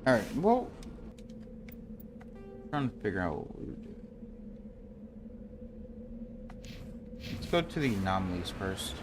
Alright, well, trying to figure out what we would do. Let's go to the anomalies first.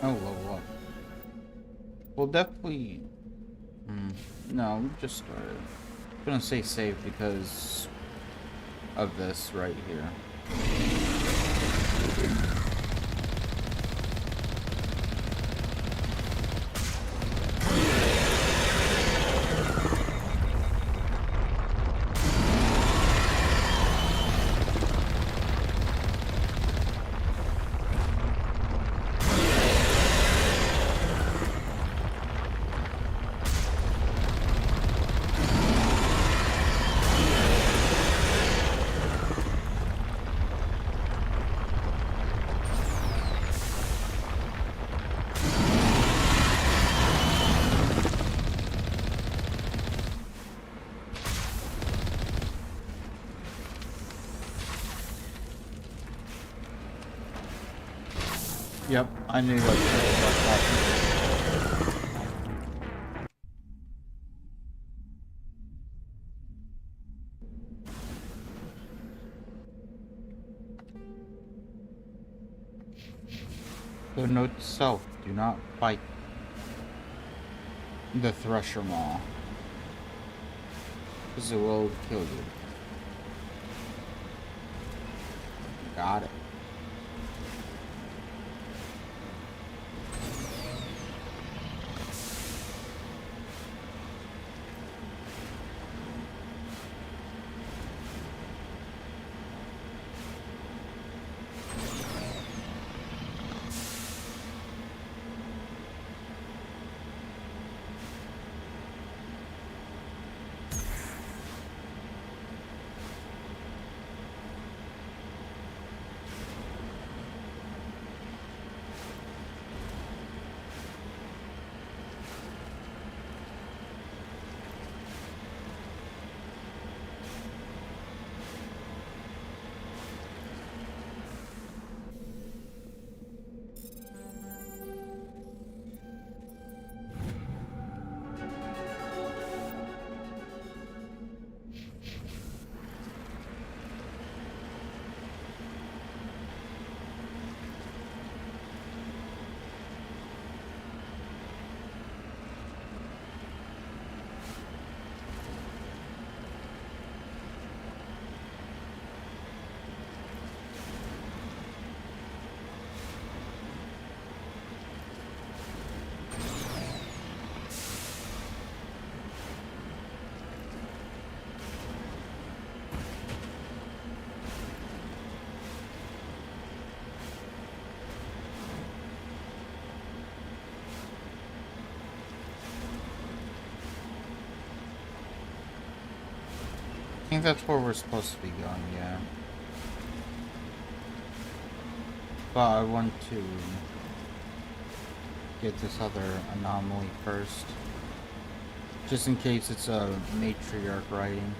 Oh, level up. We'll definitely... no, we just started. I'm gonna say save because of this right here. Yep, I knew like that. So note to self, do not fight the Thresher Maw, because it will kill you. Got it. I think that's where we're supposed to be going, yeah. But I want to get this other anomaly first. Just in case it's a matriarch writing.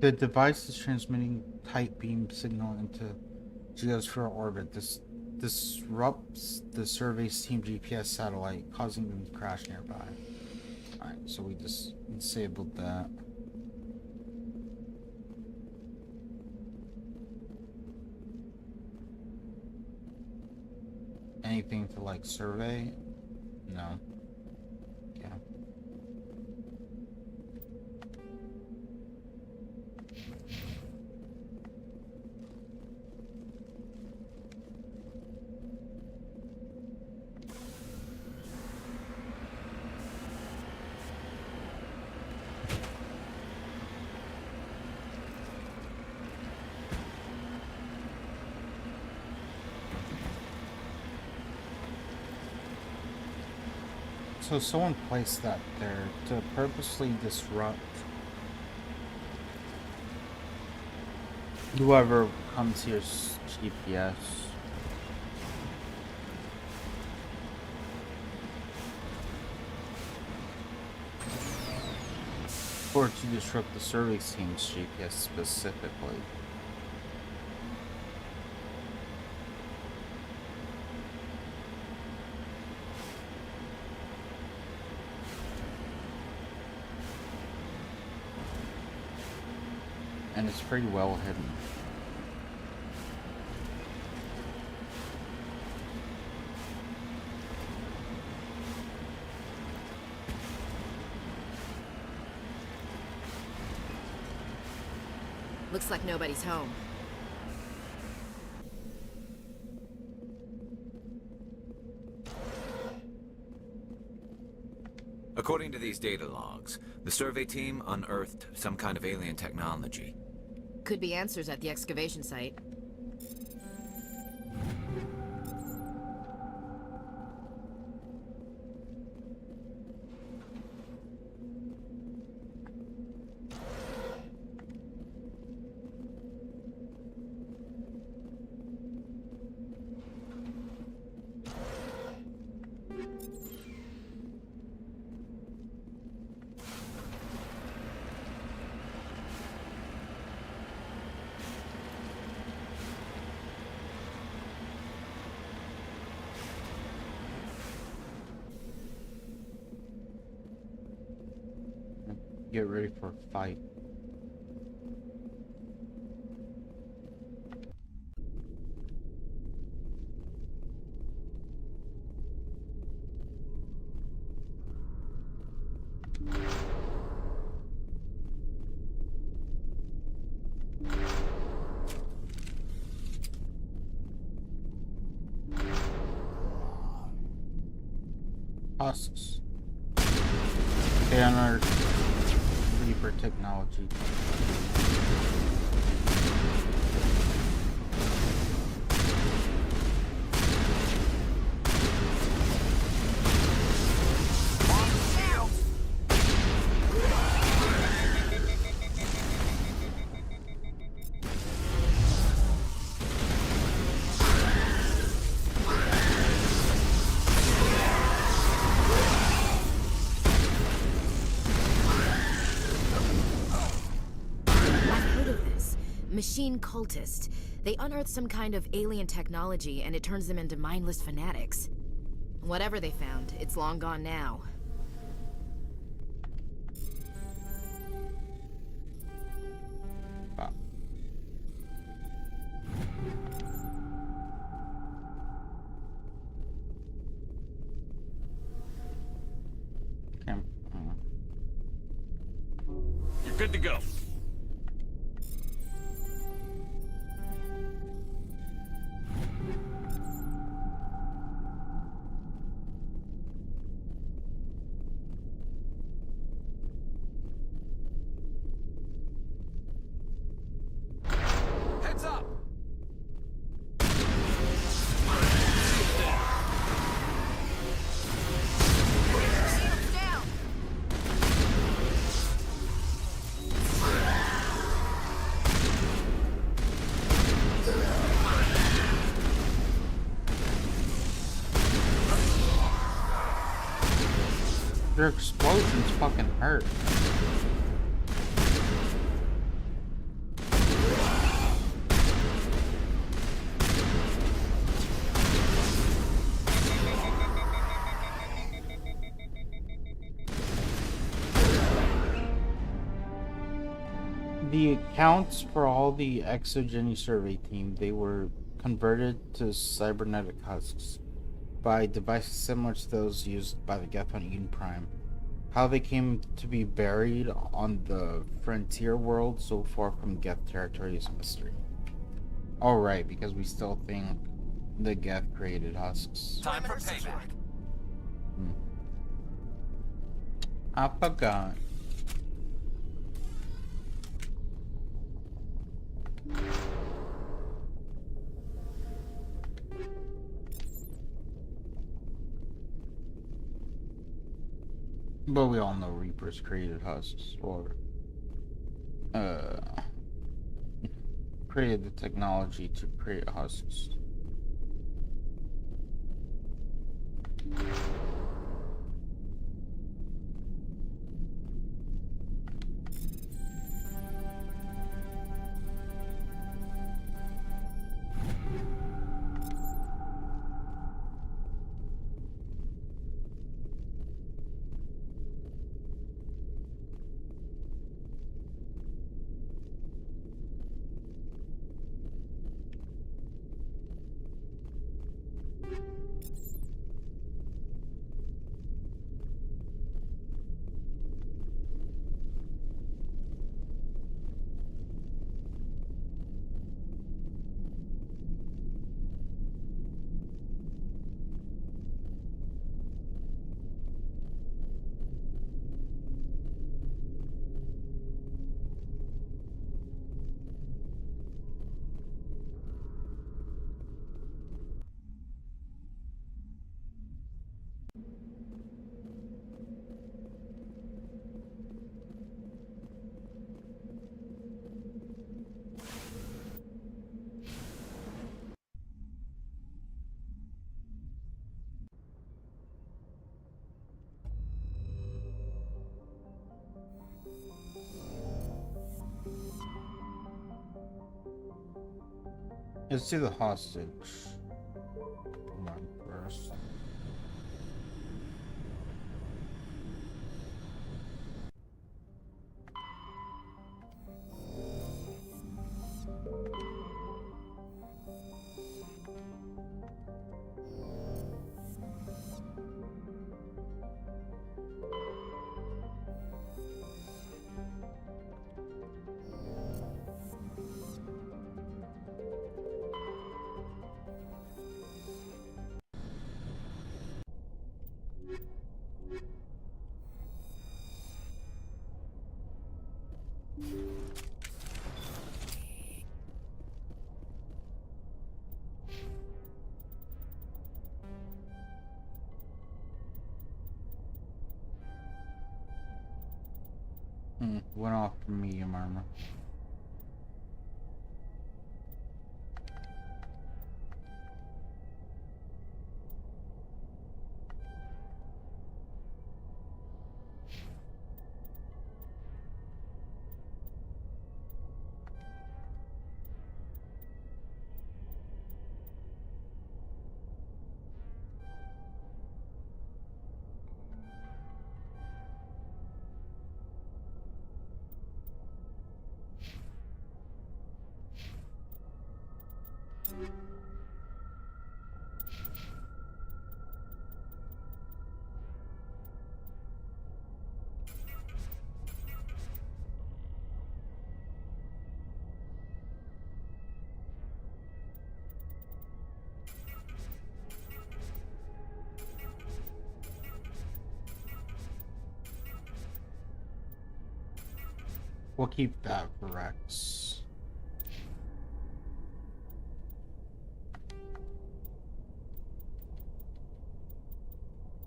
The device is transmitting tight beam signal into geosphere orbit. This disrupts the survey's team GPS satellite, causing them to crash nearby. Alright, so we just disabled that. Anything to like survey? No. Yeah. So someone placed that there to purposely disrupt whoever comes here's GPS. Or to disrupt the survey team's GPS specifically. And it's pretty well hidden. Looks like nobody's home. According to these data logs, the survey team unearthed some kind of alien technology. Could be answers at the excavation site. Get ready for a fight. Husks. They unearthed Reaper technology. Machine cultist. They unearthed some kind of alien technology and it turns them into mindless fanatics. Whatever they found, it's long gone now. Wow. You're good to go. Their explosions fucking hurt. The accounts for all the Exogeny survey team, they were converted to cybernetic husks by devices similar to those used by the Geth on Eden Prime. How they came to be buried on the frontier world so far from Geth territory is a mystery. Alright, because we still think the Geth created husks. Time for payback. I forgot. But we all know Reapers created husks, or created the technology to create husks. Let's do the hostage one first. Went off from medium armor. We'll keep that for Rex.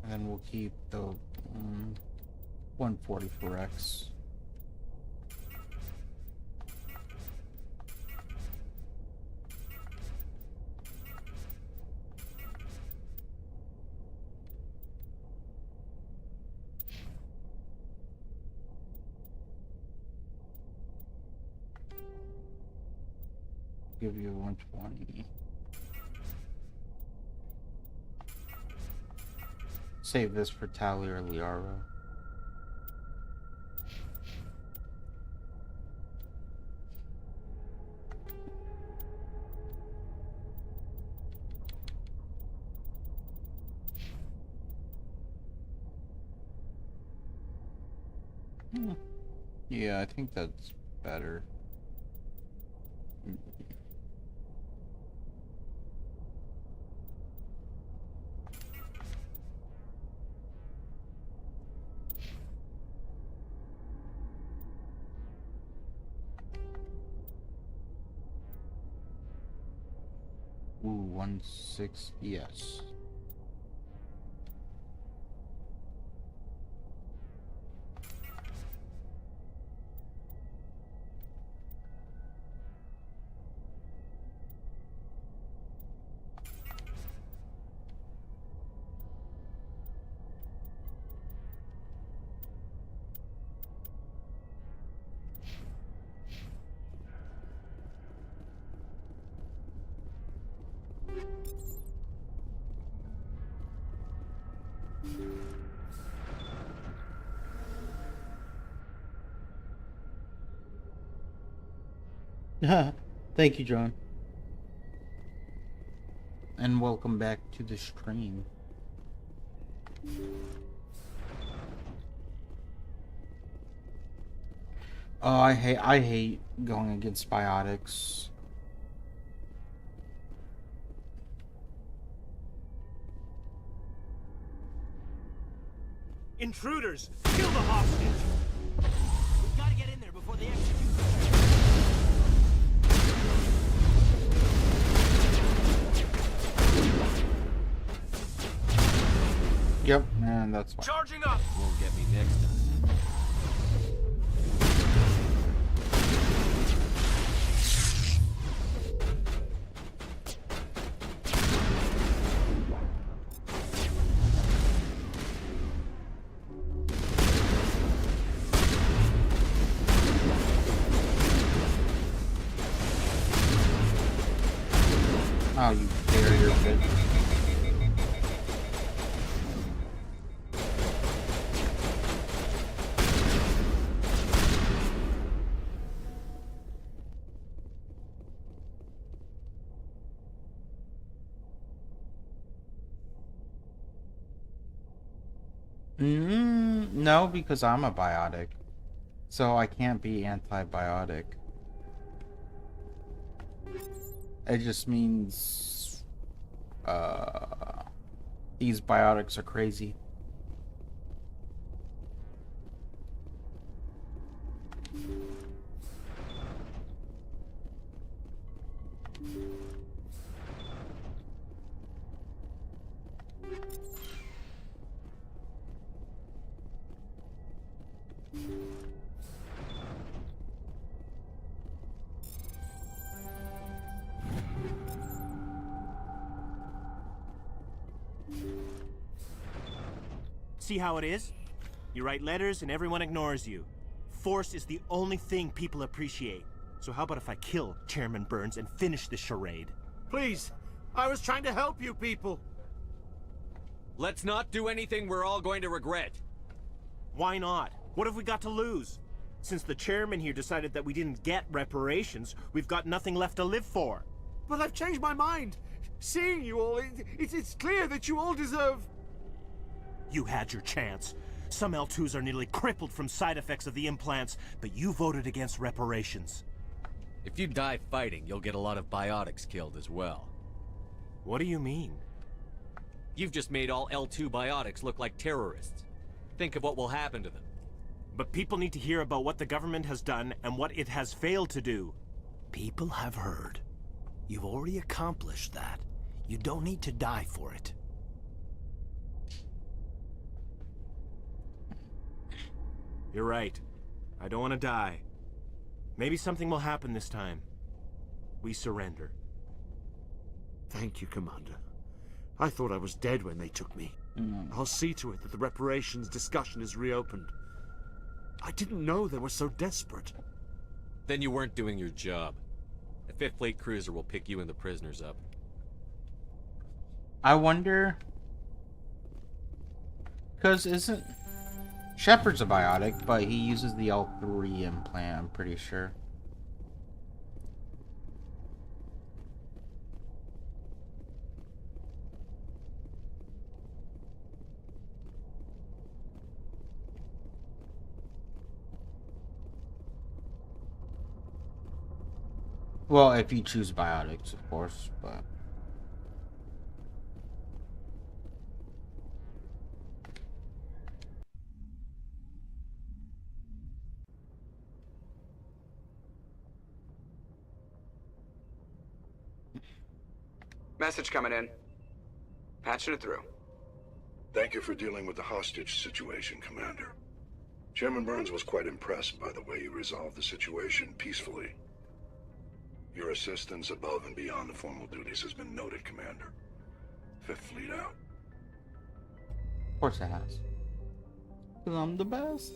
And then we'll keep the 140 for Rex. Give you 120. Save this for Tally or Liara. Hmm. Yeah, I think that's better. Ooh, 1-6, yes. Thank you, John. And welcome back to the stream. Oh, I hate going against biotics. Intruders! Kill the hostage! We've got to get in there before they execute. Yep, and that's why. Charging up! Won't get me next time. Oh, you barrier bitch. No, because I'm a biotic. So I can't be antibiotic. It just means these biotics are crazy. See how it is? You write letters and everyone ignores you. Force is the only thing people appreciate. So how about if I kill Chairman Burns and finish this charade? Please, I was trying to help you people. Let's not do anything we're all going to regret. Why not? What have we got to lose? Since the chairman here decided that we didn't get reparations, we've got nothing left to live for. But I've changed my mind. Seeing you all, it's clear that you all deserve... You had your chance. Some L2s are nearly crippled from side effects of the implants, but you voted against reparations. If you die fighting, you'll get a lot of biotics killed as well. What do you mean? You've just made all L2 biotics look like terrorists. Think of what will happen to them. But people need to hear about what the government has done and what it has failed to do. People have heard. You've already accomplished that. You don't need to die for it. You're right. I don't want to die. Maybe something will happen this time. We surrender. Thank you, Commander. I thought I was dead when they took me. I'll see to it that the reparations discussion is reopened. I didn't know they were so desperate. Then you weren't doing your job. The 5th Fleet cruiser will pick you and the prisoners up. I wonder... Because isn't... Shepard's a biotic, but he uses the L3 implant, I'm pretty sure. Well, if you choose biotics, of course, but... Message coming in. Patching it through. Thank you for dealing with the hostage situation, Commander. Chairman Burns was quite impressed by the way you resolved the situation peacefully. Your assistance above and beyond the formal duties has been noted, Commander. Fifth Fleet out. Of course it has. Because I'm the best.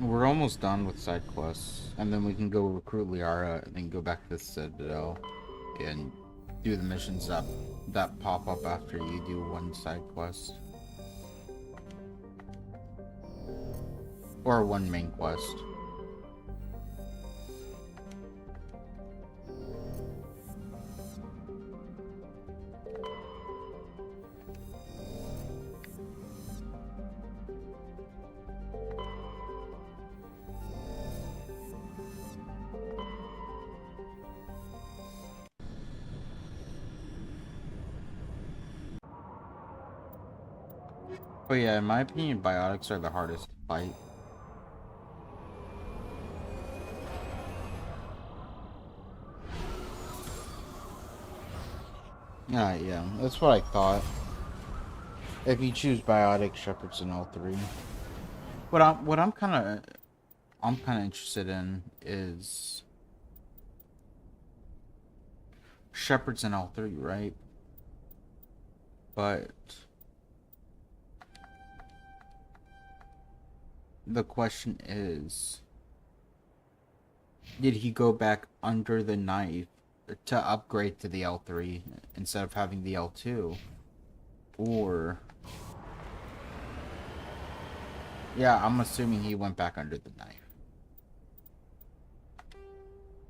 We're almost done with side quests, and then we can go recruit Liara, and then go back to the Citadel, and do the missions that pop up after you do one side quest. Or one main quest. But yeah, in my opinion, biotics are the hardest to fight. Yeah, that's what I thought. If you choose biotic, Shepard's in L3. What I'm kind of interested in is Shepard's in L3, right? But the question is, did he go back under the knife to upgrade to the L3 instead of having the L2? Or... yeah, I'm assuming he went back under the knife.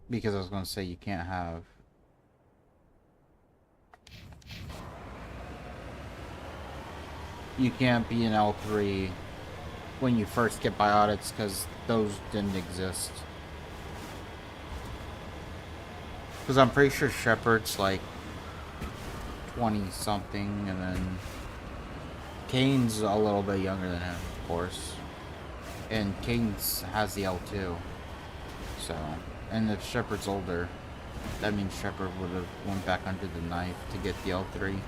Because I was going to say, you can't have... you can't be an L3 when you first get biotics, because those didn't exist. Because I'm pretty sure Shepard's like 20 something, and then Kane's a little bit younger than him, of course. And Kane's has the L2. So, and if Shepard's older, that means Shepard would have went back under the knife to get the L3.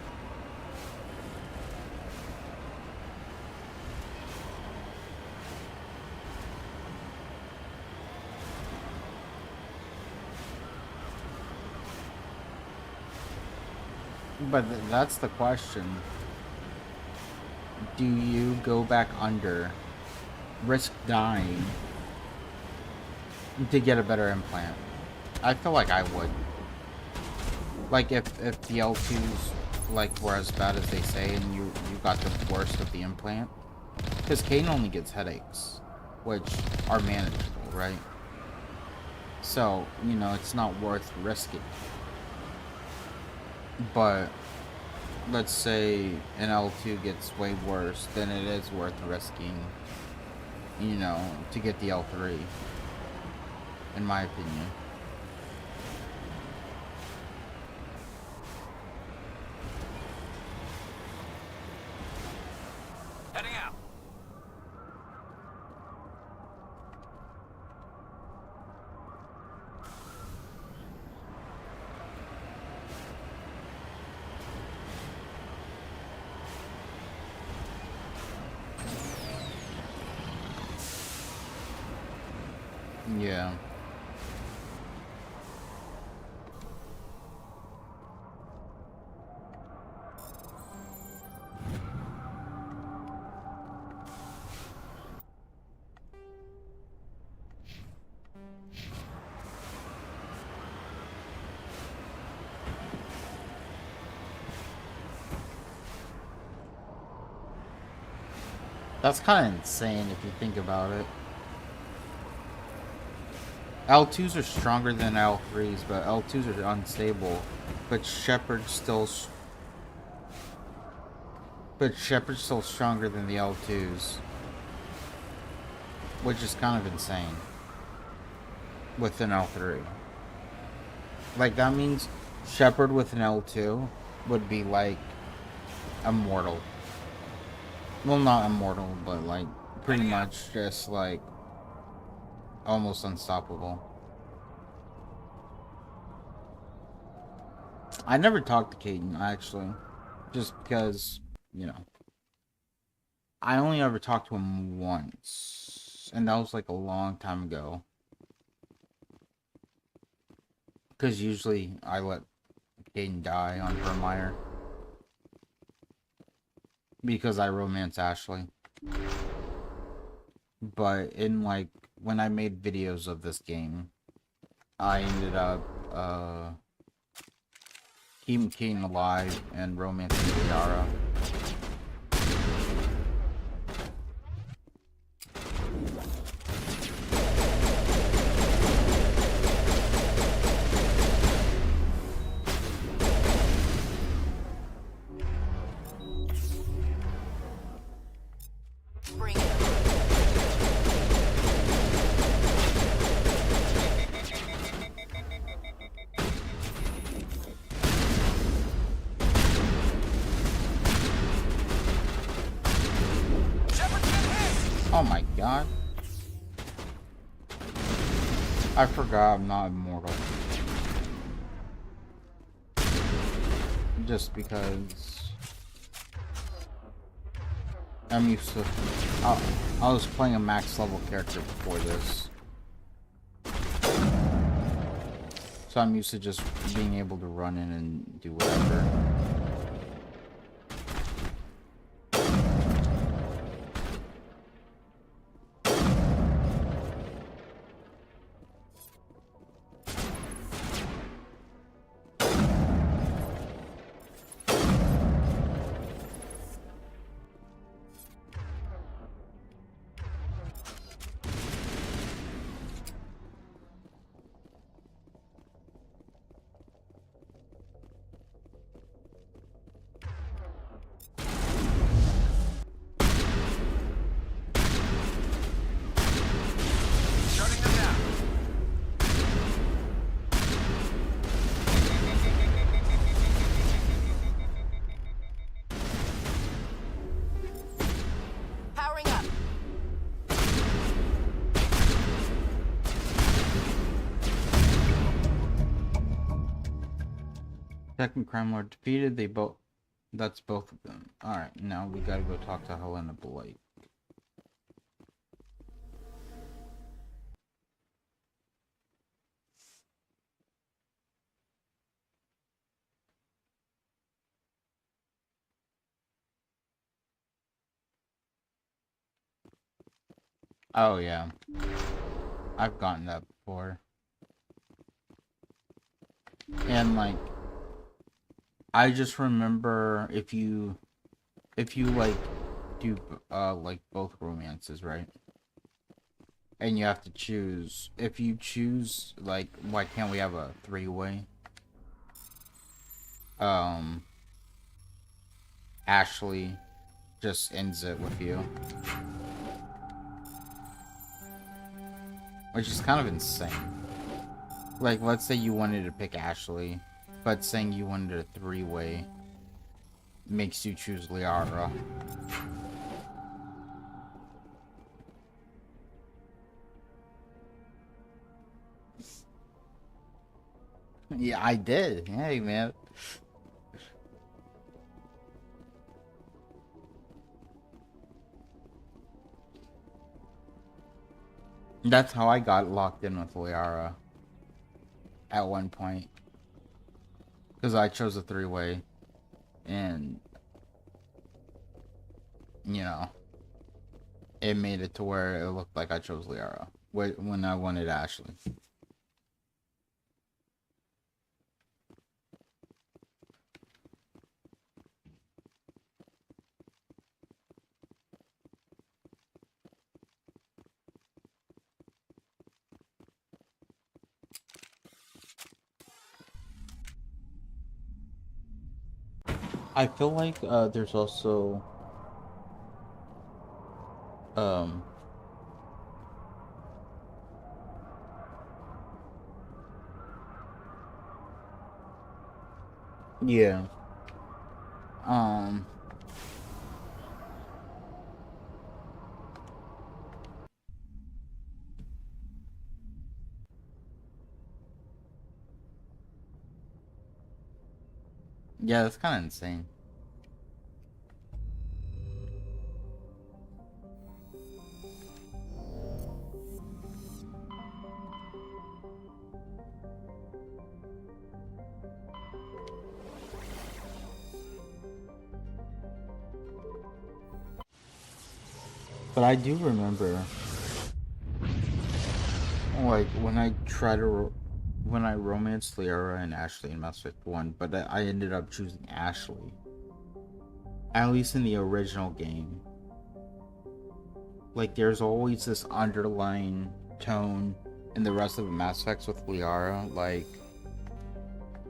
But that's the question. Do you go back under, risk dying, to get a better implant? I feel like I would. Like, if the L2s, like, were as bad as they say, and you got the worst of the implant. Because Kane only gets headaches, which are manageable, right? So, you know, it's not worth risking. But let's say an L2 gets way worse, then it is worth risking, you know, to get the L3, in my opinion. Heading out. Yeah. That's kind of insane if you think about it. L2s are stronger than L3s, but L2s are unstable. But Shepard still... But Shepard's still stronger than the L2s. Which is kind of insane. With an L3. Like, that means Shepard with an L2 would be, like, immortal. Well, not immortal, but, like, pretty much just, like, almost unstoppable. I never talked to Caden, actually. Just because, you know. I only ever talked to him once. And that was, like, a long time ago. Because usually I let Caden die on Vermeer. Because I romance Ashley. But in, like, when I made videos of this game, I ended up, keeping Caden alive and romancing Liara. Bring it on. Oh my god. I forgot I'm not immortal. Just because I'm used to... I was playing a max level character before this. So I'm used to just being able to run in and do whatever. Powering up. Second Crime Lord defeated, they both... That's both of them. Alright, now we gotta go talk to Helena Blake. Oh yeah. I've gotten that before. And like, I just remember if you like do like both romances, right? And you have to choose. If you choose, like, why can't we have a three-way? Ashley just ends it with you. Which is kind of insane. Like, let's say you wanted to pick Ashley, but saying you wanted a three-way makes you choose Liara. Yeah, I did. Hey, man. That's how I got locked in with Liara. At one point. Because I chose a three-way. And... you know. It made it to where it looked like I chose Liara. When I wanted Ashley. I feel like there's also um yeah. Um yeah, that's kind of insane. But I do remember, like, when I romanced Liara and Ashley in Mass Effect 1, but I ended up choosing Ashley. At least in the original game. Like, there's always this underlying tone in the rest of the Mass Effects with Liara. Like,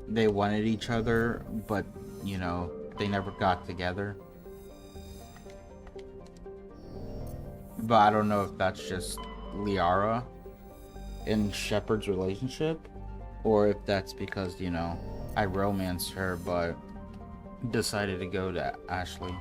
they wanted each other, but, you know, they never got together. But I don't know if that's just Liara and Shepard's relationship, or if that's because, you know, I romanced her, but decided to go to Ashley.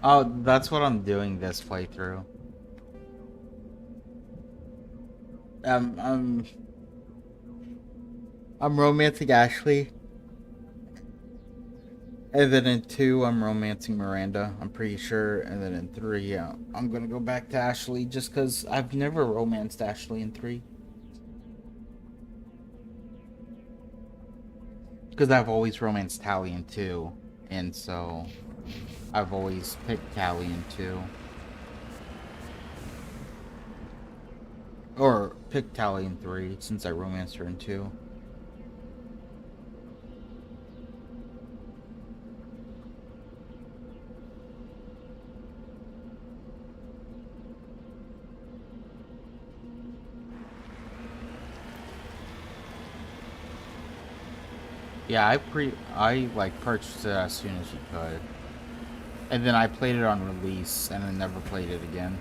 Oh, that's what I'm doing this playthrough. Um, I'm I'm romancing Ashley, and then in 2 I'm romancing Miranda. I'm pretty sure, and then in 3, yeah, I'm gonna go back to Ashley just because I've never romanced Ashley in 3. Because I've always romanced Tally in 2, and so I've always picked Tally in 2. Or picked Tally in 3 since I romanced her in 2. Yeah, I like purchased it as soon as you could. And then I played it on release and then never played it again.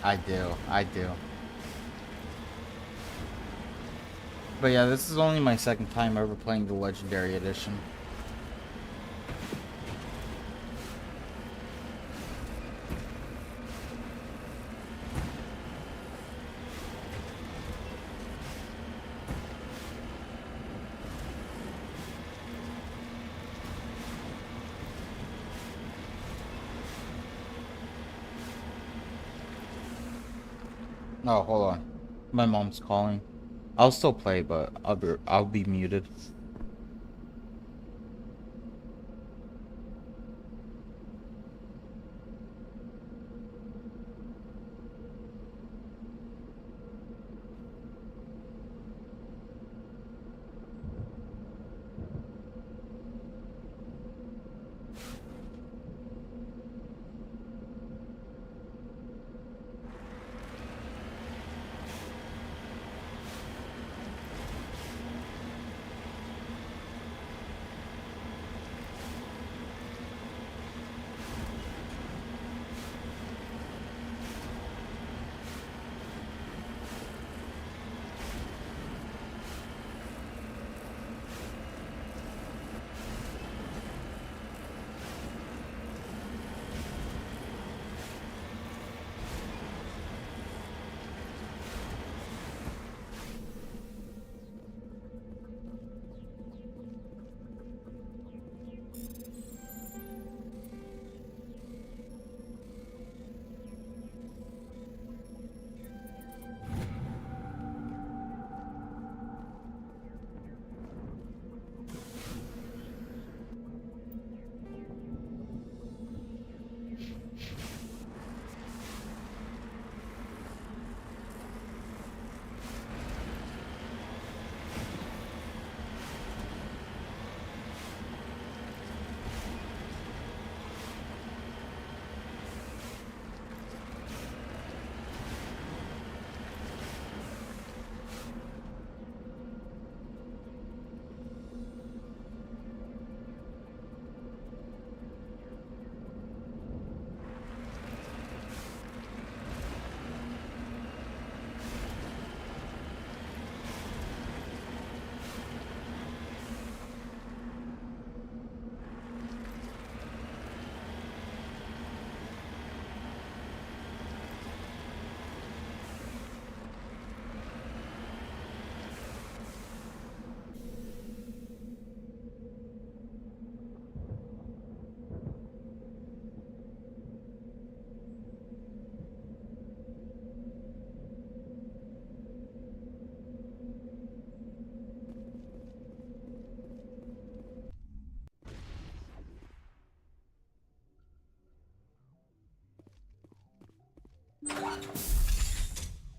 I do. But yeah, this is only my second time ever playing the Legendary Edition. Oh, hold on. My mom's calling. I'll still play, but I'll be muted.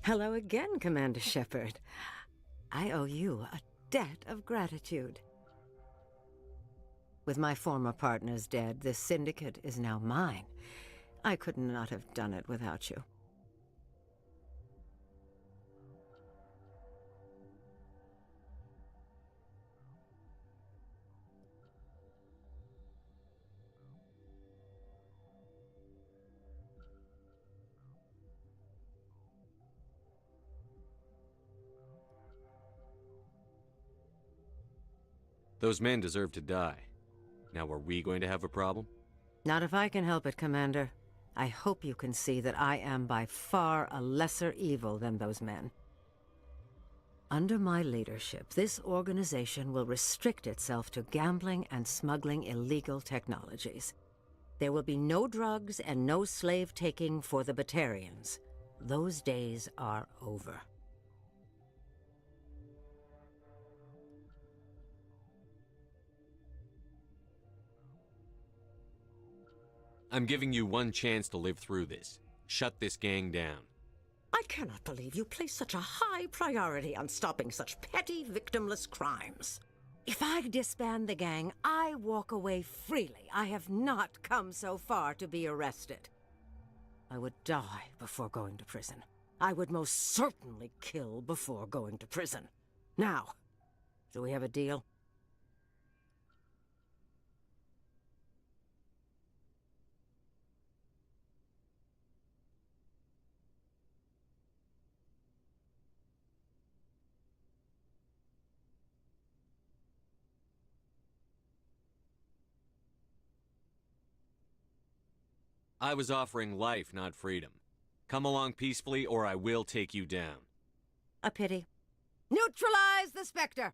Hello again, Commander Shepard. I owe you a debt of gratitude. With my former partners dead, this syndicate is now mine. I could not have done it without you. Those men deserve to die. Now, are we going to have a problem? Not if I can help it, Commander. I hope you can see that I am by far a lesser evil than those men. Under my leadership, this organization will restrict itself to gambling and smuggling illegal technologies. There will be no drugs and no slave-taking for the Batarians. Those days are over. I'm giving you one chance to live through this. Shut this gang down. I cannot believe you place such a high priority on stopping such petty, victimless crimes. If I disband the gang, I walk away freely. I have not come so far to be arrested. I would die before going to prison. I would most certainly kill before going to prison. Now, do we have a deal? I was offering life, not freedom. Come along peacefully, or I will take you down. A pity. Neutralize the Spectre!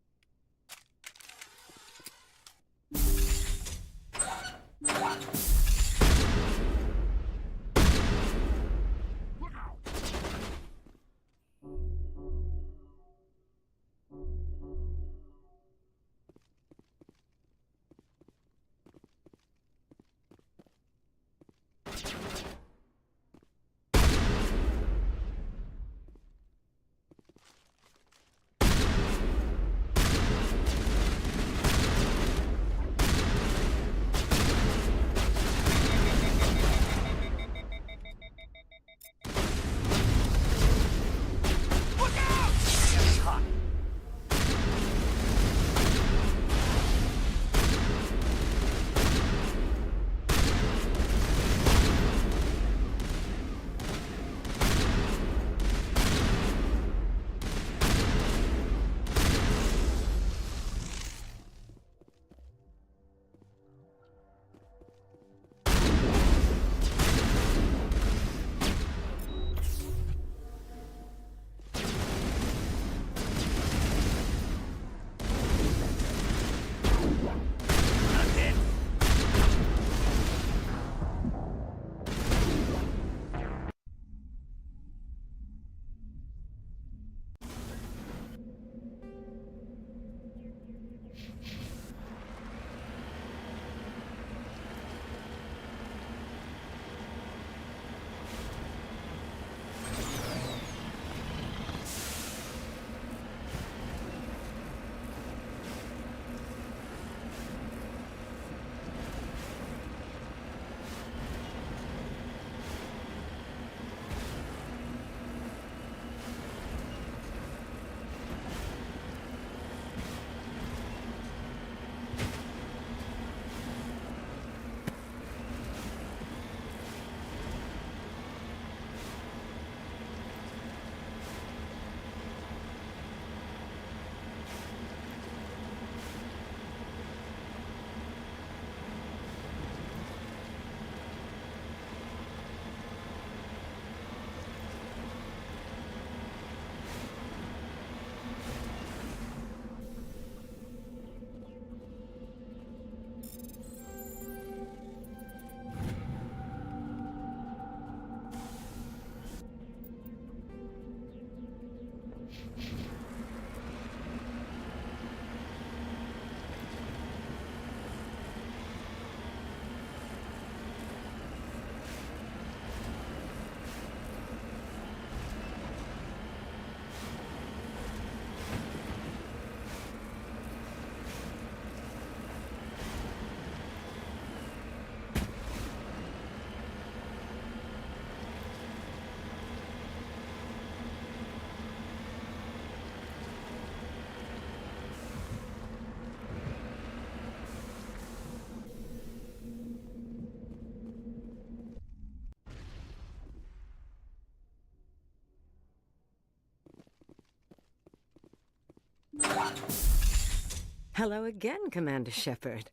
Hello again, Commander Shepard.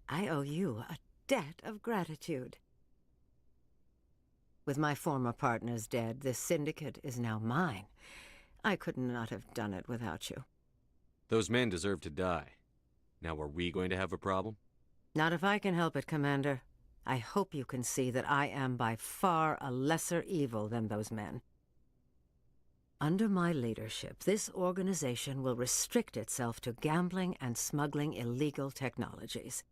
I owe you a debt of gratitude. With my former partners dead, this syndicate is now mine. I could not have done it without you. Those men deserve to die. Now, are we going to have a problem? Not if I can help it, Commander. I hope you can see that I am by far a lesser evil than those men. Under my leadership, this organization will restrict itself to gambling and smuggling illegal technologies.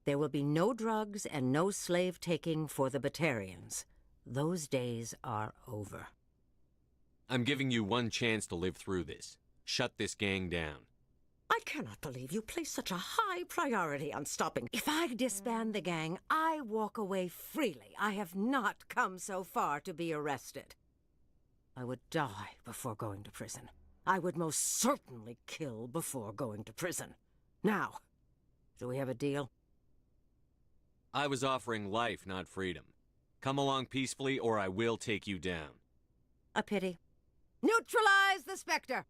There will be no drugs and no slave-taking for the Batarians. Those days are over. I'm giving you one chance to live through this. Shut this gang down. I cannot believe you place such a high priority on stopping. If I disband the gang, I walk away freely. I have not come so far to be arrested. I would die before going to prison. I would most certainly kill before going to prison. Now, do we have a deal? I was offering life, not freedom. Come along peacefully, or I will take you down. A pity. Neutralize the Spectre!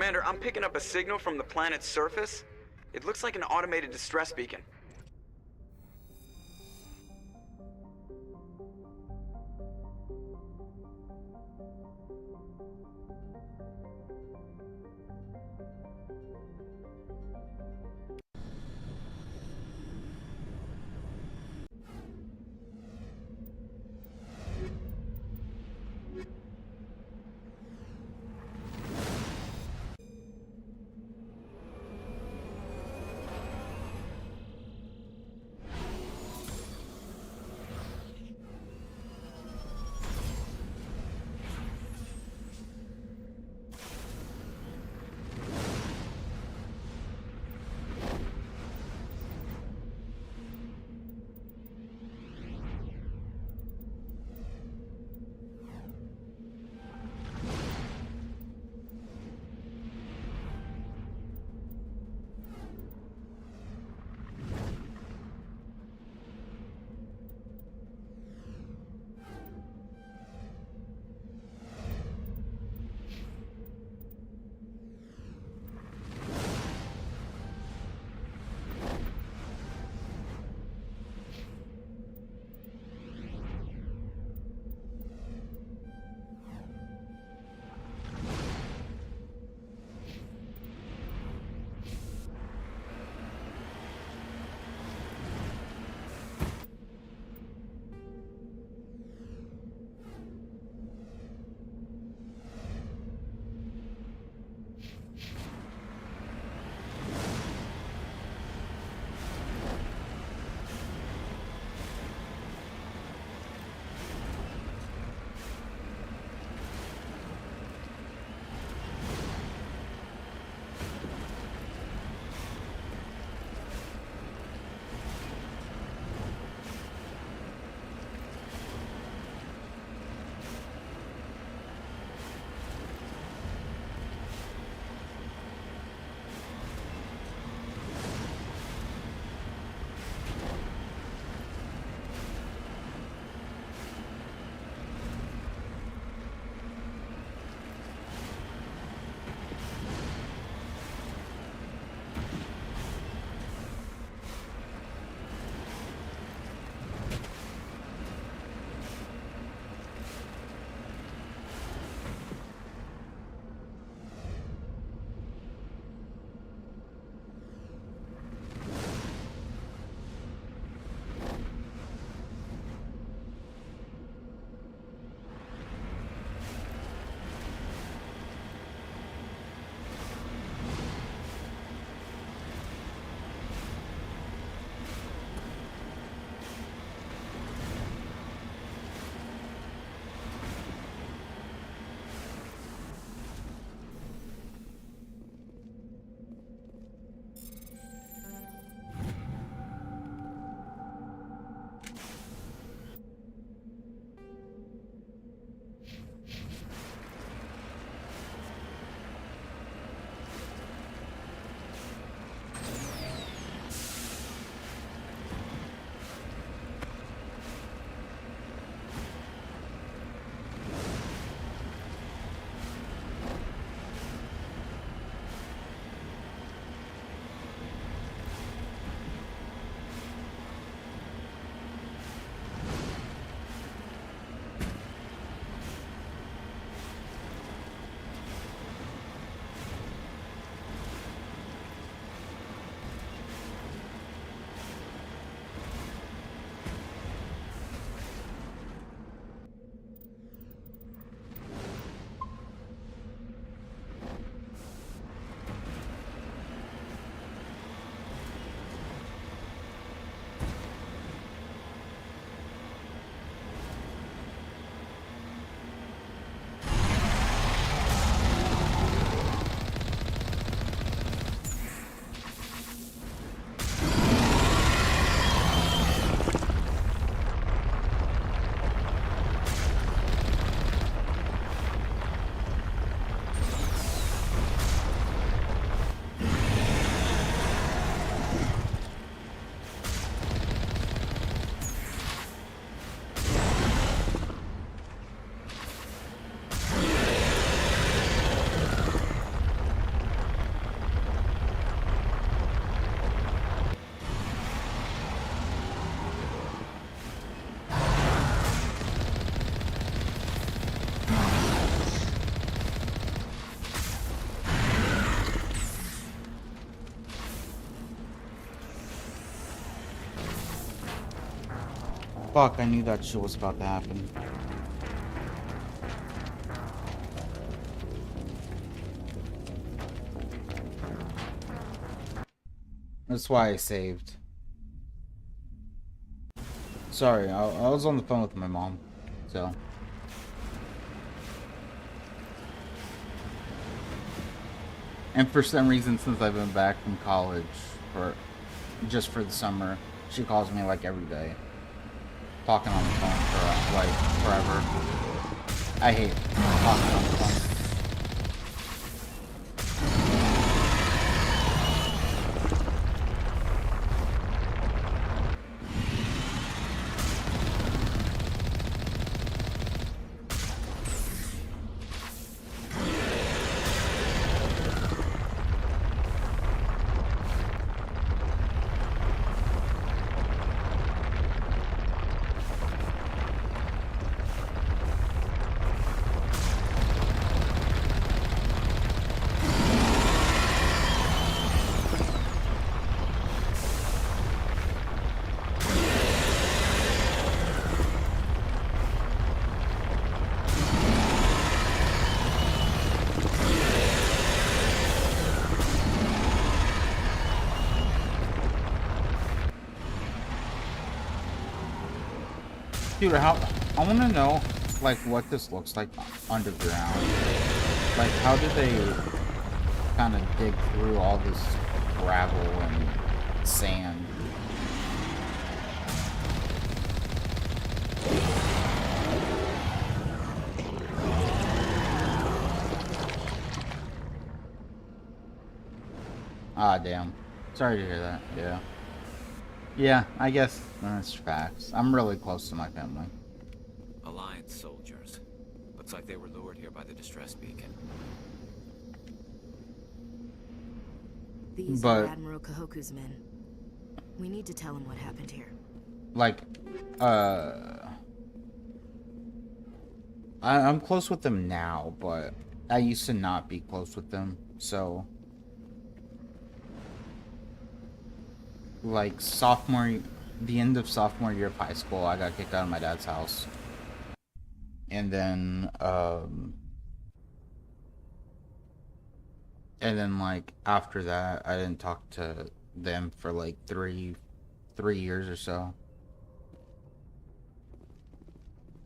Commander, I'm picking up a signal from the planet's surface. It looks like an automated distress beacon. Fuck, I knew that shit was about to happen. That's why I saved. Sorry, I was on the phone with my mom, so. And for some reason, since I've been back from college just for the summer, she calls me like every day. Talking on the phone for like forever. I hate talking on the phone. Dude, I want to know, like, what this looks like underground. Like, how did they kind of dig through all this gravel and sand? Ah, damn. Sorry to hear that, yeah. Yeah, I guess that's facts. I'm really close to my family. Alliance soldiers. Looks like they were lured here by the distress beacon. These are Admiral Kahoku's men. We need to tell him what happened here. Like, I'm close with them now, but I used to not be close with them, so... Like, the end of sophomore year of high school, I got kicked out of my dad's house. And then, like, after that, I didn't talk to them for, like, three years or so.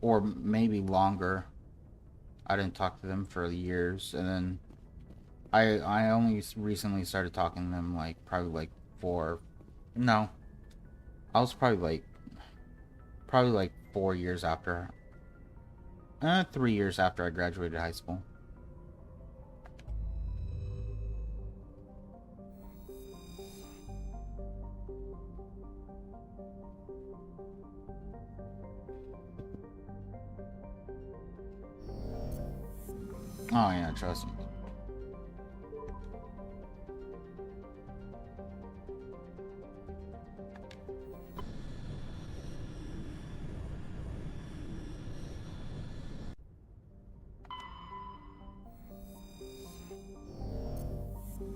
Or maybe longer. I didn't talk to them for years, and then I only recently started talking to them, like, probably, like, No. I was probably like 4 years after. 3 years after I graduated high school. Oh yeah, trust me.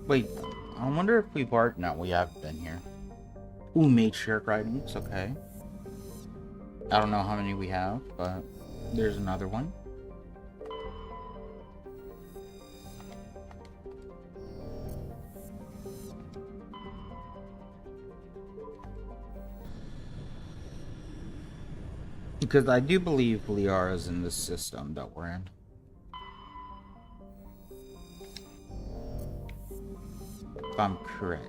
Wait, I wonder if we've already... No, we have been here. Ooh, matriarch writings, okay. I don't know how many we have, but there's another one. Because I do believe Liara's in this system that we're in. If I'm correct.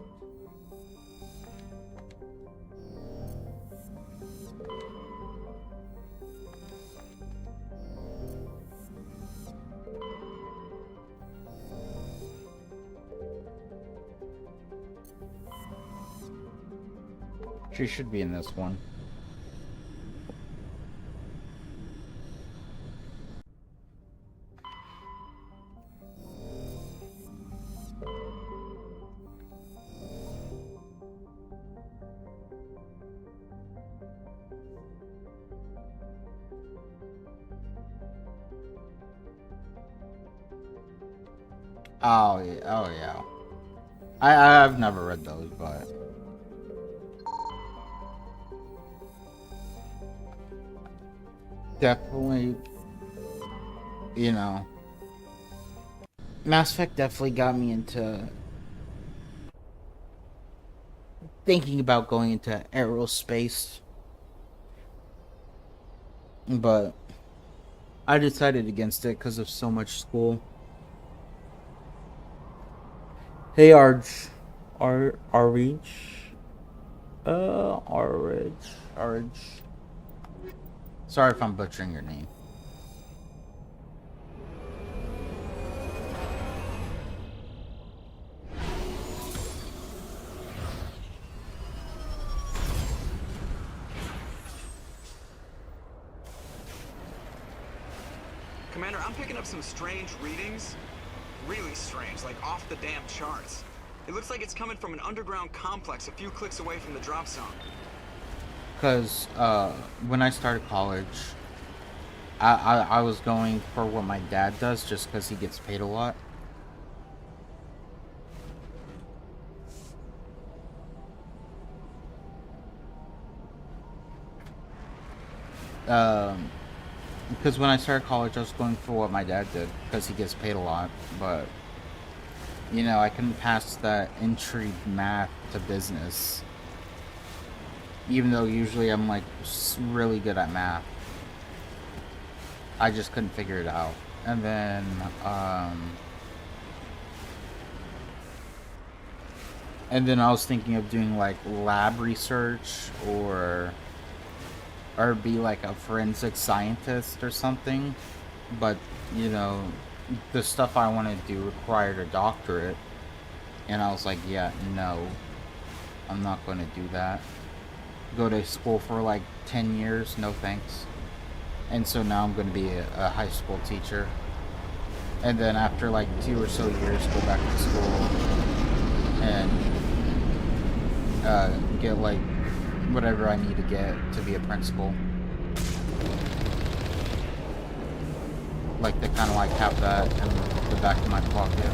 She should be in this one. Oh yeah. I've never read those, but definitely, you know, Mass Effect definitely got me into thinking about going into aerospace, but I decided against it because of so much school. Hey, Arj. Arj. Arj. Sorry if I'm butchering your name. Commander, I'm picking up some strange readings. Really strange, like off the damn charts. It looks like it's coming from an underground complex a few clicks away from the drop zone. Because when I started college, I was going for what my dad does just because he gets paid a lot. Because when I started college, I was going for what my dad did because he gets paid a lot. But, you know, I couldn't pass that entry math to business. Even though usually I'm like really good at math. I just couldn't figure it out. And then, I was thinking of doing like lab research or be like a forensic scientist or something. But, you know, the stuff I wanted to do required a doctorate. And I was like, yeah, no, I'm not going to do that. Go to school for like 10 years, no thanks. And so now I'm going to be a high school teacher. And then after like 2 or so years, go back to school and get like whatever I need to get to be a principal. Like to kind of like have that in the back of my pocket.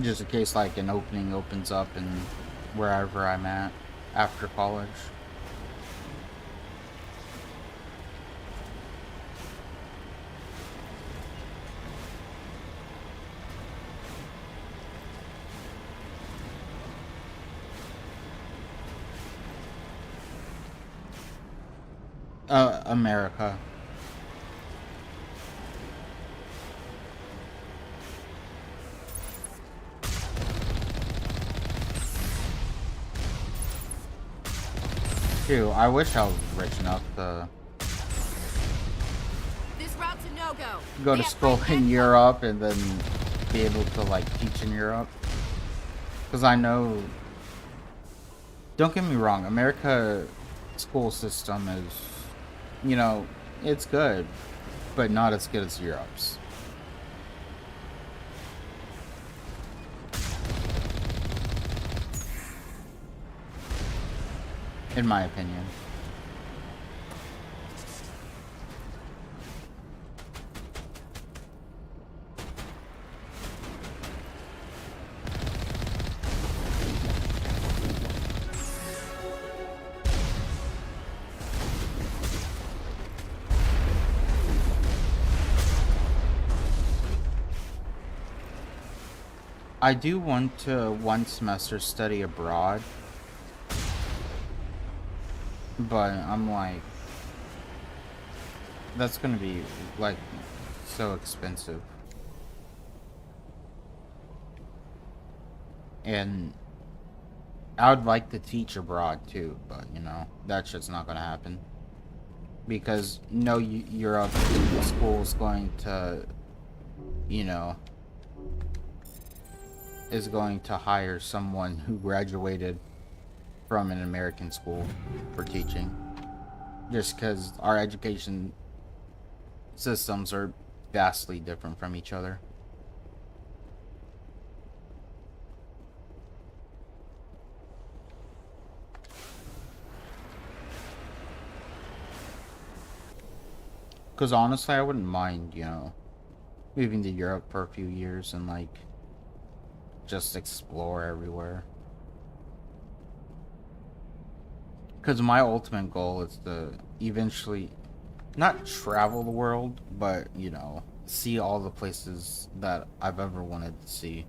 Just in case like an opening opens up in wherever I'm at after college. America. Dude, I wish I was rich enough to This route's a no-go. go to school in Europe and then be able to like teach in Europe. Because I know, don't get me wrong, America school system is, you know, it's good, but not as good as Europe's. In my opinion. I do want to one semester study abroad. But I'm like, that's gonna be like so expensive. And I would like to teach abroad too, but you know, that shit's not gonna happen. Because no Europe school is going to, you know, is going to hire someone who graduated from an American school for teaching. Just because our education systems are vastly different from each other. Because honestly, I wouldn't mind, you know, moving to Europe for a few years and like just explore everywhere. Because my ultimate goal is to eventually not travel the world, but, you know, see all the places that I've ever wanted to see.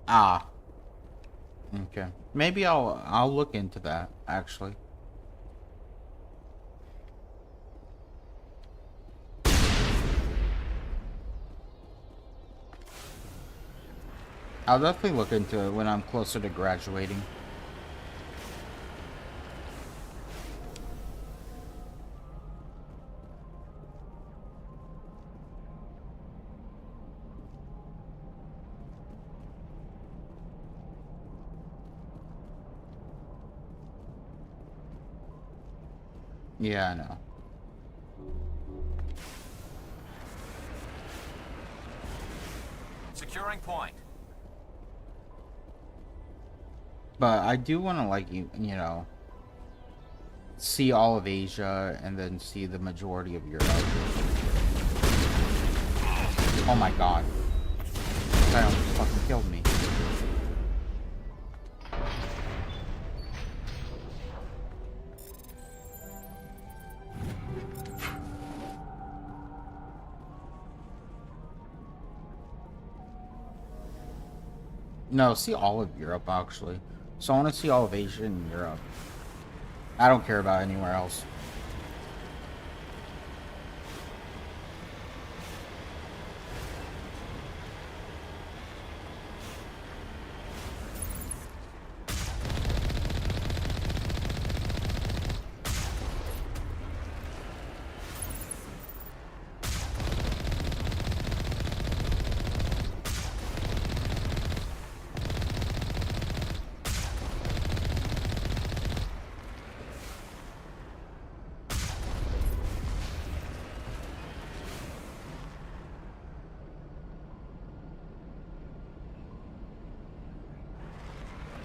Ah, okay. Maybe I'll look into that, actually. I'll definitely look into it when I'm closer to graduating. Yeah, I know. Securing point. But I do want to, like, you know, see all of Asia and then see the majority of Europe. Oh my god. That almost fucking killed me. No, see all of Europe, actually. So I want to see all of Asia and Europe. I don't care about anywhere else.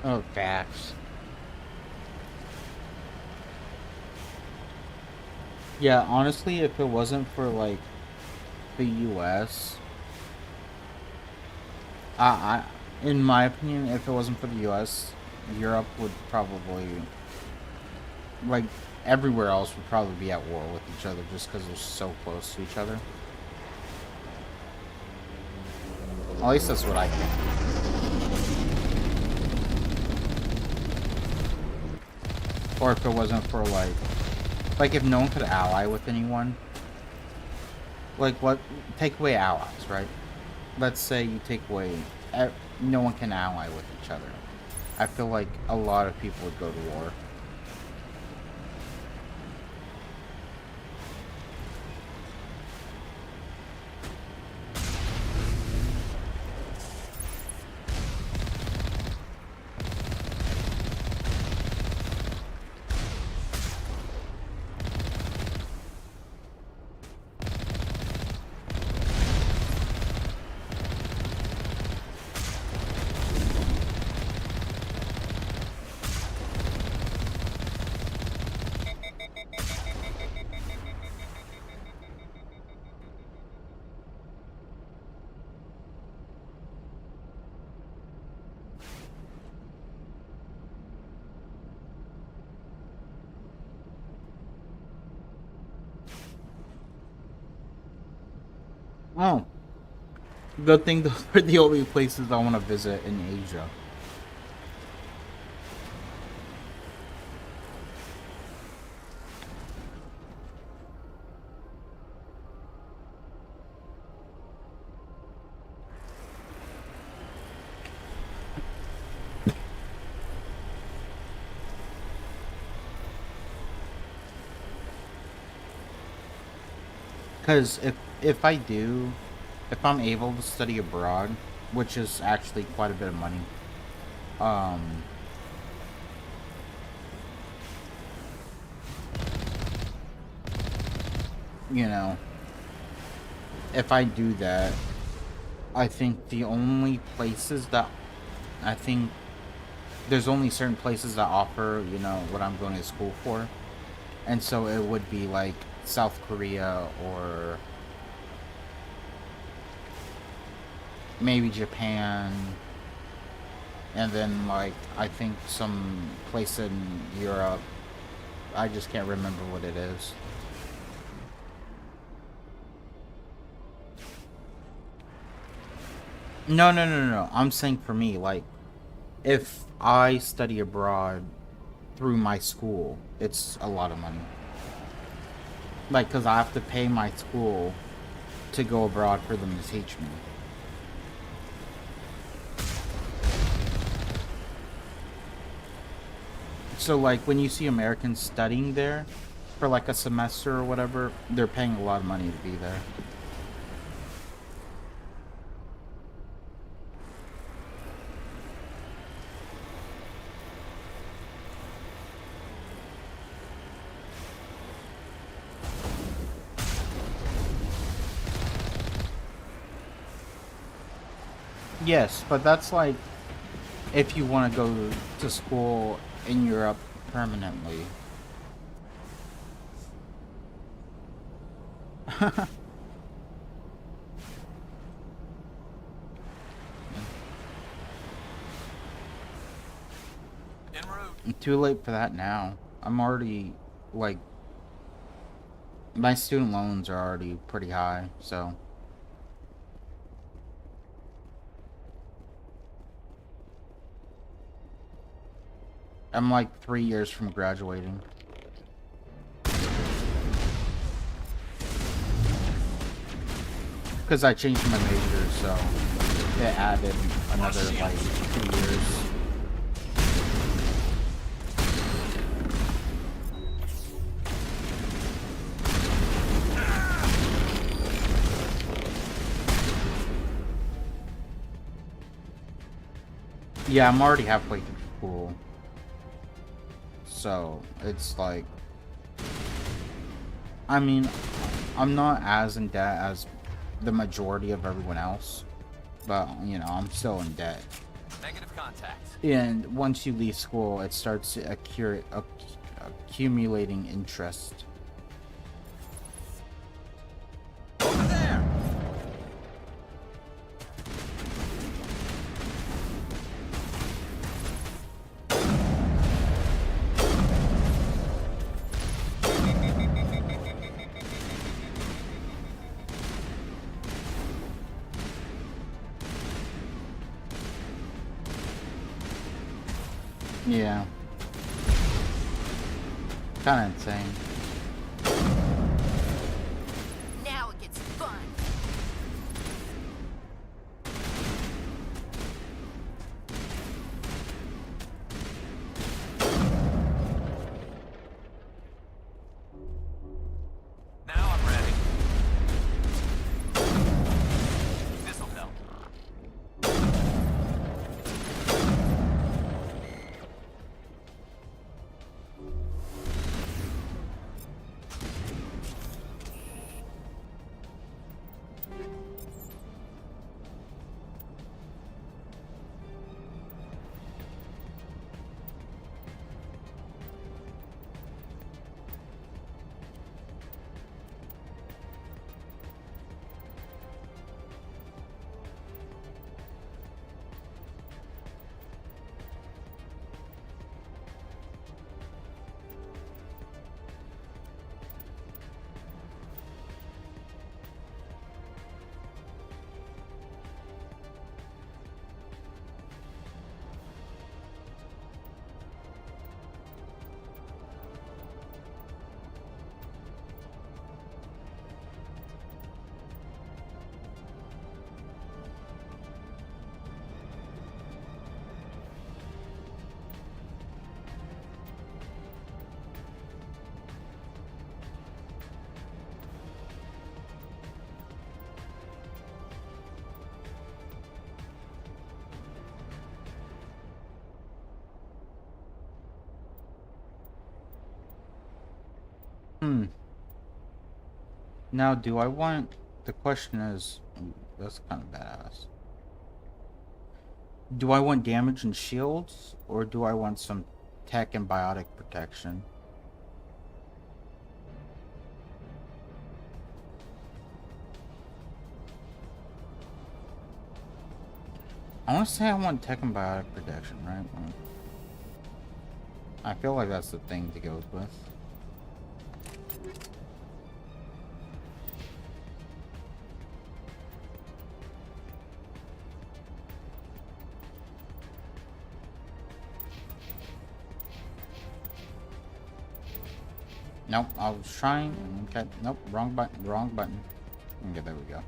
Oh, facts. Yeah, honestly, if it wasn't for, like, the US, in my opinion, if it wasn't for the US, Europe would probably, like, everywhere else would probably be at war with each other just because they're so close to each other. At least that's what I think. Or if it wasn't for, like if no one could ally with anyone, like, what, take away allies, right? Let's say you take away, no one can ally with each other. I feel like a lot of people would go to war. Oh. Good thing those are the only places I want to visit in Asia. Because if I'm able to study abroad, which is actually quite a bit of money, you know, if I do that, I think the only places that, I think there's only certain places that offer, you know, what I'm going to school for. And so it would be like South Korea or maybe Japan, and then like I think some place in Europe. I just can't remember what it is. No. I'm saying for me, like, if I study abroad through my school, it's a lot of money. Like, because I have to pay my school to go abroad for them to teach me. So, like, when you see Americans studying there for, like, a semester or whatever, they're paying a lot of money to be there. Yes, but that's like if you want to go to school in Europe permanently. Too late for that now. I'm already, like, my student loans are already pretty high, so. I'm like 3 years from graduating. Because I changed my major, so it added another, like, 2 years. Yeah, I'm already halfway through school. So, it's like... I mean, I'm not as in debt as the majority of everyone else. But, you know, I'm still in debt. Negative contact. And once you leave school, it starts accumulating interest. Over there! Yeah. Kinda insane. Now it gets fun. Now I'm ready. This'll help. Now, do I want... The question is... Ooh, that's kind of badass. Do I want damage and shields? Or do I want some tech and biotic protection? I want to say I want tech and biotic protection, right? I feel like that's the thing to go with. Nope, I was trying. Okay, nope, wrong button, wrong button. Okay, there we go.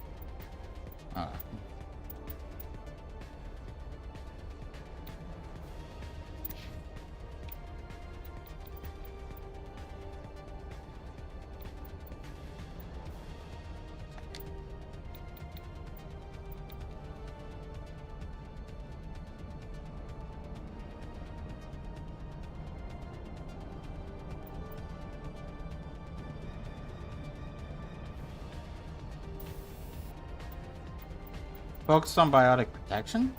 Focus on biotic protection?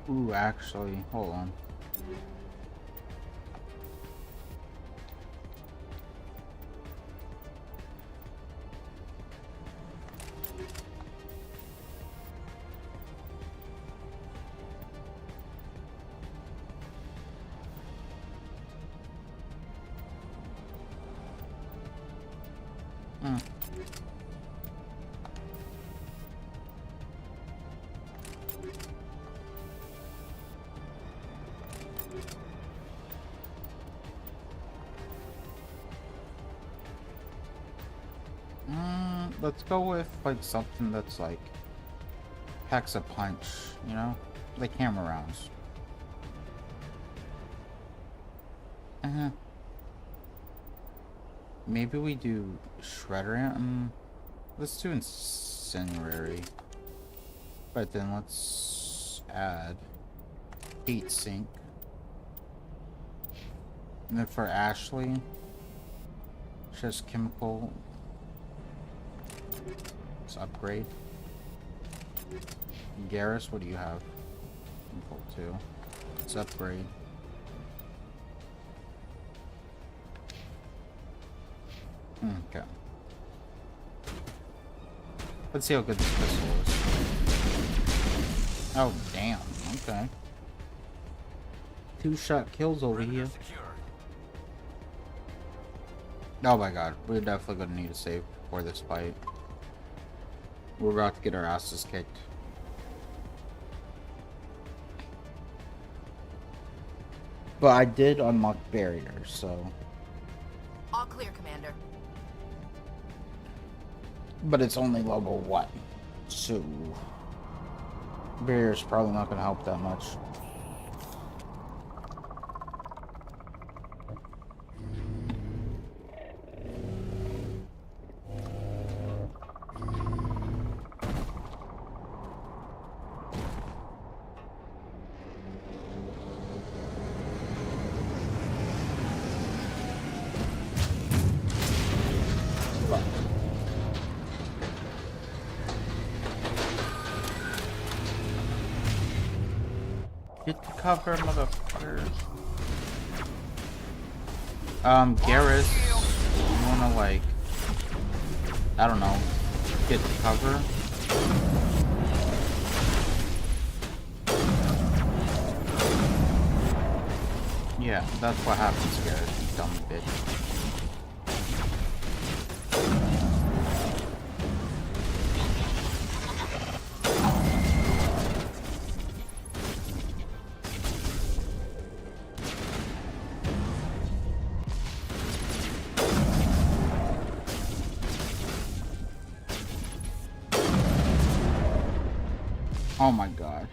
Ooh, actually, hold on. Let's go with like something that's like packs a punch, you know, like hammer rounds. Maybe we do shredder. Let's do incendiary, but then let's add heat sink, and then for Ashley, just chemical. Let's upgrade. Garrus, what do you have? Chemical 2. Let's upgrade. Okay. Let's see how good this pistol is. Oh, damn. Okay. 2-shot kills over here. Oh my god. We're definitely going to need a save for this fight. We're about to get our asses kicked. But I did unlock barriers, so... All clear, Commander. But it's only level 1. So... barrier's probably not going to help that much. Get the cover, motherfuckers. Garrus, you wanna like, I don't know, get the cover? Yeah, that's what happens, Garrus, you dumb bitch. Oh my god.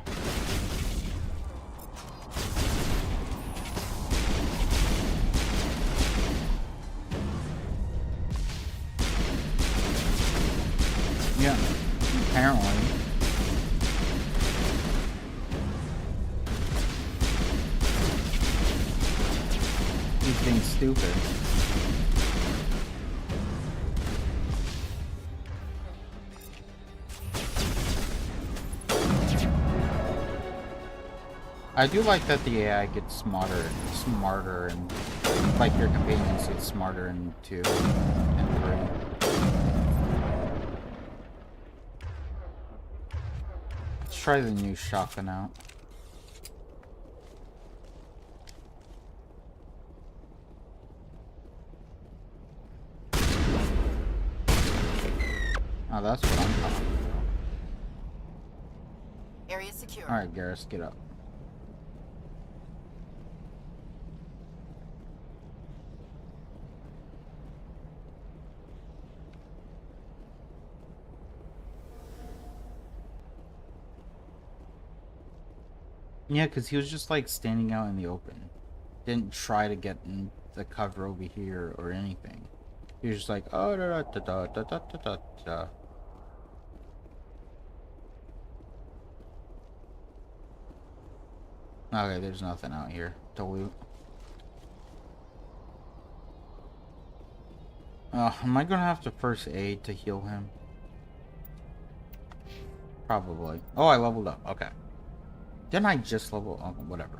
Yeah, apparently. He's being stupid. I do like that the AI gets smarter, and like your companions get smarter in 2 and 3. Let's try the new shotgun out. Oh, that's what I'm talking about. Area secure. Alright, Garrus, get up. Yeah, because he was just like standing out in the open. Didn't try to get in the cover over here or anything. He was just like, oh, da da da da da da da da. Okay, there's nothing out here to loot. Am I gonna have to first aid to heal him? Probably. Oh, I leveled up. Okay. Didn't I just level? Oh, whatever.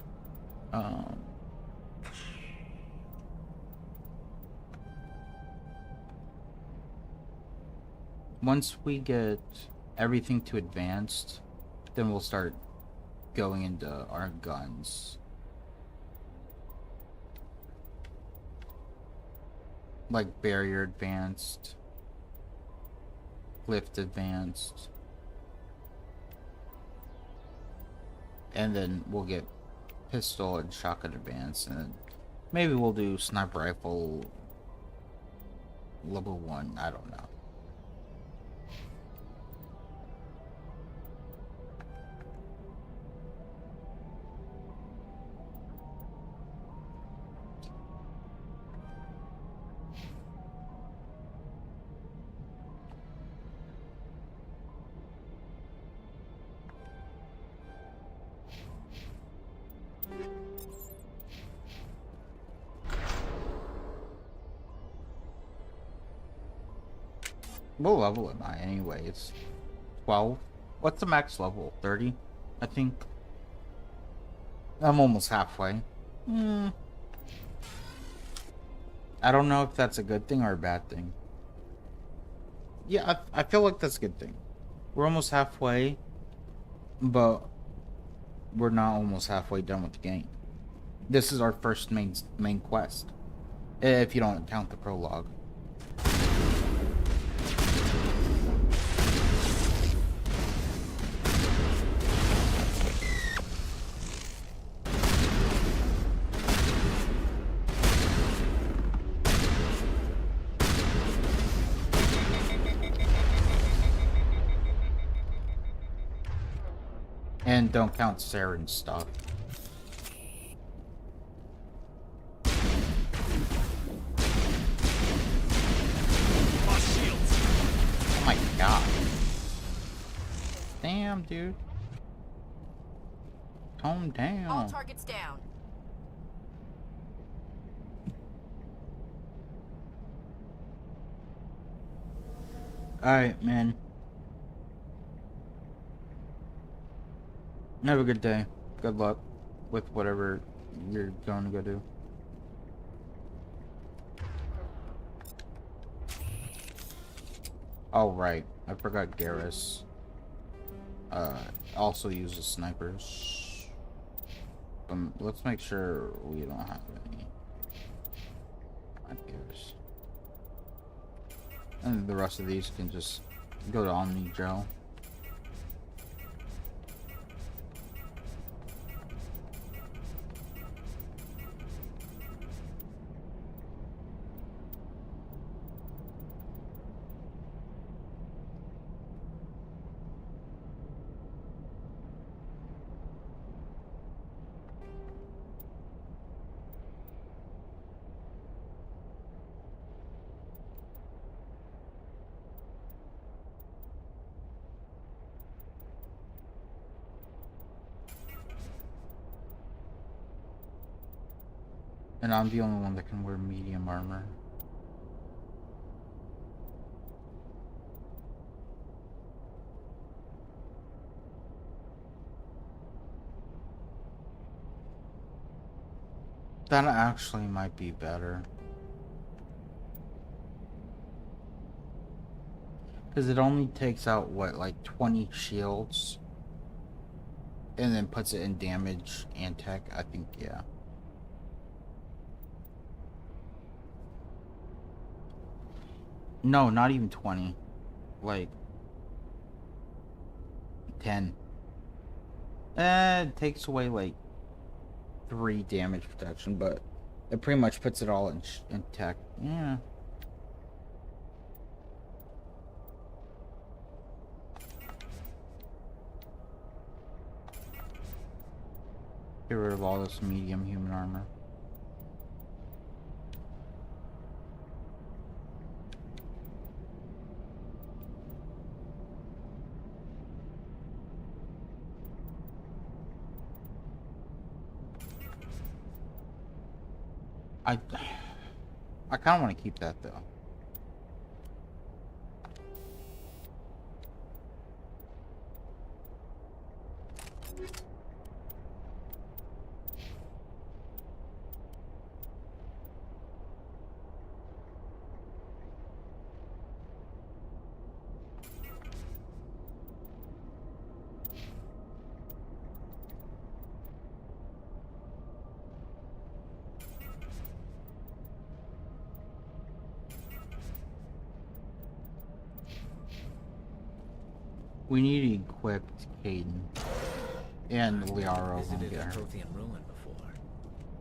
Once we get everything to advanced, then we'll start going into our guns. Like barrier advanced, lift advanced, and then we'll get pistol and shotgun advanced, and then maybe we'll do sniper rifle level 1. I don't know. What level am I anyway? It's 12. What's the max level? 30? I think. I'm almost halfway. I don't know if that's a good thing or a bad thing. Yeah, I feel like that's a good thing. We're almost halfway, but we're not almost halfway done with the game. This is our first main quest, if you don't count the prologue. And don't count Saren's stuff. Oh my god. Damn, dude. Calm down. All targets down. Alright, man. Have a good day. Good luck with whatever you're going to go do. Oh, right. I forgot Garrus. Also uses snipers. Let's make sure we don't have any. Not Garrus. And the rest of these can just go to Omni Gel. And I'm the only one that can wear medium armor. That actually might be better. Because it only takes out, what, like 20 shields? And then puts it in damage and tech, I think, yeah. No, not even 20. Like 10. It takes away like 3 damage protection, but it pretty much puts it all in tech. Yeah. Get rid of all this medium human armor. I kind of want to keep that though. We need to equip Caden and Liara when we get her. Prothean ruin before.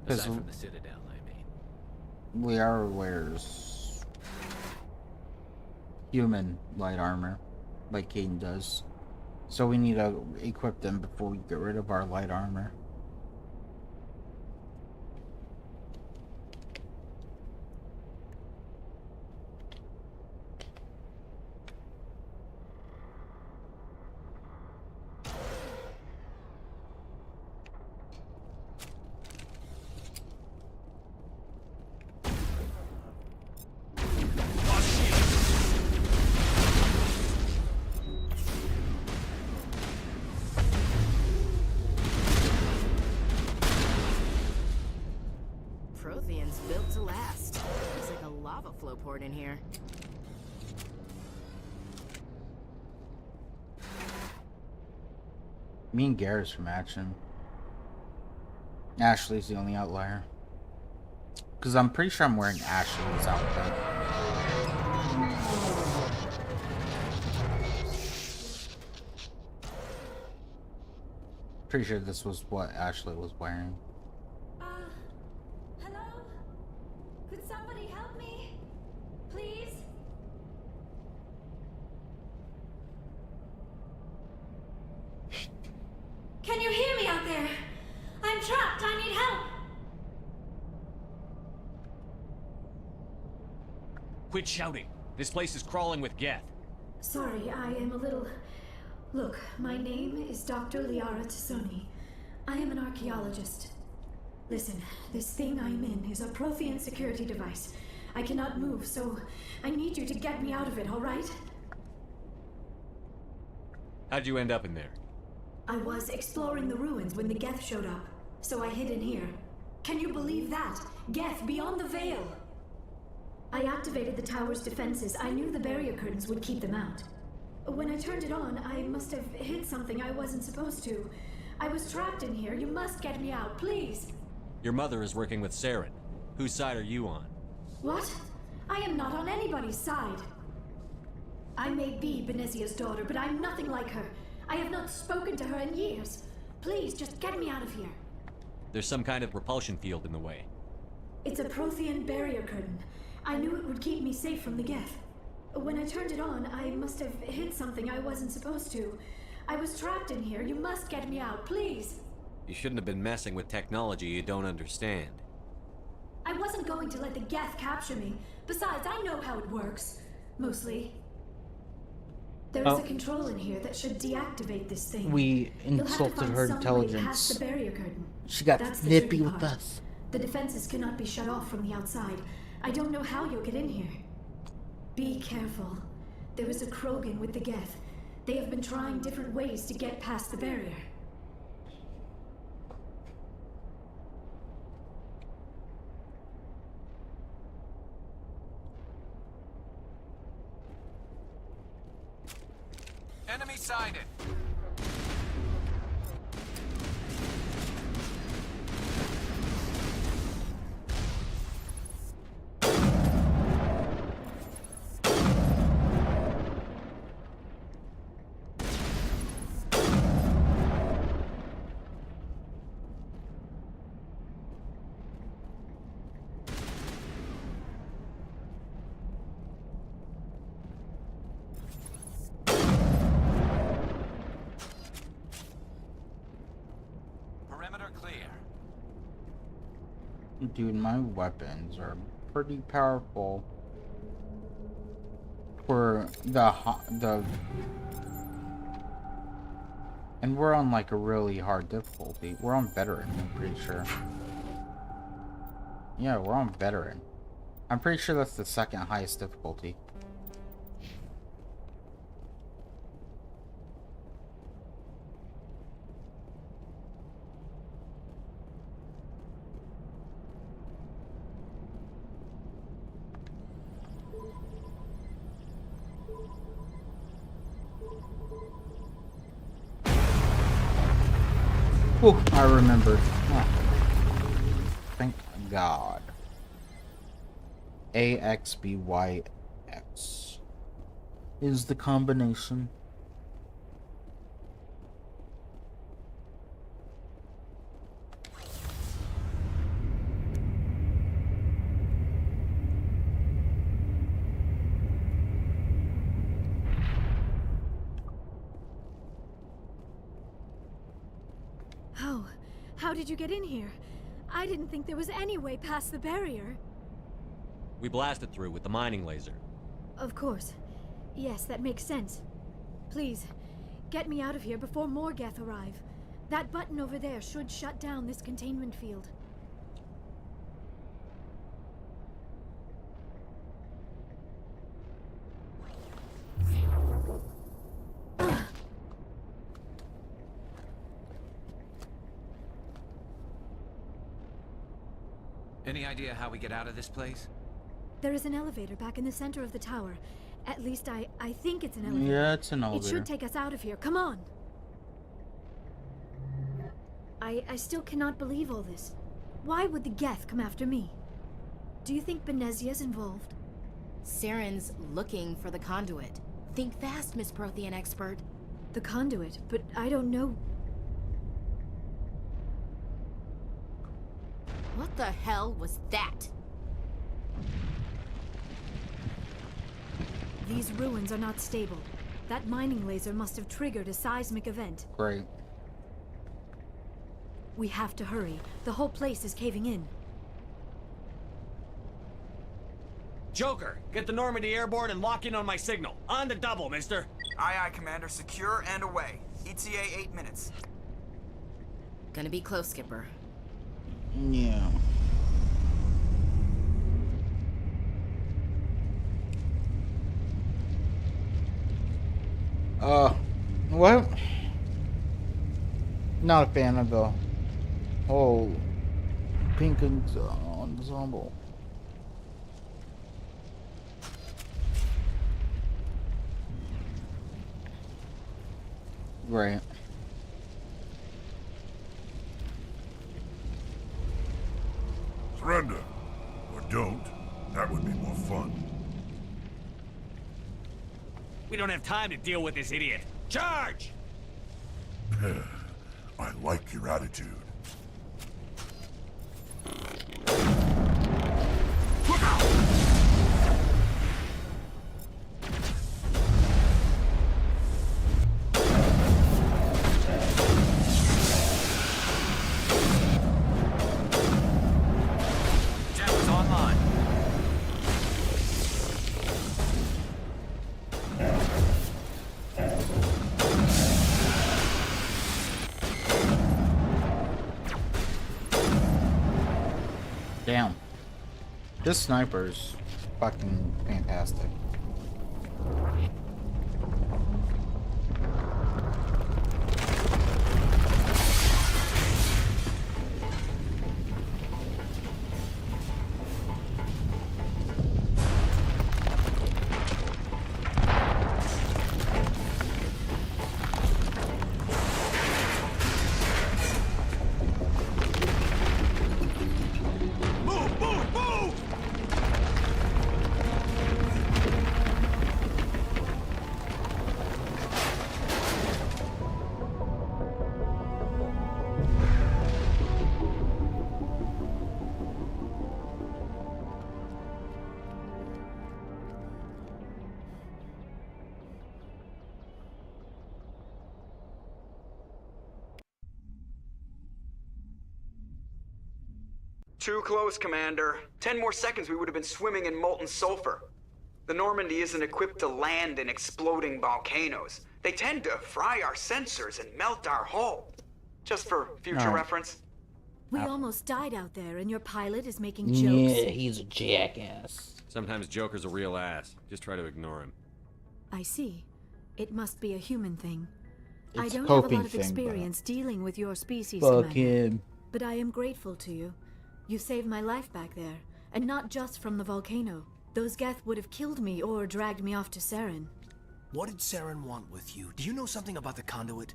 Because Aside from the Citadel, I mean. Liara wears human light armor, like Caden does. So we need to equip them before we get rid of our light armor. Prothean's built to last. It's like a lava flow port in here. Me and Garrett's from action. Ashley's the only outlier. Because I'm pretty sure I'm wearing Ashley's outfit. Pretty sure this was what Ashley was wearing. Hello? Could somebody help me? Please? Can you hear me out there? I'm trapped. I need help. Quit shouting. This place is crawling with Geth. Sorry, I am a little... Look, my name is Dr. Liara Tassoni. I am an archaeologist. Listen, this thing I'm in is a Prothean security device. I cannot move, so I need you to get me out of it, all right? How'd you end up in there? I was exploring the ruins when the Geth showed up, so I hid in here. Can you believe that? Geth, beyond the veil! I activated the tower's defenses. I knew the barrier curtains would keep them out. When I turned it on, I must have hit something I wasn't supposed to. I was trapped in here. You must get me out, please! Your mother is working with Saren. Whose side are you on? What? I am not on anybody's side. I may be Benezia's daughter, but I'm nothing like her. I have not spoken to her in years. Please, just get me out of here. There's some kind of repulsion field in the way. It's a Prothean barrier curtain. I knew it would keep me safe from the Geth. When I turned it on, I must have hit something I wasn't supposed to. I was trapped in here. You must get me out, please. You shouldn't have been messing with technology you don't understand. I wasn't going to let the Geth capture me. Besides, I know how it works. Mostly. There is a control in here that should deactivate this thing. We You'll have to insulted find her some way intelligence. past the barrier curtain. She got That's the nippy tricky with part. us. The defenses cannot be shut off from the outside. I don't know how you'll get in here. Be careful. There is a Krogan with the Geth. They have been trying different ways to get past the barrier. Enemy sighted. Dude, my weapons are pretty powerful for and we're on like a really hard difficulty. We're on veteran, I'm pretty sure. Yeah, we're on veteran. I'm pretty sure that's the second highest difficulty. Oh, I remembered. Oh. Thank God. AXBYX is the combination. How did you get in here? I didn't think there was any way past the barrier. We blasted through with the mining laser. Of course. Yes, that makes sense. Please, get me out of here before more Geth arrive. That button over there should shut down this containment field. Any idea how we get out of this place? There is an elevator back in the center of the tower. At least I think it's an elevator. Yeah, it's an elevator. It should take us out of here. Come on! I still cannot believe all this. Why would the Geth come after me? Do you think Benezia's involved? Saren's looking for the conduit. Think fast, Miss Prothean expert. The conduit? But I don't know... What the hell was that? These ruins are not stable. That mining laser must have triggered a seismic event. Great. We have to hurry. The whole place is caving in. Joker, get the Normandy airborne and lock in on my signal. On the double, mister. Aye, aye, Commander. Secure and away. ETA 8 minutes. Gonna be close, Skipper. Yeah. What? Not a fan of the whole pink ensemble. Right. Surrender. Or don't. That would be more fun. We don't have time to deal with this idiot. Charge! I like your attitude. Look out! Jammers online. Damn. This sniper's fucking fantastic. Too close, Commander. 10 more seconds we would have been swimming in molten sulfur. The Normandy isn't equipped to land in exploding volcanoes. They tend to fry our sensors and melt our hull. Just for future reference. We almost died out there, and your pilot is making jokes. Yeah, he's a jackass. Sometimes Joker's a real ass. Just try to ignore him. I see. It must be a human thing. I It's a don't have a coping lot of thing, experience dealing with your species, Fuck Commander. him. But I am grateful to you. You saved my life back there, and not just from the volcano. Those Geth would have killed me or dragged me off to Saren. What did Saren want with you? Do you know something about the conduit?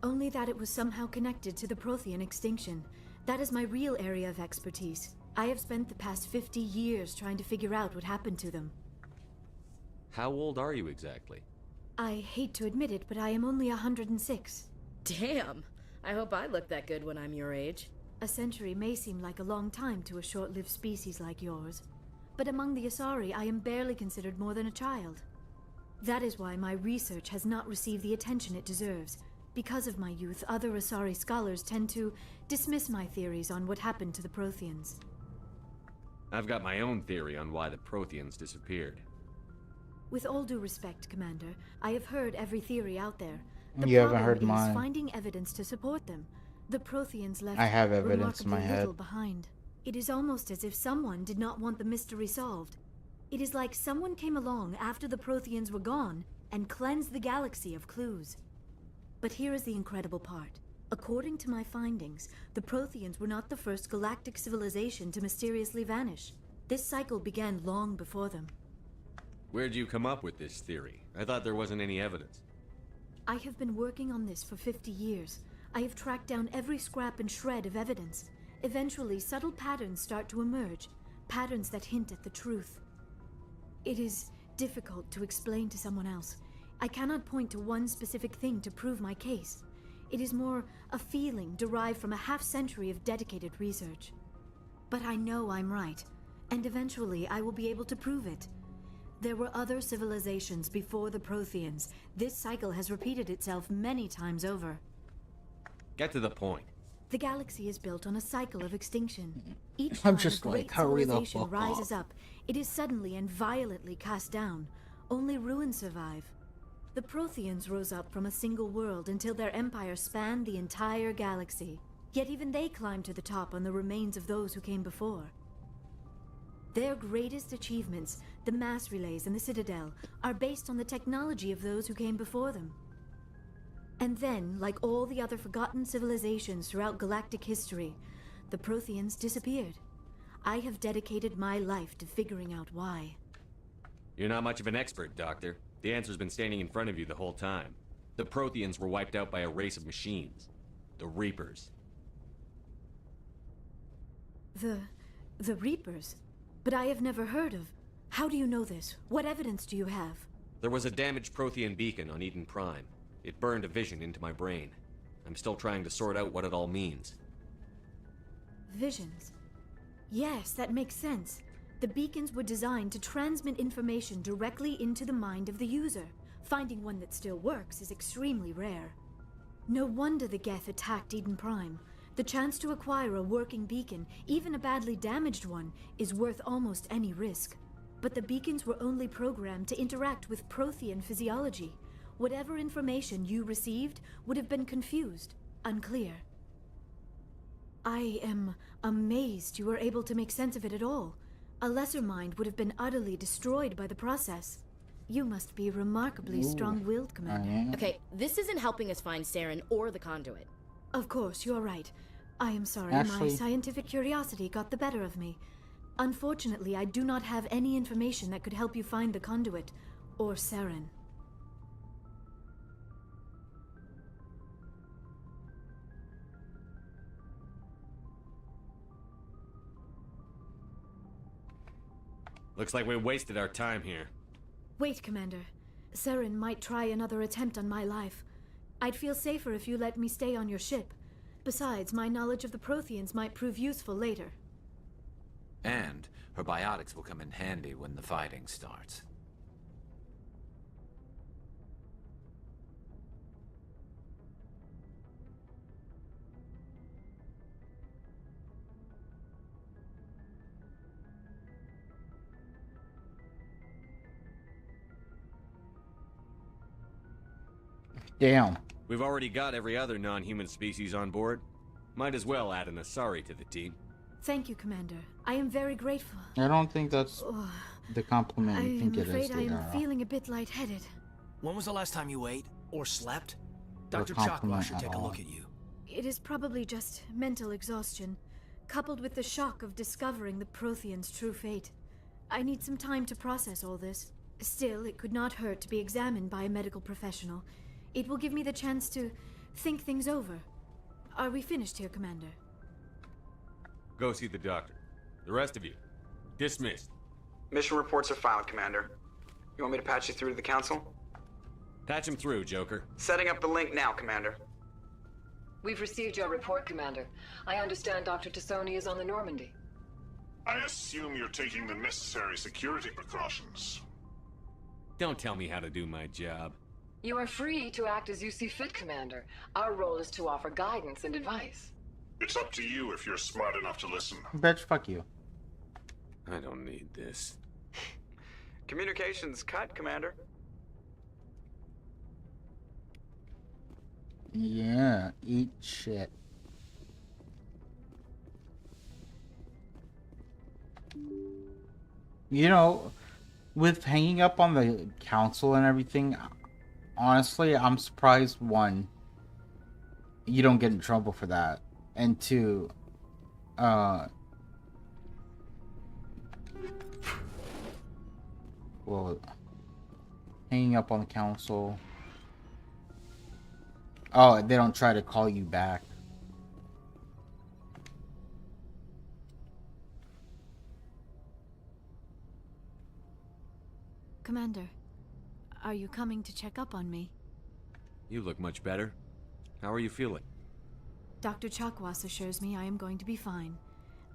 Only that it was somehow connected to the Prothean extinction. That is my real area of expertise. I have spent the past 50 years trying to figure out what happened to them. How old are you exactly? I hate to admit it, but I am only 106. Damn. I hope I look that good when I'm your age. A century may seem like a long time to a short-lived species like yours, but among the Asari, I am barely considered more than a child. That is why my research has not received the attention it deserves. Because of my youth, other Asari scholars tend to dismiss my theories on what happened to the Protheans. I've got my own theory on why the Protheans disappeared. With all due respect, Commander, I have heard every theory out there. The You haven't problem heard is mine. finding evidence to support them. The Protheans left I have evidence in my remarkably little head. behind. It is almost as if someone did not want the mystery solved. It is like someone came along after the Protheans were gone and cleansed the galaxy of clues. But here is the incredible part. According to my findings, the Protheans were not the first galactic civilization to mysteriously vanish. This cycle began long before them. Where'd you come up with this theory? I thought there wasn't any evidence. I have been working on this for 50 years. I have tracked down every scrap and shred of evidence. Eventually, subtle patterns start to emerge, patterns that hint at the truth. It is difficult to explain to someone else. I cannot point to one specific thing to prove my case. It is more a feeling derived from a half-century of dedicated research. But I know I'm right, and eventually I will be able to prove it. There were other civilizations before the Protheans. This cycle has repeated itself many times over. Get to the point. The galaxy is built on a cycle of extinction. Each I'm time just a like, great hurry the civilization fuck rises up. up, it is suddenly and violently cast down. Only ruins survive. The Protheans rose up from a single world until their empire spanned the entire galaxy. Yet even they climbed to the top on the remains of those who came before. Their greatest achievements, the mass relays and the Citadel, are based on the technology of those who came before them. And then, like all the other forgotten civilizations throughout galactic history, the Protheans disappeared. I have dedicated my life to figuring out why. You're not much of an expert, Doctor. The answer's been standing in front of you the whole time. The Protheans were wiped out by a race of machines. The Reapers. The Reapers? But I have never heard of. How do you know this? What evidence do you have? There was a damaged Prothean beacon on Eden Prime. It burned a vision into my brain. I'm still trying to sort out what it all means. Visions. Yes, that makes sense. The beacons were designed to transmit information directly into the mind of the user. Finding one that still works is extremely rare. No wonder the Geth attacked Eden Prime. The chance to acquire a working beacon, even a badly damaged one, is worth almost any risk. But the beacons were only programmed to interact with Prothean physiology. Whatever information you received would have been confused, unclear. I am amazed you were able to make sense of it at all. A lesser mind would have been utterly destroyed by the process. You must be remarkably strong-willed, Commander. Okay, this isn't helping us find Saren or the conduit. Of course, you're right. I am sorry, Actually, my scientific curiosity got the better of me. Unfortunately, I do not have any information that could help you find the conduit, or Saren. Looks like we wasted our time here. Wait, Commander. Saren might try another attempt on my life. I'd feel safer if you let me stay on your ship. Besides, my knowledge of the Protheans might prove useful later. And her biotics will come in handy when the fighting starts. Damn. We've already got every other non-human species on board. Might as well add an Asari to the team. Thank you, Commander. I am very grateful. I don't think that's the compliment you think I'm it is. afraid I am feeling a bit lightheaded. When was the last time you ate or slept? Or Dr. compliment Chakwa should at take a all. look at you. It is probably just mental exhaustion, coupled with the shock of discovering the Protheans' true fate. I need some time to process all this. Still, it could not hurt to be examined by a medical professional. It will give me the chance to think things over. Are we finished here, Commander? Go see the doctor. The rest of you, dismissed. Mission reports are filed, Commander. You want me to patch you through to the Council? Patch him through, Joker. Setting up the link now, Commander. We've received your report, Commander. I understand Dr. Tassoni is on the Normandy. I assume you're taking the necessary security precautions. Don't tell me how to do my job. You are free to act as you see fit, Commander. Our role is to offer guidance and advice. It's up to you if you're smart enough to listen. Bitch, fuck you. I don't need this. Communications cut, Commander. Yeah, eat shit. You know, with hanging up on the council and everything, honestly, I'm surprised, one, you don't get in trouble for that. And two, well, hanging up on the council. Oh, they don't try to call you back. Commander, are you coming to check up on me? You look much better. How are you feeling? Dr. Chakwas assures me I am going to be fine.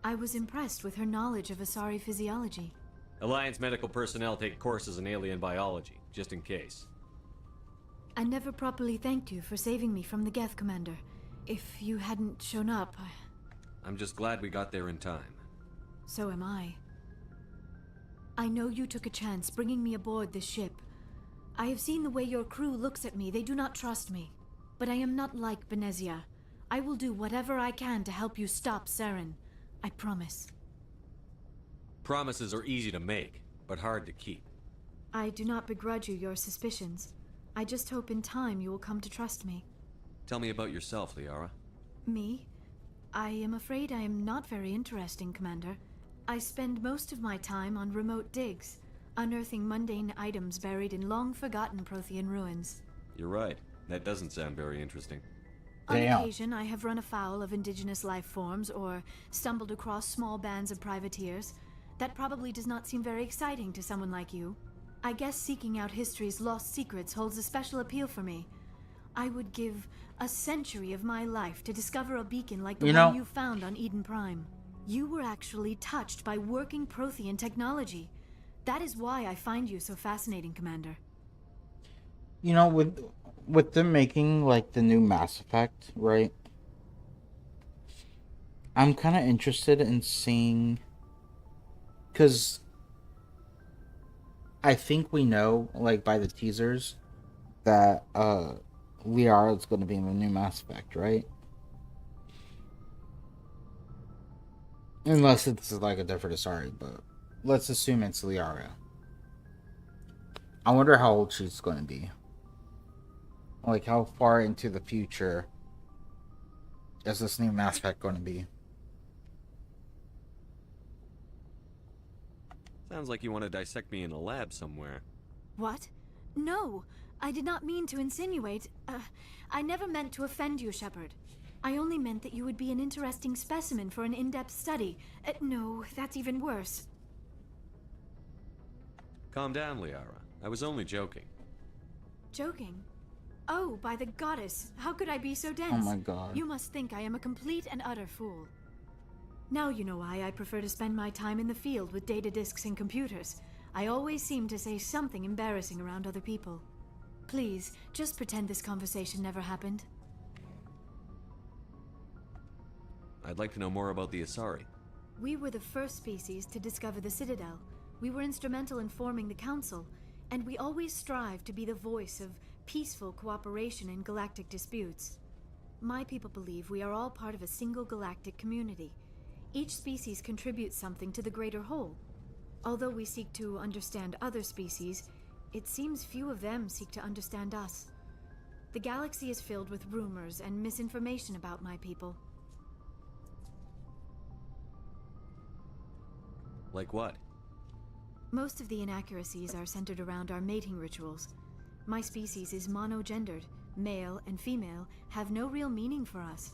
I was impressed with her knowledge of Asari physiology. Alliance medical personnel take courses in alien biology, just in case. I never properly thanked you for saving me from the Geth, Commander. If you hadn't shown up, I'm just glad we got there in time. So am I. I know you took a chance bringing me aboard this ship. I have seen the way your crew looks at me. They do not trust me. But I am not like Benezia. I will do whatever I can to help you stop Saren. I promise. Promises are easy to make, but hard to keep. I do not begrudge you your suspicions. I just hope in time you will come to trust me. Tell me about yourself, Liara. Me? I am afraid I am not very interesting, Commander. I spend most of my time on remote digs, unearthing mundane items buried in long-forgotten Prothean ruins. You're right. That doesn't sound very interesting. On occasion, I have run afoul of indigenous life forms or stumbled across small bands of privateers. That probably does not seem very exciting to someone like you. I guess seeking out history's lost secrets holds a special appeal for me. I would give a century of my life to discover a beacon like the one you found on Eden Prime. You were actually touched by working Prothean technology. That is why I find you so fascinating, Commander. You know, with them making, like, the new Mass Effect, right? I'm kind of interested in seeing... Because I think we know, like, by the teasers, that Liara is going to be in the new Mass Effect, right? Unless it's like a different Asari, but let's assume it's Liara. I wonder how old she's going to be. Like, how far into the future is this new Mass Effect going to be? Sounds like you want to dissect me in a lab somewhere. What? No, I did not mean to insinuate. I never meant to offend you, Shepard. I only meant that you would be an interesting specimen for an in-depth study. No, that's even worse. Calm down, Liara. I was only joking. Joking? Oh, by the goddess, how could I be so dense? Oh my god. You must think I am a complete and utter fool. Now you know why I prefer to spend my time in the field with data disks and computers. I always seem to say something embarrassing around other people. Please, just pretend this conversation never happened. I'd like to know more about the Asari. We were the first species to discover the Citadel. We were instrumental in forming the Council, and we always strive to be the voice of peaceful cooperation in galactic disputes. My people believe we are all part of a single galactic community. Each species contributes something to the greater whole. Although we seek to understand other species, it seems few of them seek to understand us. The galaxy is filled with rumors and misinformation about my people. Like what? Most of the inaccuracies are centered around our mating rituals. My species is monogendered. Male and female have no real meaning for us.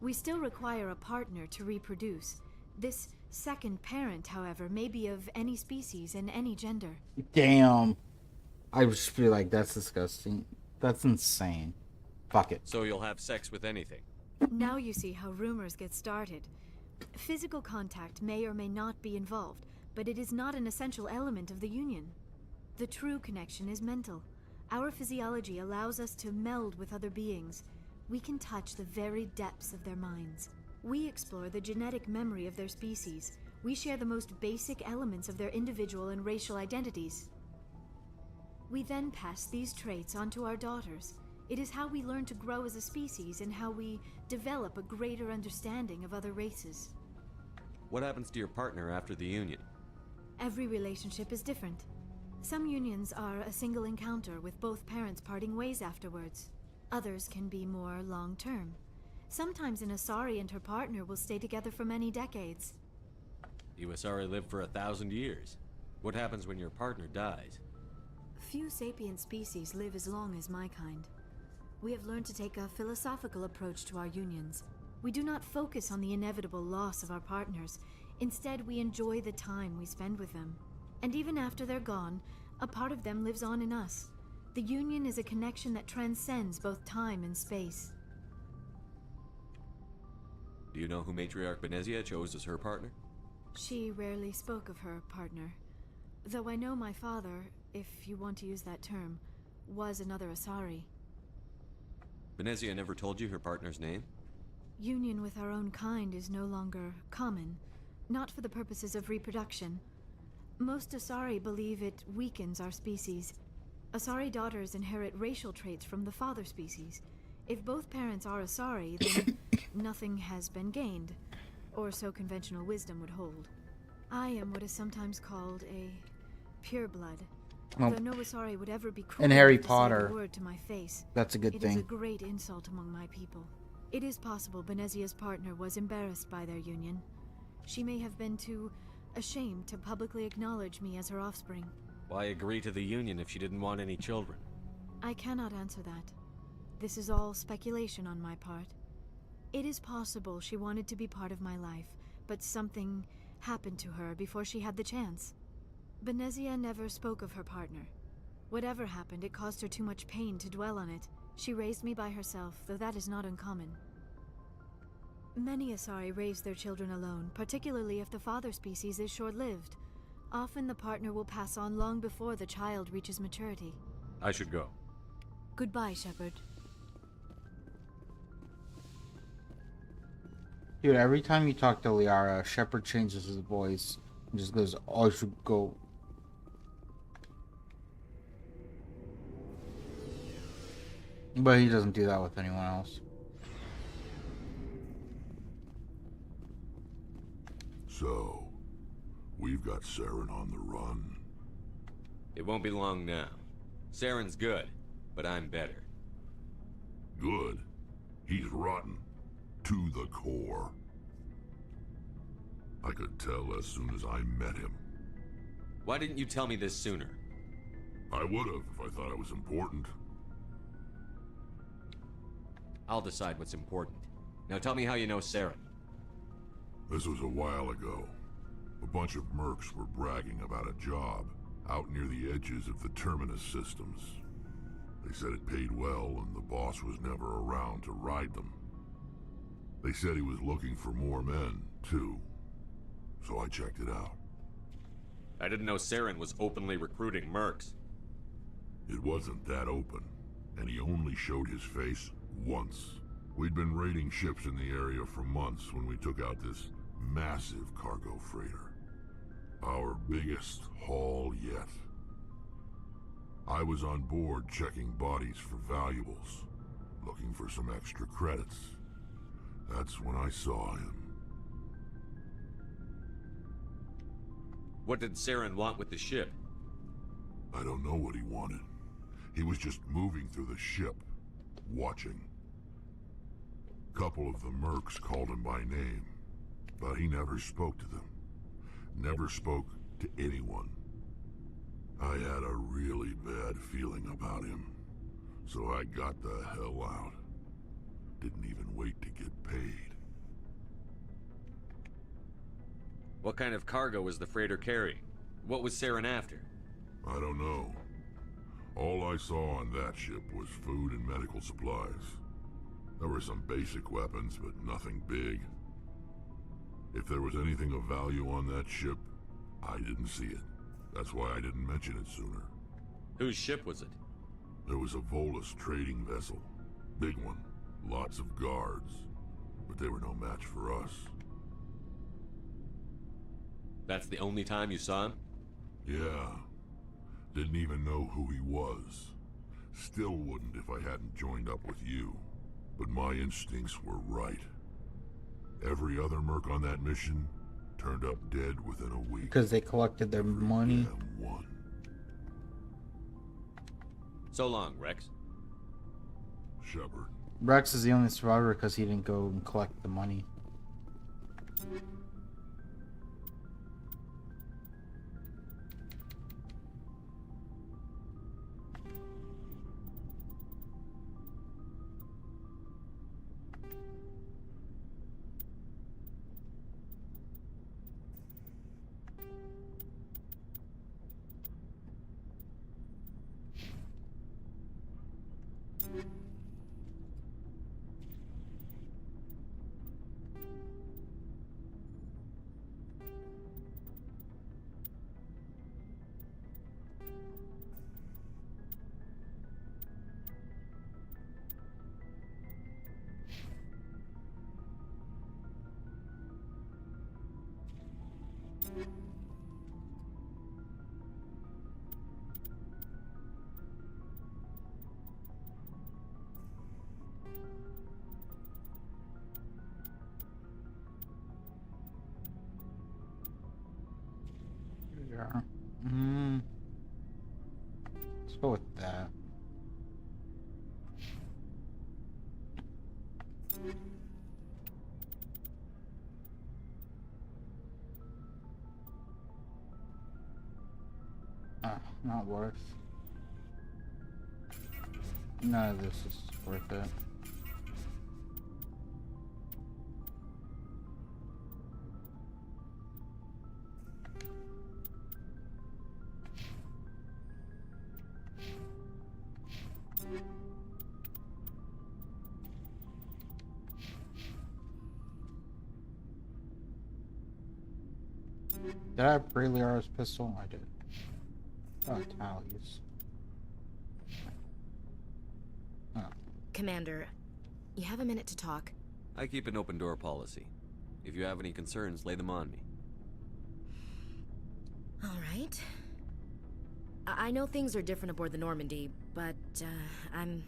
We still require a partner to reproduce. This second parent, however, may be of any species and any gender. Damn. I just feel like that's disgusting. That's insane. Fuck it. So you'll have sex with anything? Now you see how rumors get started. Physical contact may or may not be involved, but it is not an essential element of the union. The true connection is mental. Our physiology allows us to meld with other beings. We can touch the very depths of their minds. We explore the genetic memory of their species. We share the most basic elements of their individual and racial identities. We then pass these traits on to our daughters. It is how we learn to grow as a species and how we develop a greater understanding of other races. What happens to your partner after the union? Every relationship is different. Some unions are a single encounter with both parents parting ways afterwards. Others can be more long-term. Sometimes an Asari and her partner will stay together for many decades. You Asari live for 1,000 years. What happens when your partner dies? Few sapient species live as long as my kind. We have learned to take a philosophical approach to our unions. We do not focus on the inevitable loss of our partners. Instead, we enjoy the time we spend with them. And even after they're gone, a part of them lives on in us. The union is a connection that transcends both time and space. Do you know who Matriarch Benezia chose as her partner? She rarely spoke of her partner. Though I know my father, if you want to use that term, was another Asari. Benezia never told you her partner's name? Union with our own kind is no longer common, not for the purposes of reproduction. Most Asari believe it weakens our species. Asari daughters inherit racial traits from the father species. If both parents are Asari, then nothing has been gained, or so conventional wisdom would hold. I am what is sometimes called a pureblood. Although no Asari would ever be cruel in Harry enough to say Potter, the word to my face. That's a good thing. It is a great insult among my people. It is possible Benezia's partner was embarrassed by their union. She may have been too ashamed to publicly acknowledge me as her offspring. Why agree to the union if she didn't want any children? I cannot answer that. This is all speculation on my part. It is possible she wanted to be part of my life, but something happened to her before she had the chance. Benezia never spoke of her partner. Whatever happened, it caused her too much pain to dwell on it. She raised me by herself, though that is not uncommon. Many Asari raise their children alone, particularly if the father species is short-lived. Often the partner will pass on long before the child reaches maturity. I should go. Goodbye, Shepard. Dude, every time you talk to Liara, Shepard changes his voice and just goes, "I should go." But he doesn't do that with anyone else. So, we've got Saren on the run. It won't be long now. Saren's good, but I'm better. Good? He's rotten. To the core. I could tell as soon as I met him. Why didn't you tell me this sooner? I would've if I thought it was important. I'll decide what's important. Now tell me how you know Saren. This was a while ago. A bunch of mercs were bragging about a job out near the edges of the Terminus systems. They said it paid well and the boss was never around to ride them. They said he was looking for more men, too. So I checked it out. I didn't know Saren was openly recruiting mercs. It wasn't that open, and he only showed his face once. We'd been raiding ships in the area for months when we took out this massive cargo freighter. Our biggest haul yet. I was on board checking bodies for valuables, looking for some extra credits. That's when I saw him. What did Saren want with the ship? I don't know what he wanted. He was just moving through the ship, watching. Couple of the mercs called him by name, but he never spoke to them. Never spoke to anyone. I had a really bad feeling about him, so I got the hell out. Didn't even wait to get paid. What kind of cargo was the freighter carrying? What was Saren after? I don't know. All I saw on that ship was food and medical supplies. There were some basic weapons, but nothing big. If there was anything of value on that ship, I didn't see it. That's why I didn't mention it sooner. Whose ship was it? There was a Volus trading vessel. Big one. Lots of guards. But they were no match for us. That's the only time you saw him? Yeah. Didn't even know who he was. Still wouldn't if I hadn't joined up with you. But my instincts were right. Every other merc on that mission turned up dead within a week. Because they collected their money. Damn one. So long, Rex. Shepard. Rex is the only survivor because he didn't go and collect the money. Yeah. Let's go with that. Not worth. None of this is worth it. Did I have Breliar's pistol? I did. Oh, tallies. Oh. Commander, you have a minute to talk? I keep an open door policy. If you have any concerns, lay them on me. All right. I know things are different aboard the Normandy, but I'm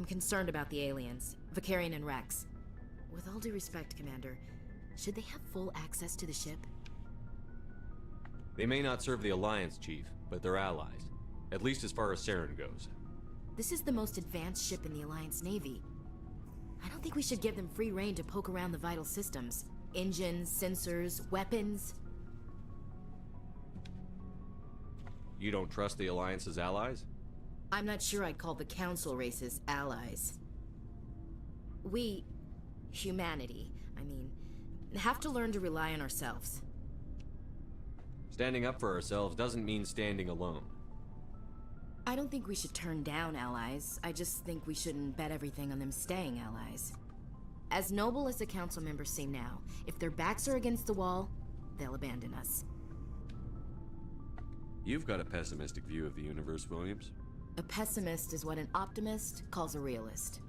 concerned about the aliens, Vicarian and Rex. With all due respect, Commander, should they have full access to the ship? They may not serve the Alliance, Chief, but they're allies. At least as far as Saren goes. This is the most advanced ship in the Alliance Navy. I don't think we should give them free rein to poke around the vital systems. Engines, sensors, weapons. You don't trust the Alliance's allies? I'm not sure I'd call the Council races allies. We, humanity, I mean, have to learn to rely on ourselves. Standing up for ourselves doesn't mean standing alone. I don't think we should turn down allies. I just think we shouldn't bet everything on them staying allies. As noble as the Council members seem now, if their backs are against the wall, they'll abandon us. You've got a pessimistic view of the universe, Williams. A pessimist is what an optimist calls a realist.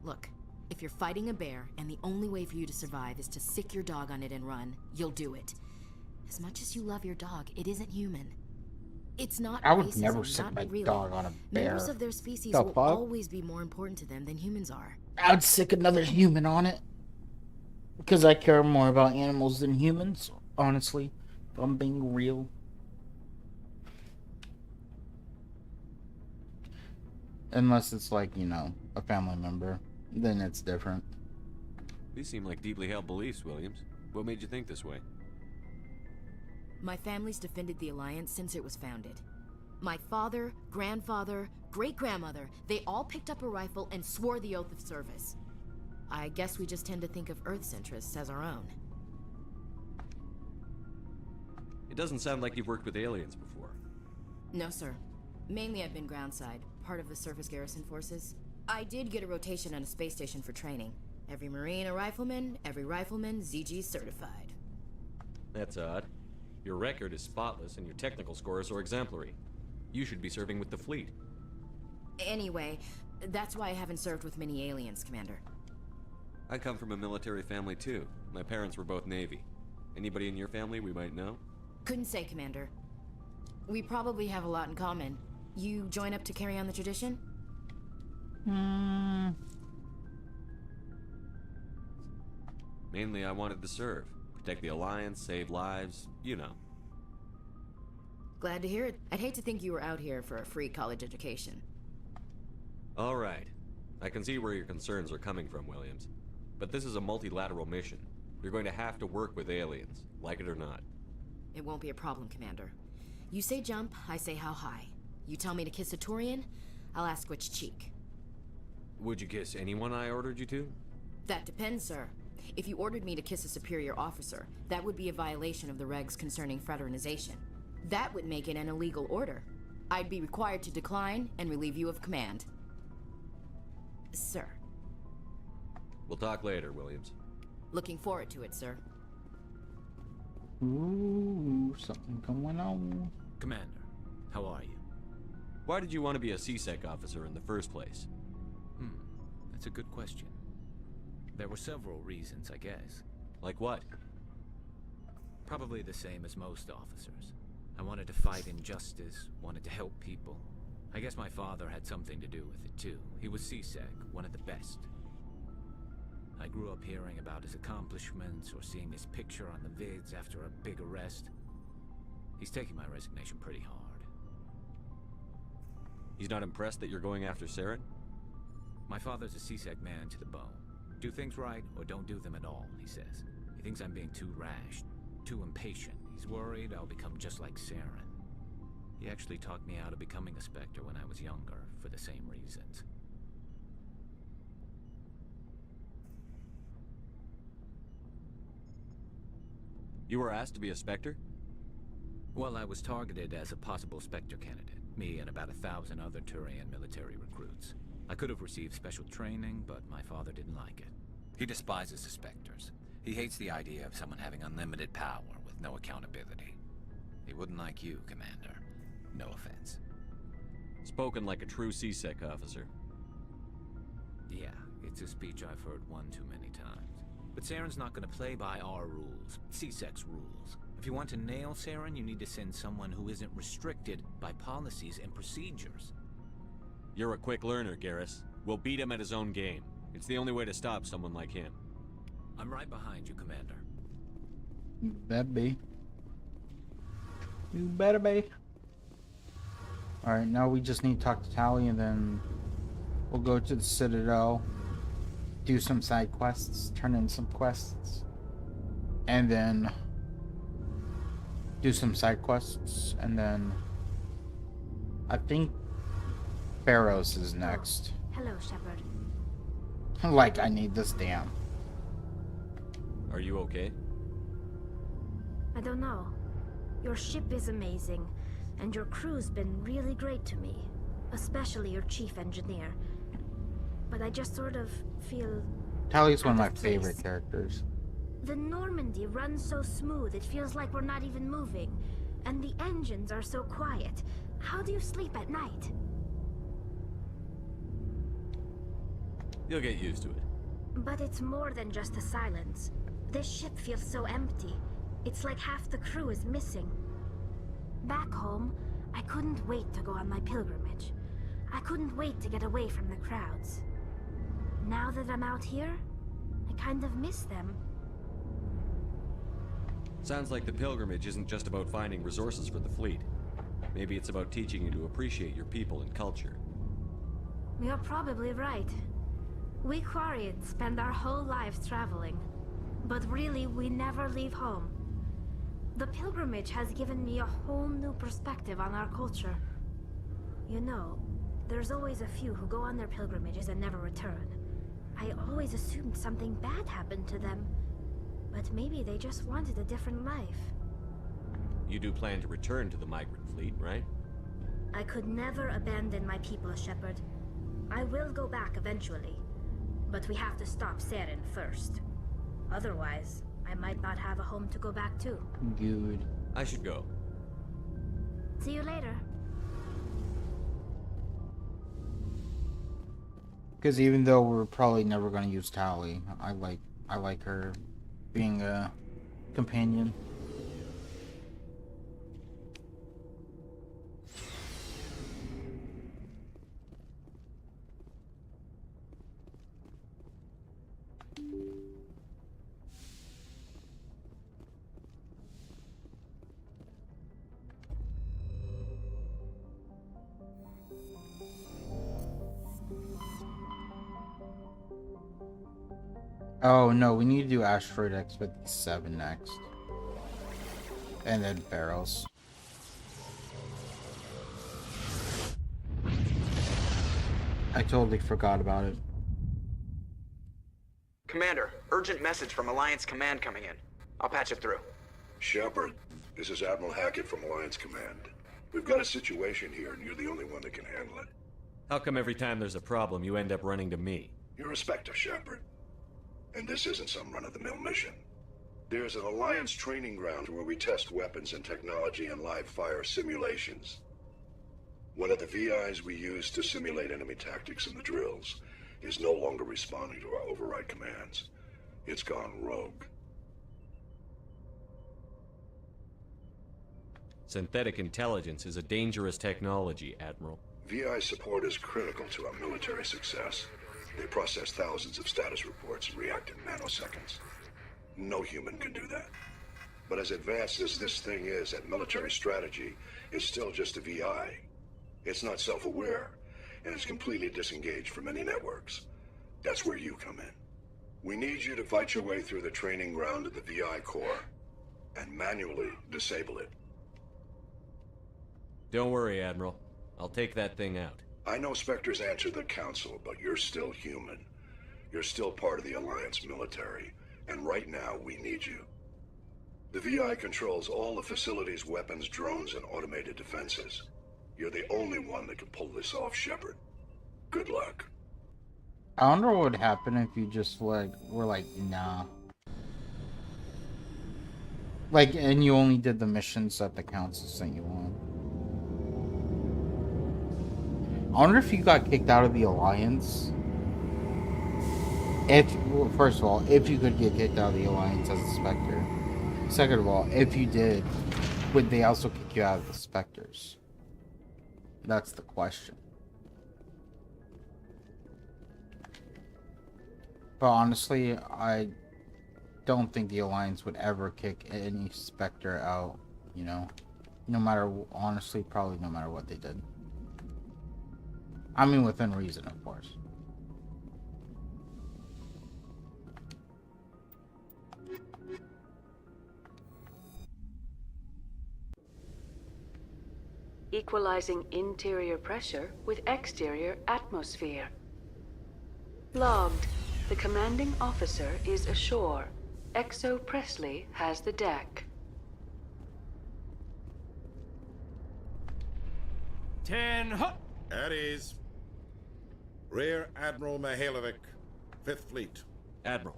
Look, if you're fighting a bear and the only way for you to survive is to sick your dog on it and run, you'll do it. As much as you love your dog, it isn't human. It's not I would racism, never sick not my really. dog on a bear. Members of their species The will fuck? always be more important to them than humans are. I'd sick another human on it. Because I care more about animals than humans, honestly. If I'm being real. Unless it's like, you know, a family member. Then it's different. These seem like deeply held beliefs, Williams. What made you think this way? My family's defended the Alliance since it was founded. My father, grandfather, great-grandmother, they all picked up a rifle and swore the oath of service. I guess we just tend to think of Earth's interests as our own. It doesn't sound like you've worked with aliens before. No, sir. Mainly I've been groundside, part of the surface garrison forces. I did get a rotation on a space station for training. Every Marine a rifleman, every rifleman ZG certified. That's odd. Your record is spotless and your technical scores are exemplary. You should be serving with the fleet. Anyway, that's why I haven't served with many aliens, Commander. I come from a military family too. My parents were both Navy. Anybody in your family we might know? Couldn't say, Commander. We probably have a lot in common. You join up to carry on the tradition? Mainly I wanted to serve. Protect the Alliance, save lives, you know. Glad to hear it. I'd hate to think you were out here for a free college education. All right. I can see where your concerns are coming from, Williams. But this is a multilateral mission. You're going to have to work with aliens, like it or not. It won't be a problem, Commander. You say jump, I say how high. You tell me to kiss a Turian, I'll ask which cheek. Would you kiss anyone I ordered you to? That depends, sir. If you ordered me to kiss a superior officer, that would be a violation of the regs concerning fraternization. That would make it an illegal order. I'd be required to decline and relieve you of command. Sir. We'll talk later, Williams. Looking forward to it, sir. Ooh, something going on. Commander, how are you? Why did you want to be a CSEC officer in the first place? That's a good question. There were several reasons, I guess. Like what? Probably the same as most officers. I wanted to fight injustice, wanted to help people. I guess my father had something to do with it too. He was CSEC, one of the best. I grew up hearing about his accomplishments or seeing his picture on the vids after a big arrest. He's taking my resignation pretty hard. He's not impressed that you're going after Saren? My father's a CSEC man to the bone. Do things right or don't do them at all, he says. He thinks I'm being too rash, too impatient. He's worried I'll become just like Saren. He actually talked me out of becoming a Spectre when I was younger, for the same reasons. You were asked to be a Spectre? Well, I was targeted as a possible Spectre candidate. Me and about 1,000 other Turian military recruits. I could have received special training, but my father didn't like it. He despises the Spectres. He hates the idea of someone having unlimited power with no accountability. He wouldn't like you, Commander. No offense. Spoken like a true CSEC officer. Yeah, it's a speech I've heard one too many times. But Saren's not going to play by our rules, CSEC's rules. If you want to nail Saren, you need to send someone who isn't restricted by policies and procedures. You're a quick learner, Garrus. We'll beat him at his own game. It's the only way to stop someone like him. I'm right behind you, Commander. That be. You better be. Alright, now we just need to talk to Tally and then we'll go to the Citadel, do some side quests, turn in some quests, and then do some side quests, and then I think Barrows is next. Hello, Shepard. Like, I need this damn. Are you okay? I don't know. Your ship is amazing, and your crew's been really great to me. Especially your chief engineer. But I just sort of feel... Tally's one of my out of favorite place. characters. The Normandy runs so smooth, it feels like we're not even moving. And the engines are so quiet. How do you sleep at night? You'll get used to it. But it's more than just the silence. This ship feels so empty. It's like half the crew is missing. Back home, I couldn't wait to go on my pilgrimage. I couldn't wait to get away from the crowds. Now that I'm out here, I kind of miss them. Sounds like the pilgrimage isn't just about finding resources for the fleet. Maybe it's about teaching you to appreciate your people and culture. You're probably right. We Quarians spend our whole lives traveling. But really, we never leave home. The pilgrimage has given me a whole new perspective on our culture. You know, there's always a few who go on their pilgrimages and never return. I always assumed something bad happened to them. But maybe they just wanted a different life. You do plan to return to the migrant fleet, right? I could never abandon my people, Shepard. I will go back eventually. But we have to stop Saren first. Otherwise, I might not have a home to go back to. Good. I should go. See you later. Because even though we're probably never going to use Tally, I like her being a companion. Oh no, we need to do Asteroid X-57 next. And then Barrows. I totally forgot about it. Commander, urgent message from Alliance Command coming in. I'll patch it through. Shepard, this is Admiral Hackett from Alliance Command. We've got a situation here, and you're the only one that can handle it. How come every time there's a problem, you end up running to me? You're a Spectre, Shepard. And this isn't some run-of-the-mill mission. There's an Alliance training ground where we test weapons and technology in live fire simulations. One of the VIs we use to simulate enemy tactics in the drills is no longer responding to our override commands. It's gone rogue. Synthetic intelligence is a dangerous technology, Admiral. VI support is critical to our military success. They process thousands of status reports and react in nanoseconds. No human can do that. But as advanced as this thing is at military strategy, it's still just a VI. It's not self-aware, and it's completely disengaged from any networks. That's where you come in. We need you to fight your way through the training ground of the VI core, and manually disable it. Don't worry, Admiral. I'll take that thing out. I know Spectres answer the Council, but you're still human. You're still part of the Alliance military, and right now we need you. The VI controls all the facility's weapons, drones, and automated defenses. You're the only one that can pull this off, Shepard. Good luck. I wonder what would happen if you just were like, nah. Like, and you only did the missions that the Council sent you on. I wonder if you got kicked out of the Alliance. Well, first of all, if you could get kicked out of the Alliance as a Spectre. Second of all, if you did, would they also kick you out of the Spectres? That's the question. But honestly, I don't think the Alliance would ever kick any Spectre out, you know? No matter, honestly, probably no matter what they did. I mean, within reason, of course. Equalizing interior pressure with exterior atmosphere. Logged. The commanding officer is ashore. Exo Presley has the deck. 10 hut. At ease. Rear Admiral Mihailovic, 5th Fleet. Admiral,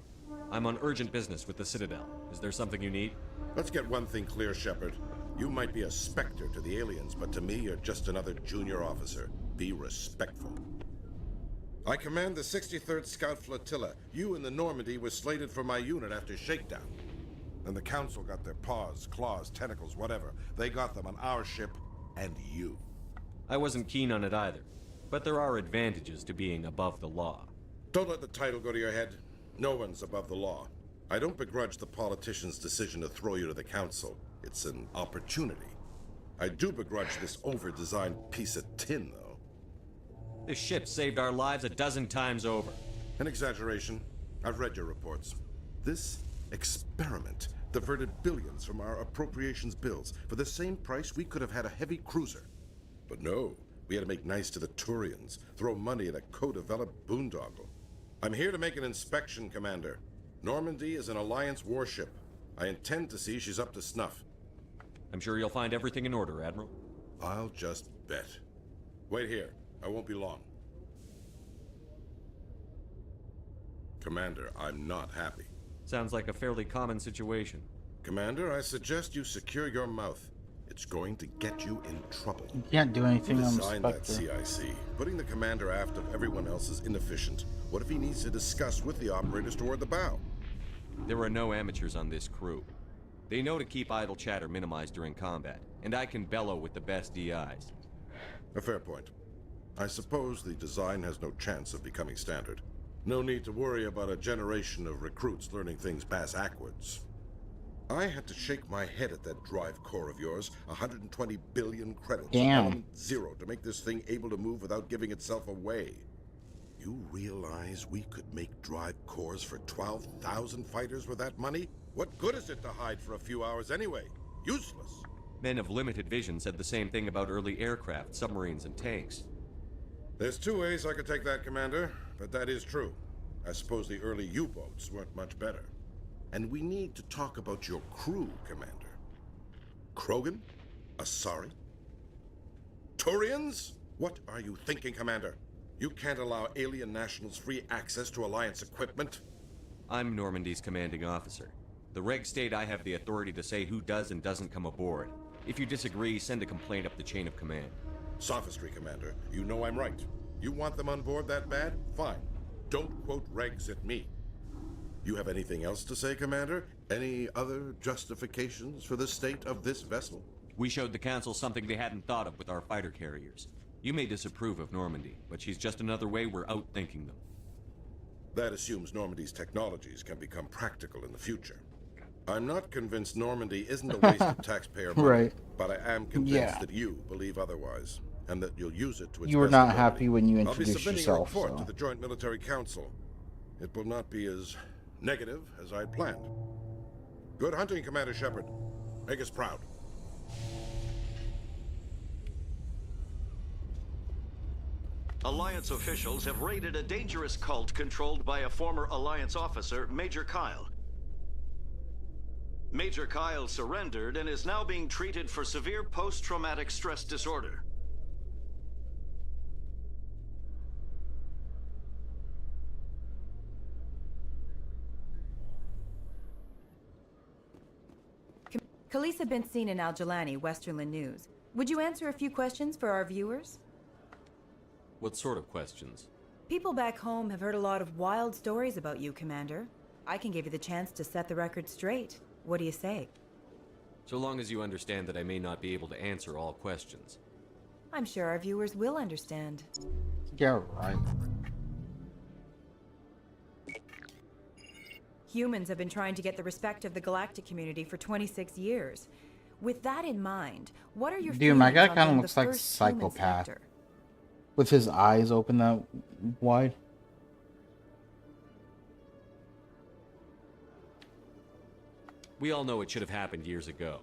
I'm on urgent business with the Citadel. Is there something you need? Let's get one thing clear, Shepard. You might be a specter to the aliens, but to me, you're just another junior officer. Be respectful. I command the 63rd Scout Flotilla. You and the Normandy were slated for my unit after shakedown. Then the Council got their paws, claws, tentacles, whatever. They got them on our ship, and you. I wasn't keen on it either, but there are advantages to being above the law. Don't let the title go to your head. No one's above the law. I don't begrudge the politician's decision to throw you to the Council. It's an opportunity. I do begrudge this over-designed piece of tin, though. This ship saved our lives a dozen times over. An exaggeration. I've read your reports. This experiment diverted billions from our appropriations bills. For the same price, we could have had a heavy cruiser. But no, we had to make nice to the Turians, throw money at a co-developed boondoggle. I'm here to make an inspection, Commander. Normandy is an Alliance warship. I intend to see she's up to snuff. I'm sure you'll find everything in order, Admiral. I'll just bet. Wait here. I won't be long. Commander, I'm not happy. Sounds like a fairly common situation. Commander, I suggest you secure your mouth. It's going to get you in trouble. You can't do anything on the Design that Spectre. CIC. Putting the commander aft of everyone else is inefficient. What if he needs to discuss with the operators toward the bow? There are no amateurs on this crew. They know to keep idle chatter minimized during combat, and I can bellow with the best DIs. A fair point. I suppose the design has no chance of becoming standard. No need to worry about a generation of recruits learning things bass-ackwards. I had to shake my head at that drive core of yours. 120 billion credits. Damn. Element 0 to make this thing able to move without giving itself away. You realize we could make drive cores for 12,000 fighters with that money? What good is it to hide for a few hours anyway? Useless. Men of limited vision said the same thing about early aircraft, submarines, and tanks. There's two ways I could take that, Commander, but that is true. I suppose the early U-boats weren't much better. And we need to talk about your crew, Commander. Krogan? Asari? Turians? What are you thinking, Commander? You can't allow alien nationals free access to Alliance equipment? I'm Normandy's commanding officer. The reg state I have the authority to say who does and doesn't come aboard. If you disagree, send a complaint up the chain of command. Sophistry, Commander. You know I'm right. You want them on board that bad? Fine. Don't quote regs at me. You have anything else to say, Commander? Any other justifications for the state of this vessel? We showed the Council something they hadn't thought of with our fighter carriers. You may disapprove of Normandy, but she's just another way we're outthinking them. That assumes Normandy's technologies can become practical in the future. I'm not convinced Normandy isn't a waste of taxpayer money, Right. but I am convinced that you believe otherwise, and that you'll use it to its You were best not ability. happy when you I'll be introduced submitting yourself, a report so. to the Joint Military Council. It will not be as negative as I'd planned. Good hunting, Commander Shepard. Make us proud. Alliance officials have raided a dangerous cult controlled by a former Alliance officer, Major Kyle. Major Kyle surrendered and is now being treated for severe post-traumatic stress disorder. Khaleesa been seen in Al-Jalani, Westerland News. Would you answer a few questions for our viewers? What sort of questions? People back home have heard a lot of wild stories about you, Commander. I can give you the chance to set the record straight. What do you say? So long as you understand that I may not be able to answer all questions. I'm sure our viewers will understand. Yeah, right. Humans have been trying to get the respect of the galactic community for 26 years. With that in mind, what are your Dude, my feelings guy on kind of being looks the like a first human psychopath. Spectre? With his eyes open that wide. We all know it should have happened years ago.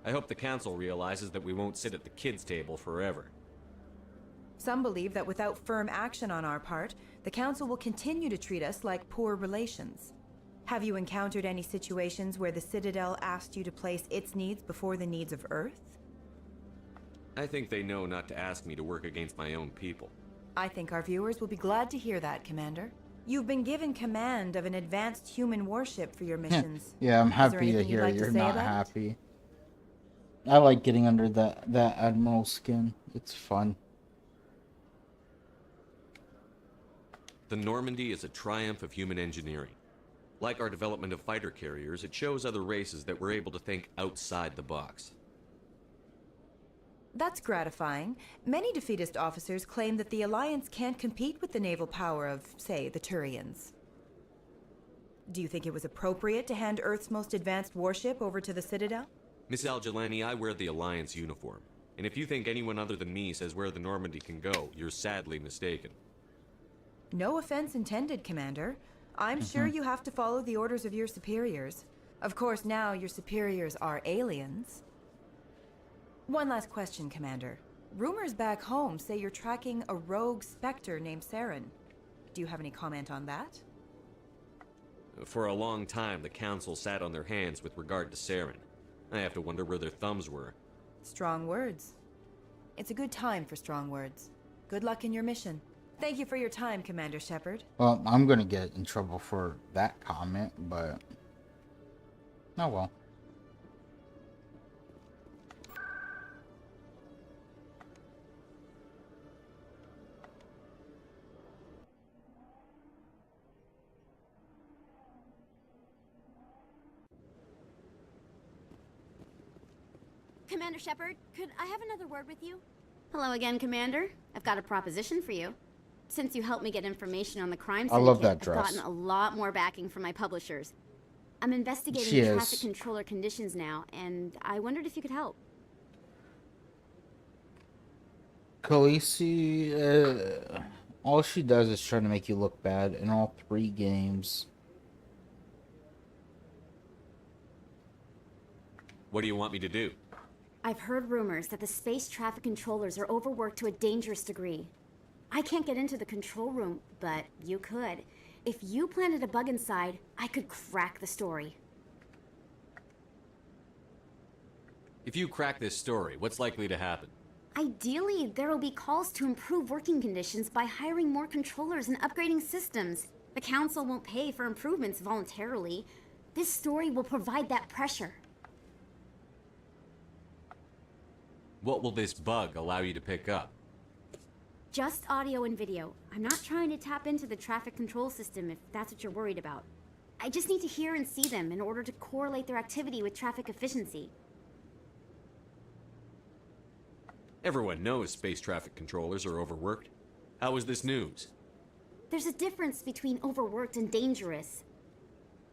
I hope the Council realizes that we won't sit at the kids' table forever. Some believe that without firm action on our part, the Council will continue to treat us like poor relations. Have you encountered any situations where the Citadel asked you to place its needs before the needs of Earth? I think they know not to ask me to work against my own people. I think our viewers will be glad to hear that, Commander. You've been given command of an advanced human warship for your missions. Yeah, I'm Is there happy to anything you'd hear like to you're say not about it? happy. I like getting under that Admiral skin. It's fun. The Normandy is a triumph of human engineering. Like our development of fighter carriers, it shows other races that we're able to think outside the box. That's gratifying. Many defeatist officers claim that the Alliance can't compete with the naval power of, say, the Turians. Do you think it was appropriate to hand Earth's most advanced warship over to the Citadel? Miss Al-Jalani, I wear the Alliance uniform. And if you think anyone other than me says where the Normandy can go, you're sadly mistaken. No offense intended, Commander. I'm sure you have to follow the orders of your superiors. Of course, now your superiors are aliens. One last question, Commander. Rumors back home say you're tracking a rogue Spectre named Saren. Do you have any comment on that? For a long time, the Council sat on their hands with regard to Saren. I have to wonder where their thumbs were. Strong words. It's a good time for strong words. Good luck in your mission. Thank you for your time, Commander Shepard. Well, I'm gonna get in trouble for that comment, but oh well. Commander Shepard, could I have another word with you? Hello again, Commander. I've got a proposition for you. Since you helped me get information on the crime I syndicate, love that I've dress. gotten a lot more backing from my publishers. I'm She investigating is. traffic controller conditions now, and I wondered if you could help. Khaleesi, all she does is try to make you look bad in all 3 games. What do you want me to do? I've heard rumors that the space traffic controllers are overworked to a dangerous degree. I can't get into the control room, but you could. If you planted a bug inside, I could crack the story. If you crack this story, what's likely to happen? Ideally, there will be calls to improve working conditions by hiring more controllers and upgrading systems. The Council won't pay for improvements voluntarily. This story will provide that pressure. What will this bug allow you to pick up? Just audio and video. I'm not trying to tap into the traffic control system if that's what you're worried about. I just need to hear and see them in order to correlate their activity with traffic efficiency. Everyone knows space traffic controllers are overworked. How is this news? There's a difference between overworked and dangerous.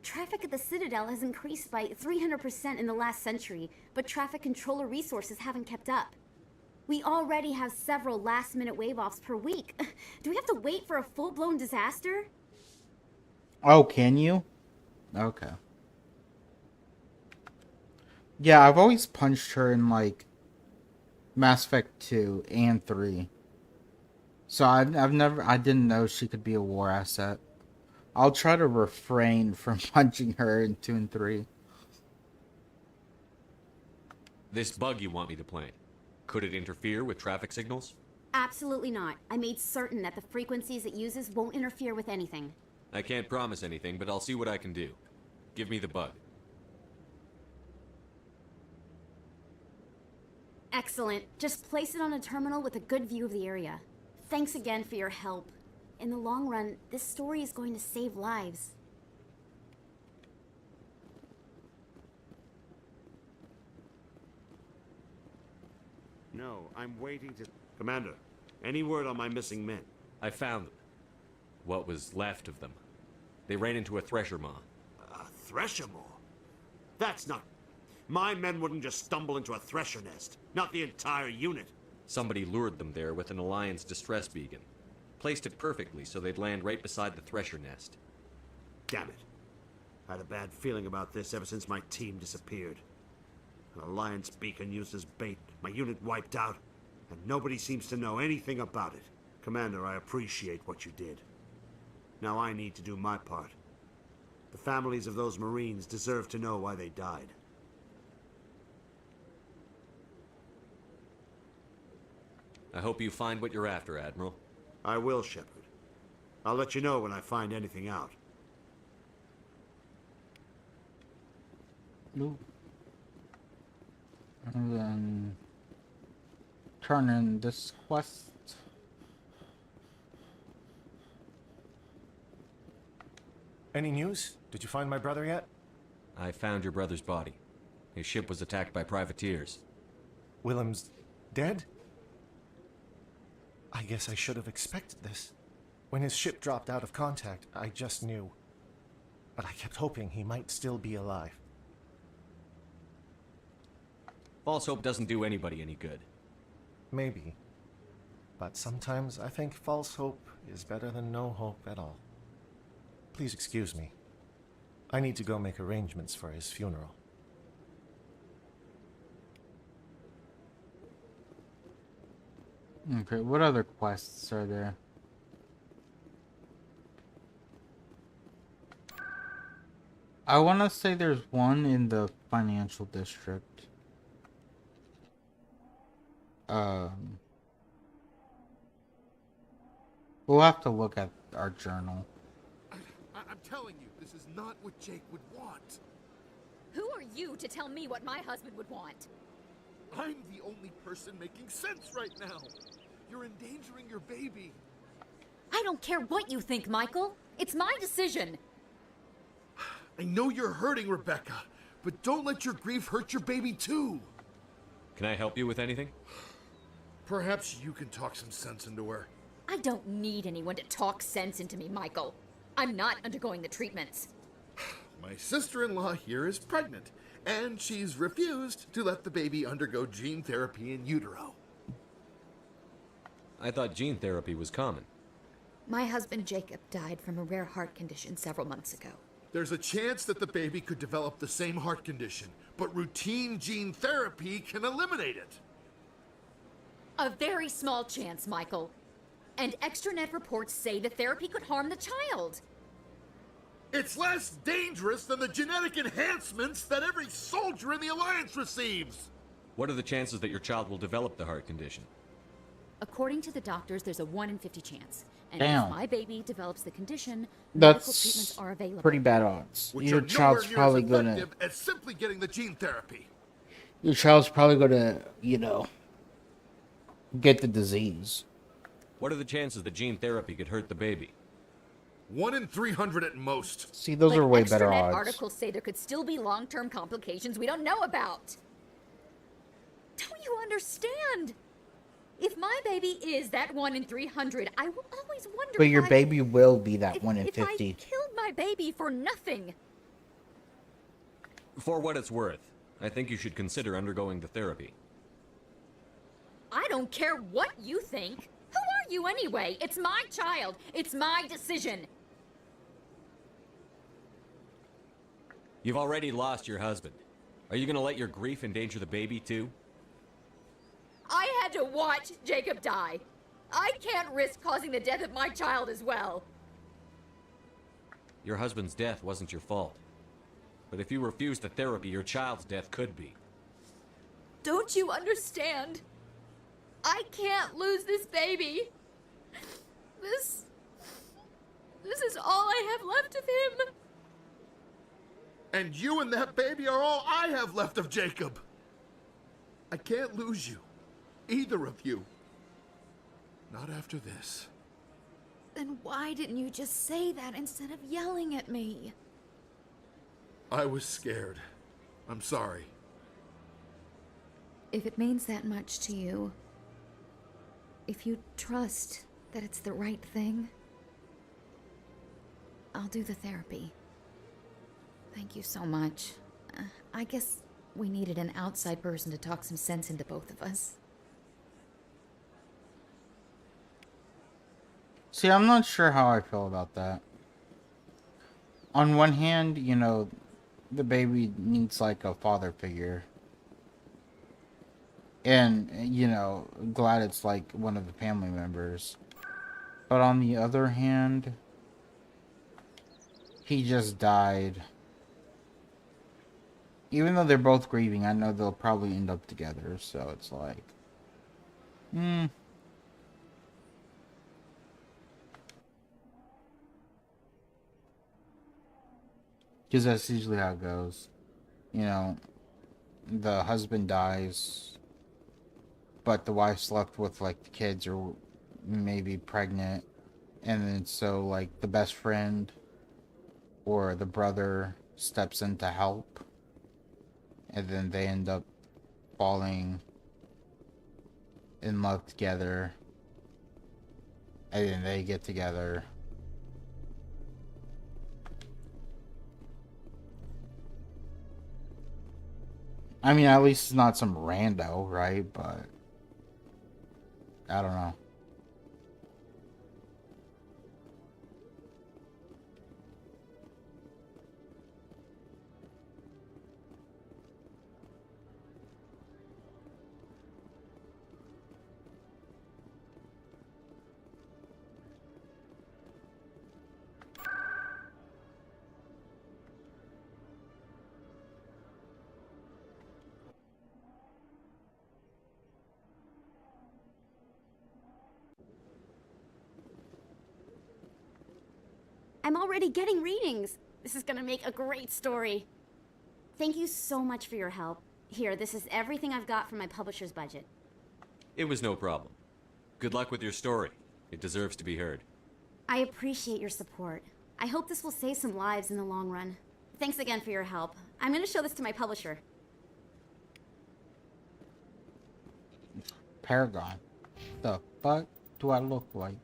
Traffic at the Citadel has increased by 300% in the last century, but traffic controller resources haven't kept up. We already have several last-minute wave-offs per week. Do we have to wait for a full-blown disaster? Oh, can you? Okay. Yeah, I've always punched her in, like, Mass Effect 2 and 3. So I didn't know she could be a war asset. I'll try to refrain from punching her in 2 and 3. This bug you want me to plant, could it interfere with traffic signals? Absolutely not. I made certain that the frequencies it uses won't interfere with anything. I can't promise anything, but I'll see what I can do. Give me the bug. Excellent. Just place it on a terminal with a good view of the area. Thanks again for your help. In the long run, this story is going to save lives. No, I'm waiting to... Commander, any word on my missing men? I found them. What was left of them. They ran into a thresher maw. A thresher maw? That's not... My men wouldn't just stumble into a thresher nest. Not the entire unit. Somebody lured them there with an Alliance distress beacon. Placed it perfectly so they'd land right beside the thresher nest. Damn it. I had a bad feeling about this ever since my team disappeared. An Alliance beacon used as bait, my unit wiped out, and nobody seems to know anything about it. Commander, I appreciate what you did. Now I need to do my part. The families of those Marines deserve to know why they died. I hope you find what you're after, Admiral. I will, Shepard. I'll let you know when I find anything out. Nope. And then turn in this quest. Any news? Did you find my brother yet? I found your brother's body. His ship was attacked by privateers. Willem's dead? I guess I should have expected this. When his ship dropped out of contact, I just knew. But I kept hoping he might still be alive. False hope doesn't do anybody any good. Maybe. But sometimes I think false hope is better than no hope at all. Please excuse me. I need to go make arrangements for his funeral. Okay, what other quests are there? I want to say there's one in the financial district. We'll have to look at our journal. I'm telling you, this is not what Jake would want. Who are you to tell me what my husband would want? I'm the only person making sense right now. You're endangering your baby. I don't care what you think, Michael. It's my decision. I know you're hurting, Rebecca, but don't let your grief hurt your baby too. Can I help you with anything? Perhaps you can talk some sense into her. I don't need anyone to talk sense into me, Michael. I'm not undergoing the treatments. My sister-in-law here is pregnant, and she's refused to let the baby undergo gene therapy in utero. I thought gene therapy was common. My husband Jacob died from a rare heart condition several months ago. There's a chance that the baby could develop the same heart condition, but routine gene therapy can eliminate it. A very small chance, Michael. And extranet reports say the therapy could harm the child. It's less dangerous than the genetic enhancements that every soldier in the Alliance receives. What are the chances that your child will develop the heart condition? According to the doctors, there's a 1 in 50 chance. And Damn. if my baby develops the condition, medical treatments That's are available. pretty bad odds. Which Your are child's nowhere probably near as gonna. effective as simply getting the gene therapy. Your child's probably gonna, get the disease. What are the chances that gene therapy could hurt the baby? 1 in 300 at most. See, those are way better extranet odds. articles say there could still be long-term complications we don't know about. Don't you understand? If my baby is that 1 in 300, I will always wonder. But your why- baby will be that 1 in if 50. I killed my baby for nothing. For what it's worth, I think you should consider undergoing the therapy. I don't care what you think. Who are you anyway? It's my child. It's my decision. You've already lost your husband. Are you going to let your grief endanger the baby too? I had to watch Jacob die. I can't risk causing the death of my child as well. Your husband's death wasn't your fault. But if you refuse the therapy, your child's death could be. Don't you understand? I can't lose this baby. This is all I have left of him. And you and that baby are all I have left of Jacob. I can't lose you. Either of you. Not after this. Then why didn't you just say that instead of yelling at me? I was scared. I'm sorry. If it means that much to you, if you trust that it's the right thing, I'll do the therapy. Thank you so much. I guess We needed an outside person to talk some sense into both of us. See, I'm not sure how I feel about that. On one hand, you know, the baby needs like a father figure. And, you know, glad it's like one of the family members. But on the other hand, he just died. Even though they're both grieving, I know they'll probably end up together, so it's like... Because that's usually how it goes. You know, the husband dies, but the wife's left with, like, the kids or maybe pregnant. And then so, like, the best friend or the brother steps in to help. And then they end up falling in love together. And then they get together. I mean, at least it's not some rando, right? But I don't know. I'm already getting readings. This is gonna make a great story. Thank you so much for your help. Here, this is everything I've got from my publisher's budget. It was no problem. Good luck with your story. It deserves to be heard. I appreciate your support. I hope this will save some lives in the long run. Thanks again for your help. I'm gonna show this to my publisher. Paragon. The fuck do I look like?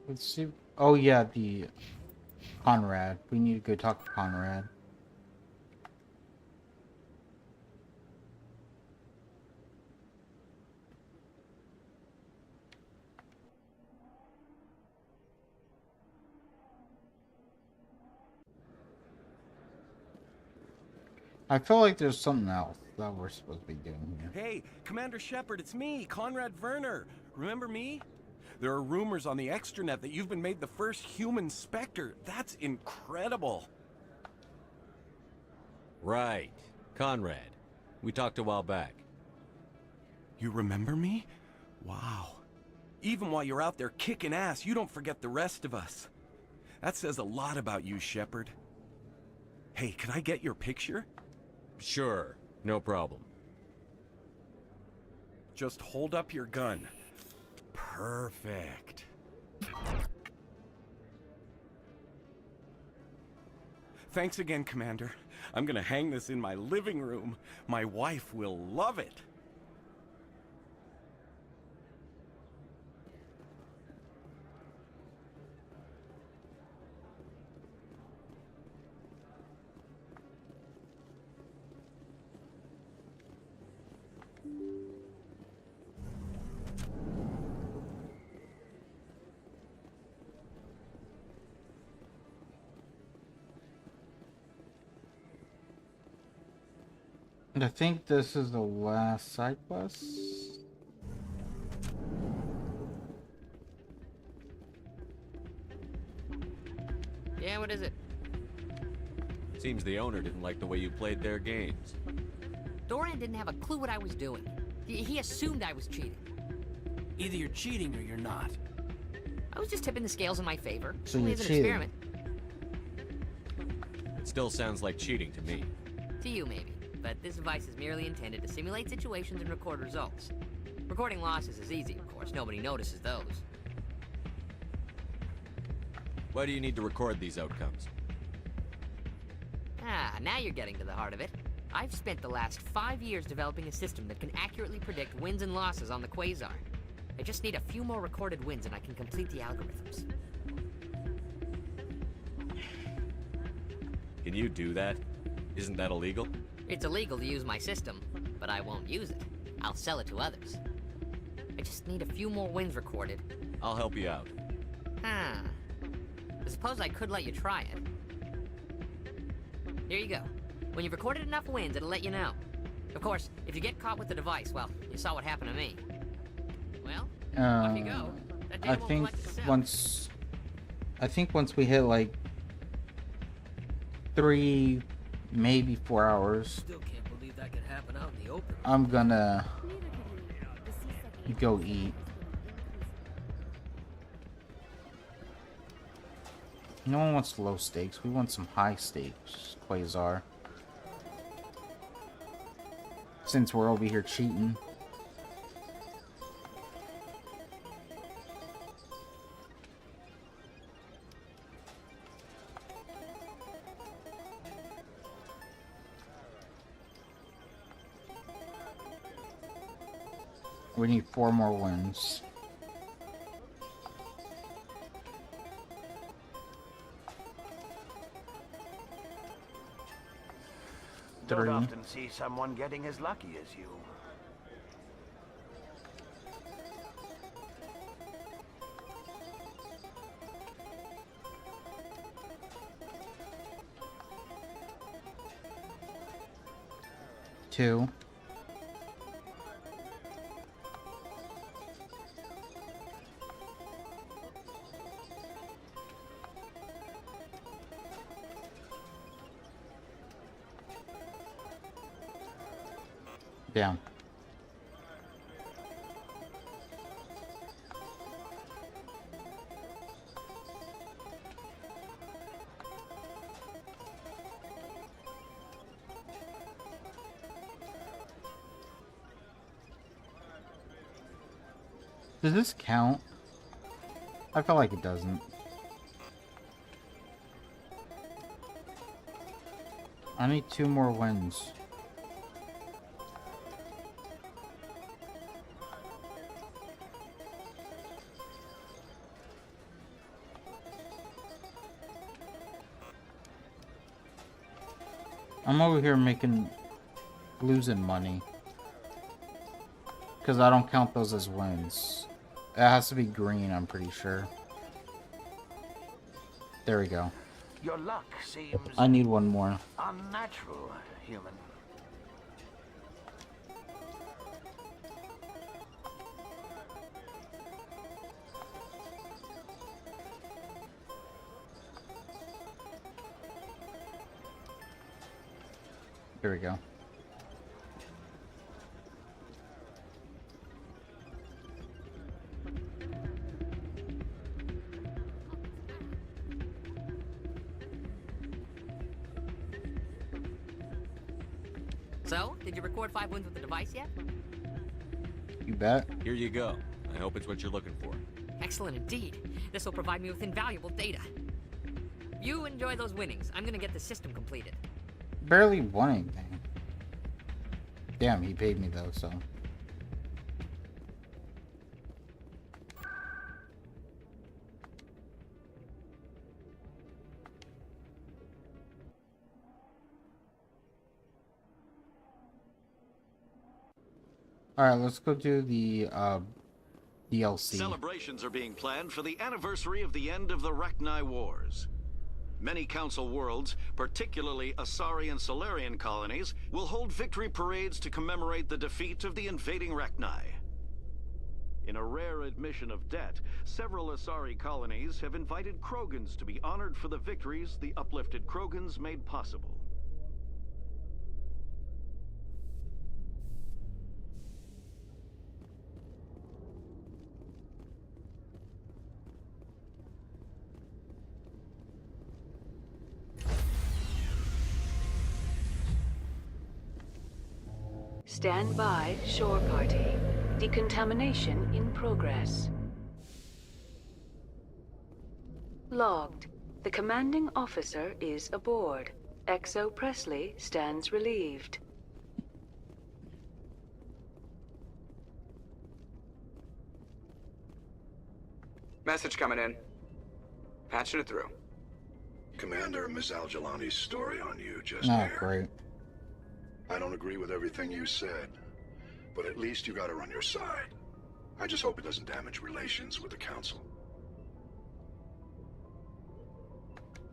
Let's see. Oh yeah, the Conrad. We need to go talk to Conrad. I feel like there's something else that we're supposed to be doing here. Hey, Commander Shepard, it's me, Conrad Werner. Remember me? There are rumors on the extranet that you've been made the first human Spectre. That's incredible. Right. Conrad. We talked a while back. You remember me? Wow. Even while you're out there kicking ass, you don't forget the rest of us. That says a lot about you, Shepard. Hey, can I get your picture? Sure. No problem. Just hold up your gun. Perfect. Thanks again, Commander. I'm gonna hang this in my living room. My wife will love it. I think this is the last side quest. Yeah, what is it? Seems the owner didn't like the way you played their games. Dorian didn't have a clue what I was doing. He assumed I was cheating. Either you're cheating or you're not. I was just tipping the scales in my favor. So Only you're as an cheating. experiment. It still sounds like cheating to me. To you, maybe. But this device is merely intended to simulate situations and record results. Recording losses is easy, of course. Nobody notices those. Why do you need to record these outcomes? Ah, now you're getting to the heart of it. I've spent the last 5 years developing a system that can accurately predict wins and losses on the Quasar. I just need a few more recorded wins and I can complete the algorithms. Can you do that? Isn't that illegal? It's illegal to use my system, but I won't use it. I'll sell it to others. I just need a few more wins recorded. I'll help you out. Huh. I suppose I could let you try it. Here you go. When you've recorded enough wins, it'll let you know. Of course, if you get caught with the device, well, you saw what happened to me. Well, off you go. That data I won't think collect itself. once we hit like 3, maybe 4 hours, Still can't believe that could happen out in the open. I'm gonna go eat. No one wants low stakes. We want some high stakes, Quasar. Since we're over here cheating. We need 4 more wins. Don't 3. often see someone getting as lucky as you. Two. Down. Does this count? I feel like it doesn't. I need 2 more wins. I'm over here losing money. Because I don't count those as wins. It has to be green, I'm pretty sure. There we go. Your luck seems I need 1 more. unnatural, human. Here we go. So, did you record 5 wins with the device yet? You bet. Here you go. I hope it's what you're looking for. Excellent indeed. This will provide me with invaluable data. You enjoy those winnings. I'm gonna get the system completed. Barely won anything. Damn, he paid me though, so. Alright, let's go do the DLC. Celebrations are being planned for the anniversary of the end of the Rachni Wars. Many Council worlds, particularly Asari and Solarian colonies, will hold victory parades to commemorate the defeat of the invading Rachni. In a rare admission of debt, several Asari colonies have invited Krogans to be honored for the victories the uplifted Krogans made possible. Stand by, shore party. Decontamination in progress. Logged. The commanding officer is aboard. XO Presley stands relieved. Message coming in. Patching it through. Commander, Ms. Al-Jalani's story on you just Oh, aired. great. I don't agree with everything you said, but at least you got her on your side. I just hope it doesn't damage relations with the Council.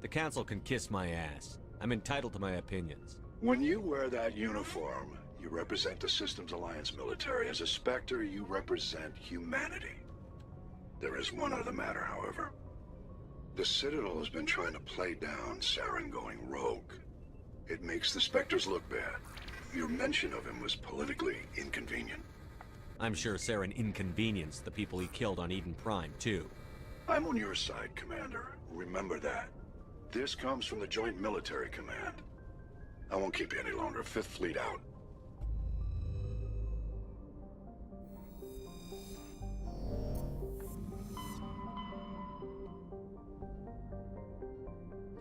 The Council can kiss my ass. I'm entitled to my opinions. When you wear that uniform, you represent the Systems Alliance military. As a Spectre, you represent humanity. There is one other matter, however. The Citadel has been trying to play down Saren going rogue. It makes the Spectres look bad. Your mention of him was politically inconvenient. I'm sure Saren inconvenienced the people he killed on Eden Prime, too. I'm on your side, Commander. Remember that. This comes from the Joint Military Command. I won't keep you any longer. Fifth Fleet out.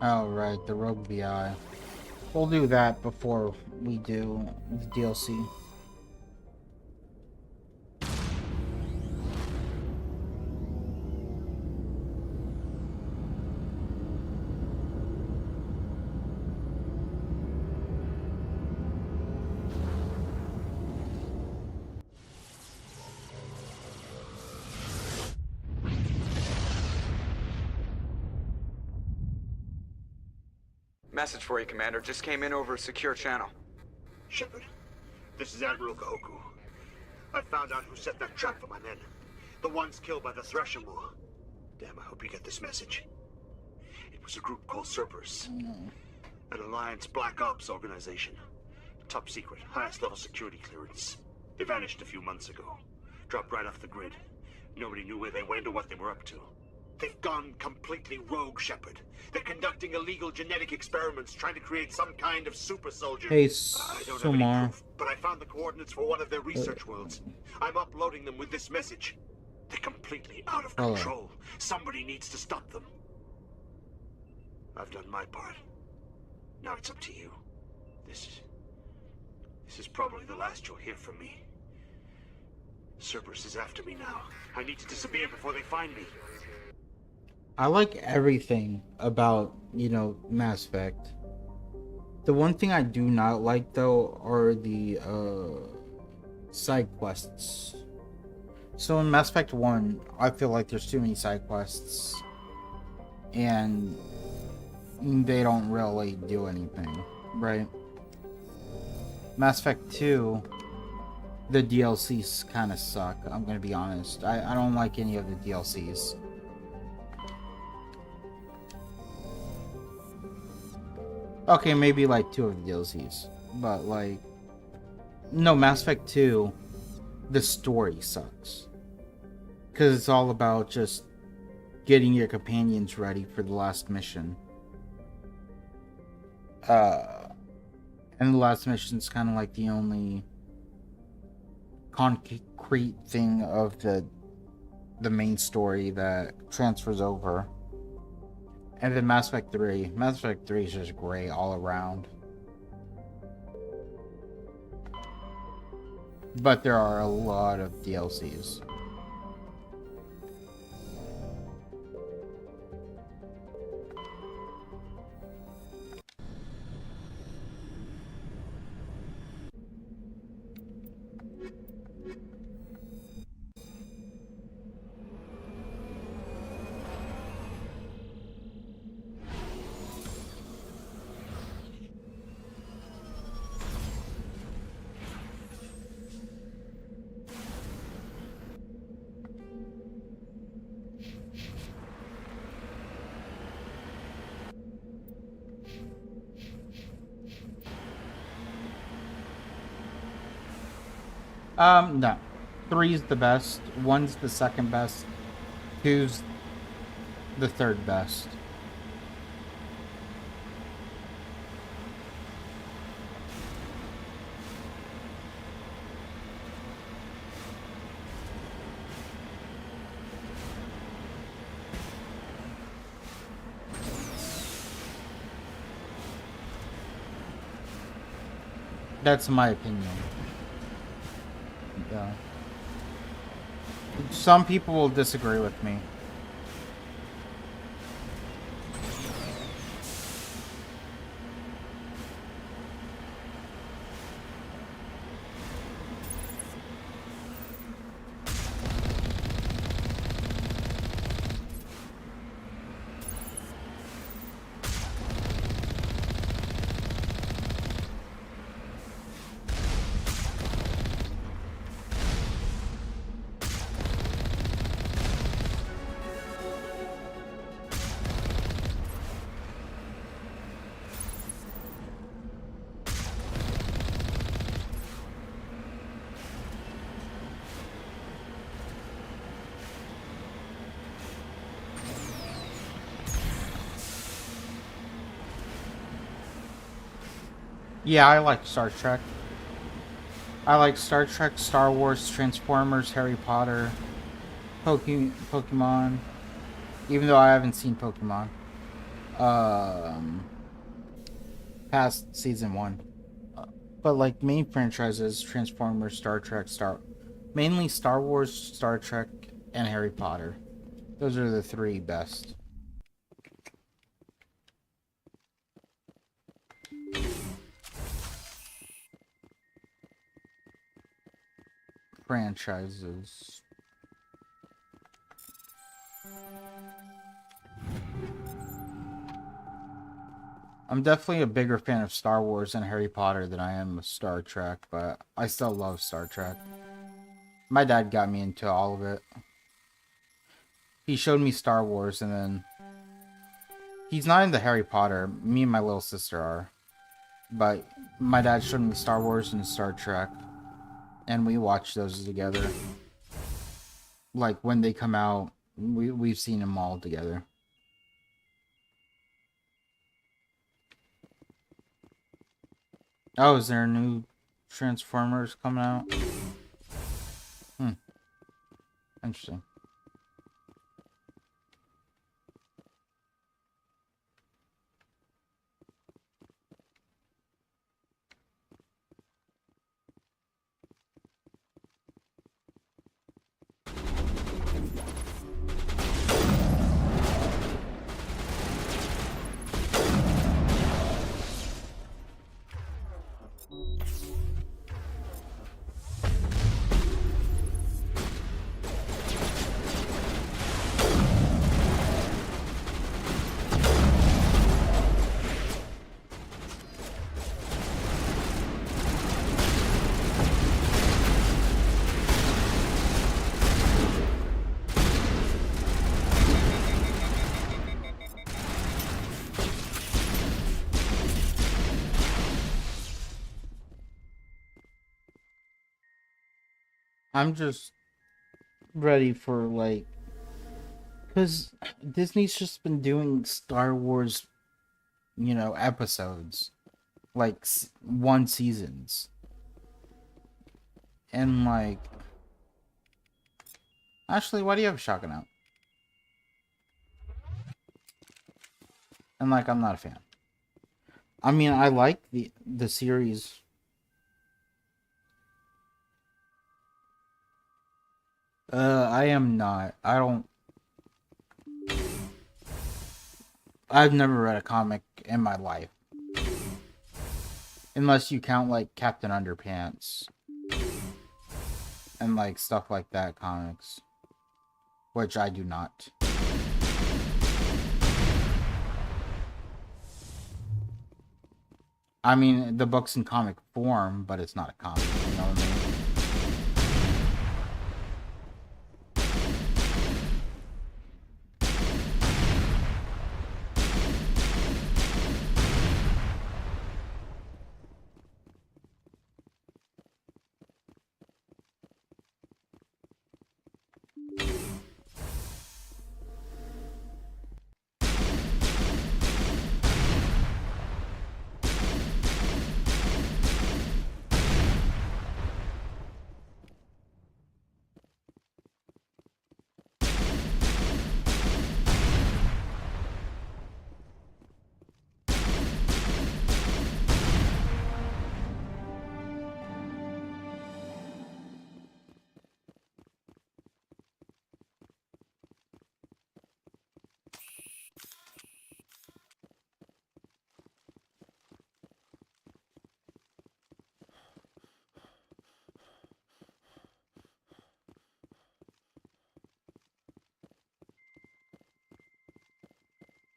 Alright, the Rogue BI. We'll do that before we do the DLC. Message for you, Commander. Just came in over a secure channel. Shepard, this is Admiral Kahoku. I found out who set that trap for my men. The ones killed by the Thresher War. Damn, I hope you get this message. It was a group called Cerberus. An Alliance Black Ops organization. Top secret, highest level security clearance. They vanished a few months ago. Dropped right off the grid. Nobody knew where they went or what they were up to. They've gone completely rogue, Shepard. They're conducting illegal genetic experiments, trying to create some kind of super soldier. Hey, I don't have any Sumar. proof, but I found the coordinates for one of their research worlds. I'm uploading them with this message. They're completely out of Hello. control. Somebody needs to stop them. I've done my part. Now it's up to you. This is probably the last you'll hear from me. Cerberus is after me now. I need to disappear before they find me. I like everything about, you know, Mass Effect. The one thing I do not like, though, are the side quests. So in Mass Effect 1, I feel like there's too many side quests. And they don't really do anything, right? Mass Effect 2, the DLCs kind of suck, I'm gonna be honest. I don't like any of the DLCs. Okay, maybe like 2 of the DLCs, but like, no, Mass Effect 2, the story sucks. Because it's all about just getting your companions ready for the last mission. And the last mission's kind of like the only concrete thing of the main story that transfers over. And then Mass Effect 3. Mass Effect 3 is just great all around. But there are a lot of DLCs. No. 3's the best. 1's the second best. 2's the third best. That's my opinion. Yeah. Some people will disagree with me. Yeah, I like Star Trek. I like Star Trek, Star Wars, Transformers, Harry Potter, Pokemon. Even though I haven't seen Pokemon. Past season 1. But like main franchises, Transformers, Star Trek, mainly Star Wars, Star Trek, and Harry Potter. Those are the 3 best. Franchises. I'm definitely a bigger fan of Star Wars and Harry Potter than I am of Star Trek, but I still love Star Trek. My dad got me into all of it. He showed me Star Wars, and then... He's not into Harry Potter. Me and my little sister are. But my dad showed me Star Wars and Star Trek. And we watched those together. Like, when they come out, we've seen them all together. Oh, is there a new Transformers coming out? Interesting. I'm just ready for, like... Because Disney's just been doing Star Wars, you know, episodes. Like, 1 seasons. And, like... Actually, why do you have a shotgun out? And, like, I'm not a fan. I mean, I like the series... I am not. I've never read a comic in my life. Unless you count, like, Captain Underpants. And, like, stuff like that comics. Which I do not. I mean, the book's in comic form, but it's not a comic, you know what I mean?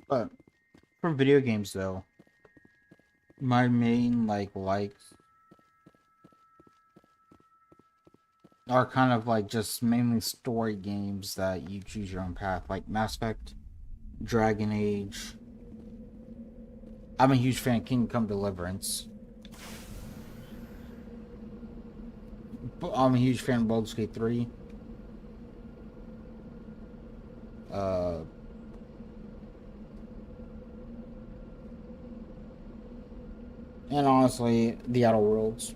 But for video games, though, my main likes are kind of like just mainly story games that you choose your own path, like Mass Effect, Dragon Age. I'm a huge fan of Kingdom Come Deliverance. I'm a huge fan of Baldur's Gate 3. And honestly, The Outer Worlds.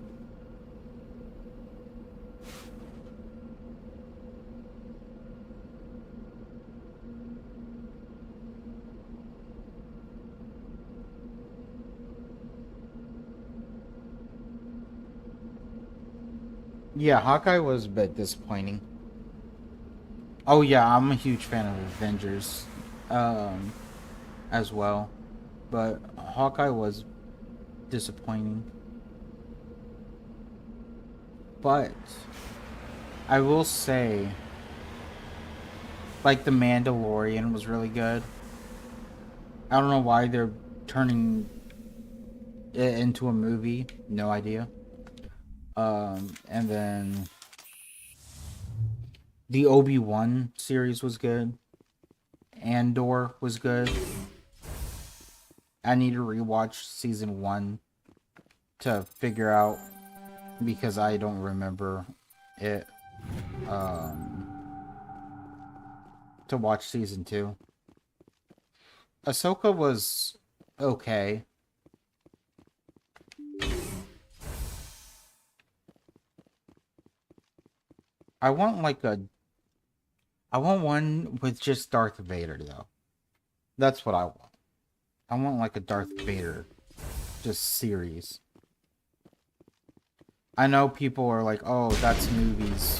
Yeah, Hawkeye was a bit disappointing. Oh yeah, I'm a huge fan of Avengers, as well, but Hawkeye was disappointing. But I will say, like, The Mandalorian was really good. I don't know why they're turning it into a movie. No idea. And then the Obi-Wan series was good. Andor was good. I need to rewatch season 1 to figure out, because I don't remember it, to watch season 2. Ahsoka was okay. I want one with just Darth Vader, though. That's what I want. I want like a Darth Vader just series. I know people are like, oh, that's movies,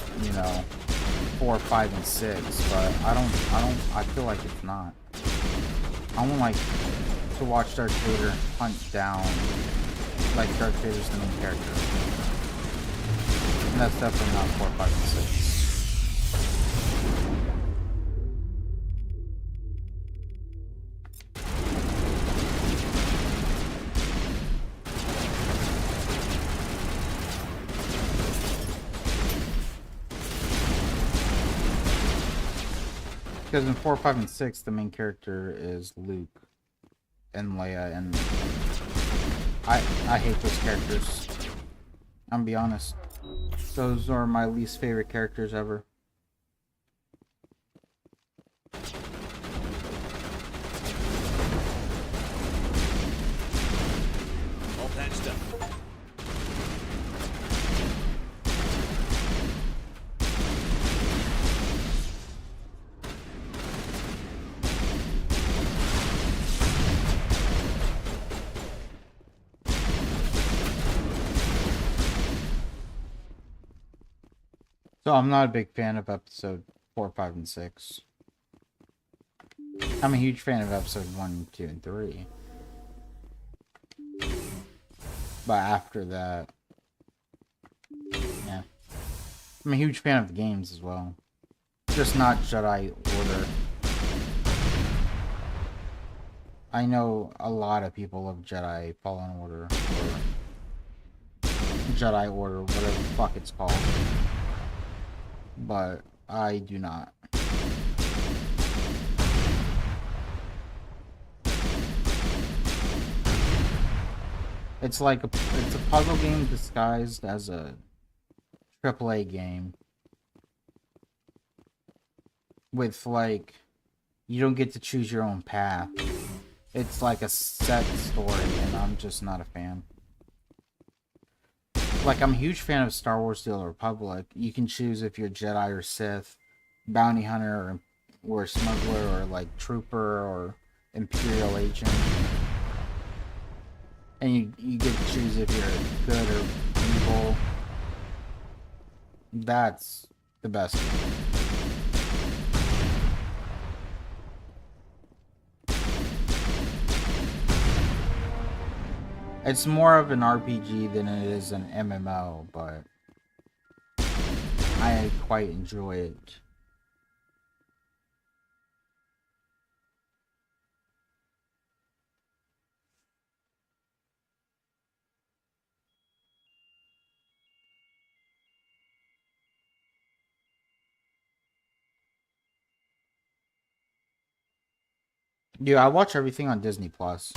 4, 5, and 6, but I feel like it's not. I want like to watch Darth Vader hunt down, like, Darth Vader's the main character. And that's definitely not 4, 5, and 6. Because in 4, 5, and 6, the main character is Luke and Leia, and I hate those characters. I'm gonna be honest. Those are my least favorite characters ever. All patched up. So I'm not a big fan of episode 4, 5, and 6. I'm a huge fan of episode 1, 2, and 3. But after that, yeah. I'm a huge fan of the games as well. Just not Jedi Order. I know a lot of people love Jedi Fallen Order, or Jedi Order, whatever the fuck it's called. But I do not. It's like it's a puzzle game disguised as a AAA game. With, like, you don't get to choose your own path. It's like a set story, and I'm just not a fan. Like, I'm a huge fan of Star Wars The Old Republic. You can choose if you're Jedi or Sith, bounty hunter or smuggler, or like trooper or Imperial agent. And you get to choose if you're good or evil. That's the best game. It's more of an RPG than it is an MMO, but I quite enjoy it. Yeah, I watch everything on Disney Plus.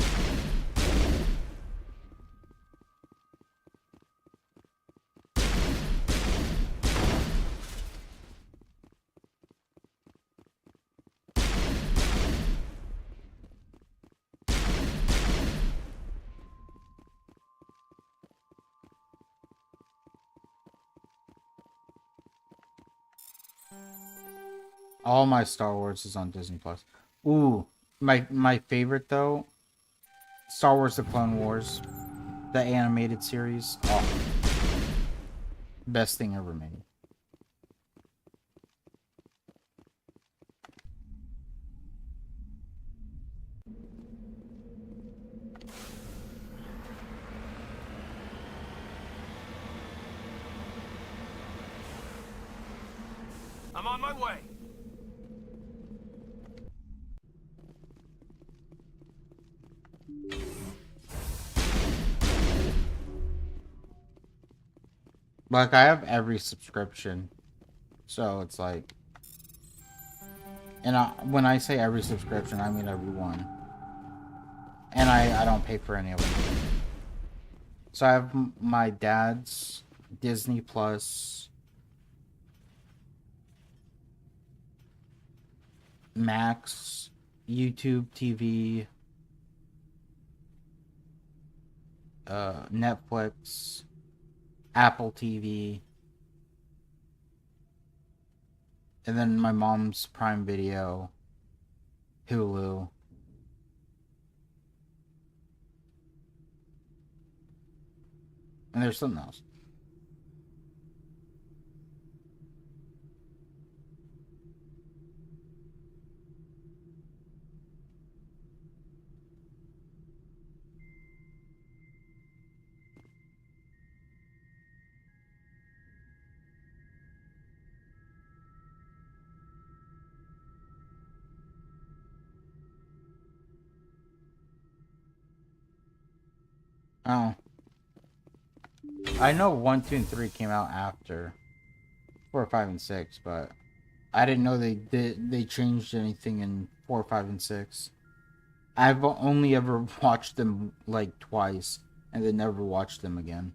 All my Star Wars is on Disney Plus. Ooh, my favorite though, Star Wars: The Clone Wars, the animated series. Oh, best thing ever made. I'm on my way. Like, I have every subscription, so it's like, and when I say every subscription, I mean every one. And I don't pay for any of them. So I have my dad's Disney Plus, Max, YouTube TV, Netflix, Apple TV, and then my mom's Prime Video, Hulu. And there's something else. Oh. I know 1, 2, and 3 came out after 4, 5, and 6, but I didn't know they changed anything in 4, 5, and 6. I've only ever watched them like twice and then never watched them again.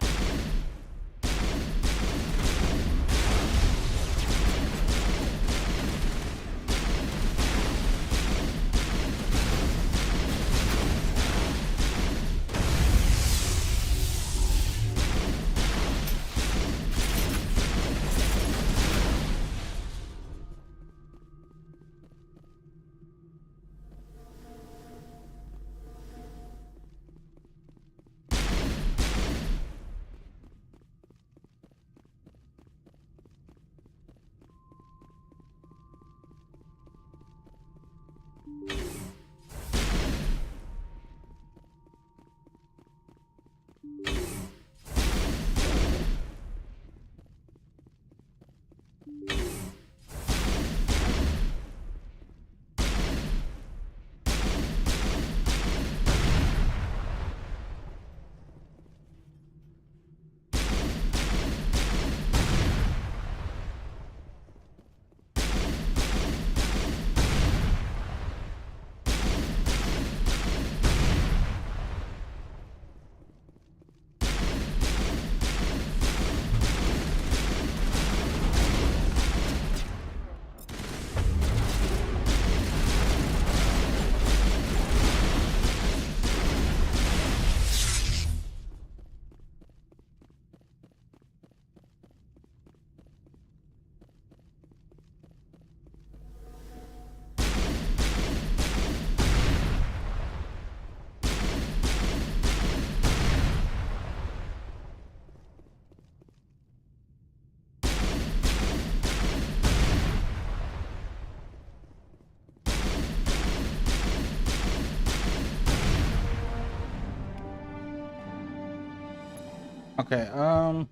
Okay, I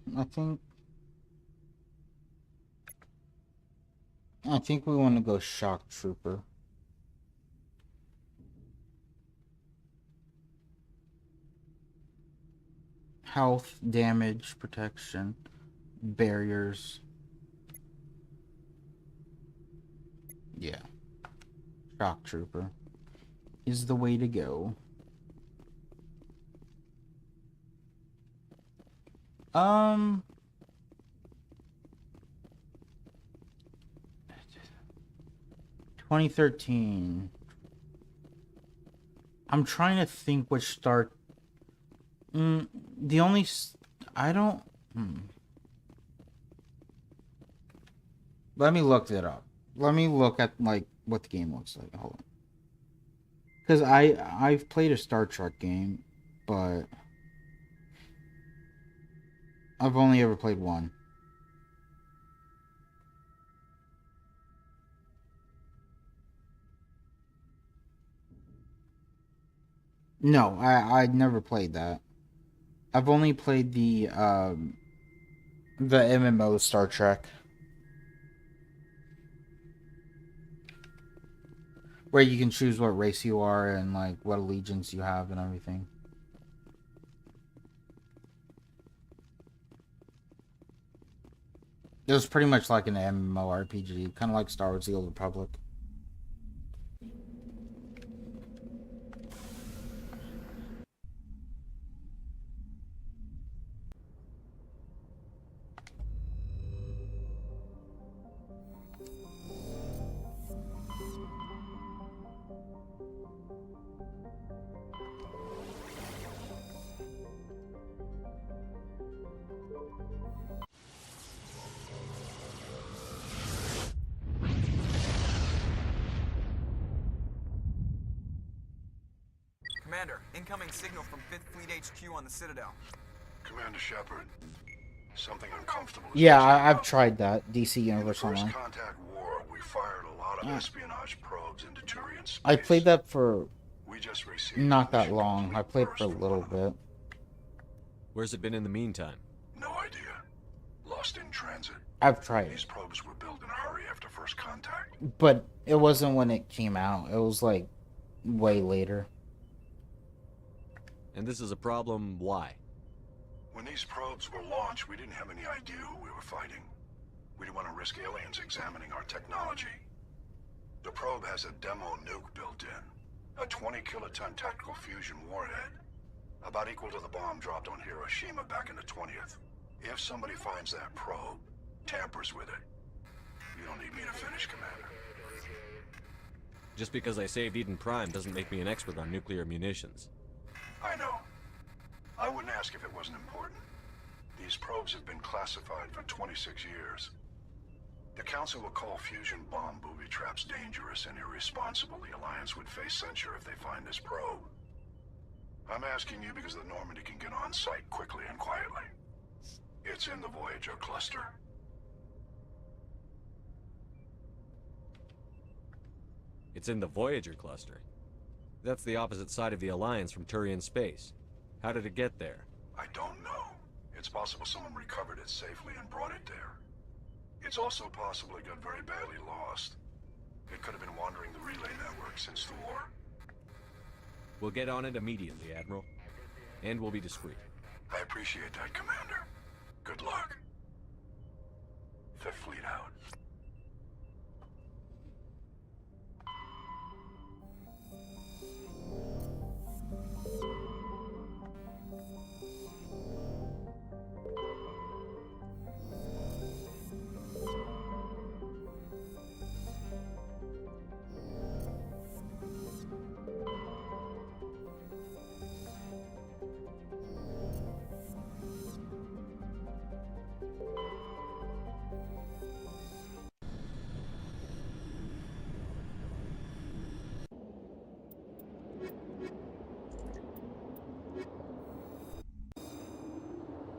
think we want to go Shock Trooper. Health, damage, protection, barriers. Yeah. Shock Trooper. is the way to go. Um... 2013. I'm trying to think which Star... the only... I don't... Let me look it up. Let me look at, like, what the game looks like. Hold on. Because I've played a Star Trek game, but... I've only ever played one. No, I never played that. I've only played the MMO Star Trek. Where you can choose what race you are and like what allegiance you have and everything. It was pretty much like an MMORPG, kind of like Star Wars: The Old Republic. Commander, incoming signal from 5th Fleet HQ on the Citadel. Commander Shepard, something uncomfortable. Yeah, I've tried that. DC Universe Online. In the First Contact War, we fired a lot of espionage probes into Turian space. I played that for We just received not that long. I played for a little bit. Where's it been in the meantime? No idea. Lost in transit. I've tried These it. probes were built in a hurry after First Contact. But it wasn't when it came out. It was like way later. And this is a problem, why? When these probes were launched, we didn't have any idea who we were fighting. We didn't want to risk aliens examining our technology. The probe has a demo nuke built in. A 20-kiloton tactical fusion warhead. About equal to the bomb dropped on Hiroshima back in the 20th. If somebody finds that probe, tampers with it, you don't need me to finish, Commander. Just because I saved Eden Prime doesn't make me an expert on nuclear munitions. I know. I wouldn't ask if it wasn't important. These probes have been classified for 26 years. The Council will call fusion bomb booby traps dangerous and irresponsible. The Alliance would face censure if they find this probe. I'm asking you because the Normandy can get on site quickly and quietly. It's in the Voyager cluster. It's in the Voyager cluster. That's the opposite side of the Alliance from Turian space. How did it get there? I don't know. It's possible someone recovered it safely and brought it there. It's also possible it got very badly lost. It could have been wandering the relay network since the war. We'll get on it immediately, Admiral. And we'll be discreet. I appreciate that, Commander. Good luck. Fifth Fleet out.